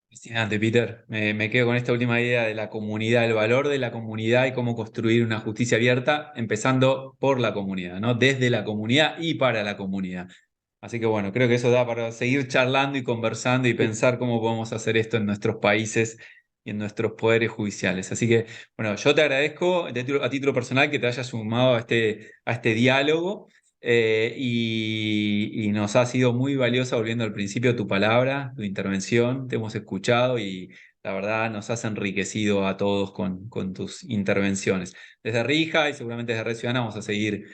Fascinante, Peter. Me quedo con esta última idea de la comunidad, el valor de la comunidad y cómo construir una justicia abierta, empezando por la comunidad, ¿no? Desde la comunidad y para la comunidad. Así que bueno, creo que eso da para seguir charlando y conversando y pensar cómo podemos hacer esto en nuestros países y en nuestros poderes judiciales. Así que, bueno, yo te agradezco a título personal que te hayas sumado a este diálogo. y nos ha sido muy valiosa, volviendo al principio, tu palabra, tu intervención, te hemos escuchado y la verdad nos has enriquecido a todos con tus intervenciones. Desde Rija y seguramente desde Red Ciudadana vamos a seguir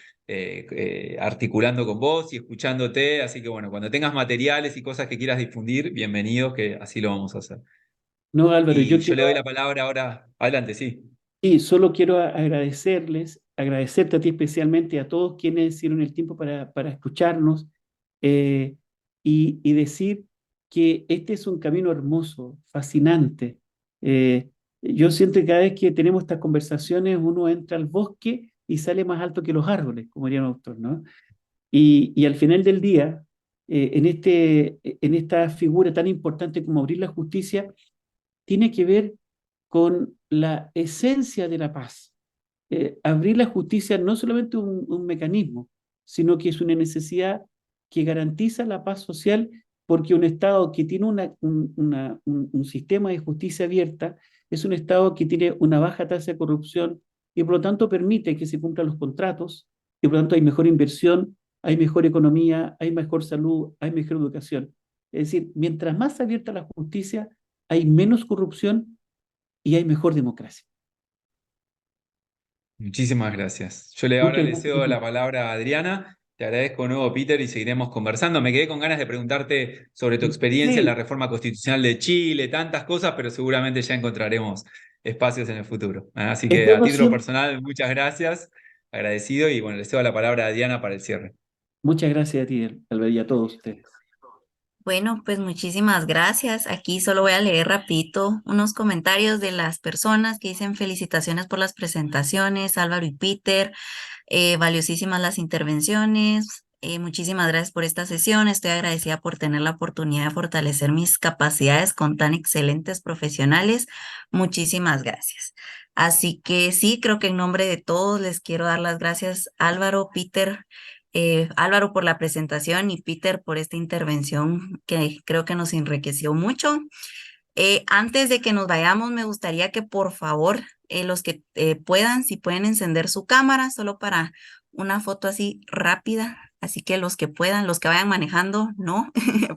articulando con vos y escuchándote, así que bueno, cuando tengas materiales y cosas que quieras difundir, bienvenidos, que así lo vamos a hacer. No, Álvaro, Y yo yo le quiero, doy la palabra ahora, adelante, sí. y solo quiero agradecerles, agradecerte a ti especialmente, a todos quienes hicieron el tiempo para escucharnos, eh, y decir que este es un camino hermoso, fascinante. Yo siento que cada vez que tenemos estas conversaciones uno entra al bosque y sale más alto que los árboles, como diría un autor, ¿no? Y al final del día, en esta figura tan importante como abrir la justicia, tiene que ver con la esencia de la paz. Abrir la justicia no es solamente un mecanismo, sino que es una necesidad que garantiza la paz social, porque un Estado que tiene un sistema de justicia abierta es un Estado que tiene una baja tasa de corrupción y por lo tanto permite que se cumplan los contratos y por lo tanto hay mejor inversión, hay mejor economía, hay mejor salud, hay mejor educación. Es decir, mientras más abierta la justicia, hay menos corrupción y hay mejor democracia. Muchísimas gracias. Ahora Muchas le gracias cedo a la ti. palabra a Adriana. Te agradezco de nuevo, Peter, y seguiremos conversando. Me quedé con ganas de preguntarte sobre tu experiencia en la Sí, reforma constitucional de Chile, tantas cosas, pero seguramente ya encontraremos espacios en el futuro. Así es que a bueno título siempre. personal, muchas gracias, agradecido, y bueno, le cedo la palabra a Diana para el cierre. Muchas gracias a ti, Albert, y a todos ustedes. Bueno, pues muchísimas gracias. Aquí solo voy a leer rapidito unos comentarios de las personas que dicen felicitaciones por las presentaciones, Álvaro y Peter. Valiosísimas las intervenciones. Muchísimas gracias por esta sesión. Estoy agradecida por tener la oportunidad de fortalecer mis capacidades con tan excelentes profesionales. Muchísimas gracias. Así que sí, creo que en nombre de todos les quiero dar las gracias, Álvaro, Peter. Álvaro por la presentación y Peter por esta intervención que creo que nos enriqueció mucho. Antes de que nos vayamos, me gustaría que por favor los que puedan, si pueden encender su cámara, solo para una foto así rápida. Así que los que puedan, los que vayan manejando, no,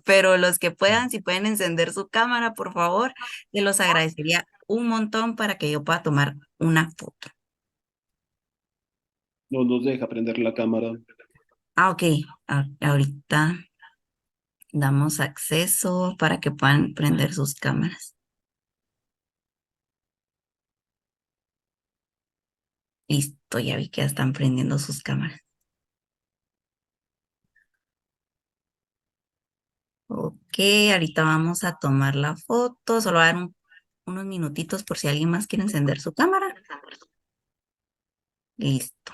pero los que puedan, si pueden encender su cámara, por favor, se los agradecería un montón para que yo pueda tomar una foto. No nos deja prender la cámara. Ah, ok, ahorita damos acceso para que puedan prender sus cámaras. Listo, ya vi que ya están prendiendo sus cámaras. Ok, ahorita vamos a tomar la foto. Solo voy a dar unos minutitos por si alguien más quiere encender su cámara. Listo.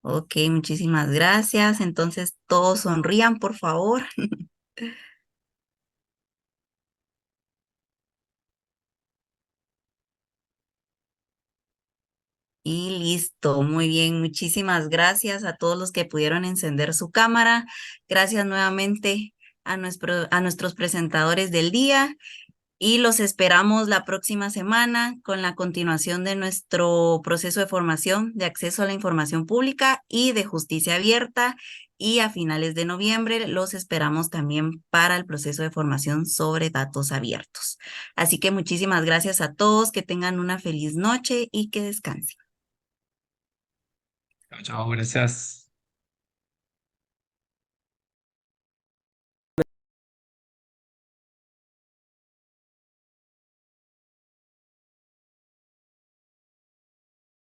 Ok, muchísimas gracias. Entonces, todos sonrían, por favor. Y listo, muy bien. Muchísimas gracias a todos los que pudieron encender su cámara. Gracias nuevamente a nuestros presentadores del día. Y los esperamos la próxima semana con la continuación de nuestro proceso de formación de acceso a la información pública y de justicia abierta. Y a finales de noviembre los esperamos también para el proceso de formación sobre datos abiertos. Así que muchísimas gracias a todos, que tengan una feliz noche y que descansen. Chao, chao, gracias.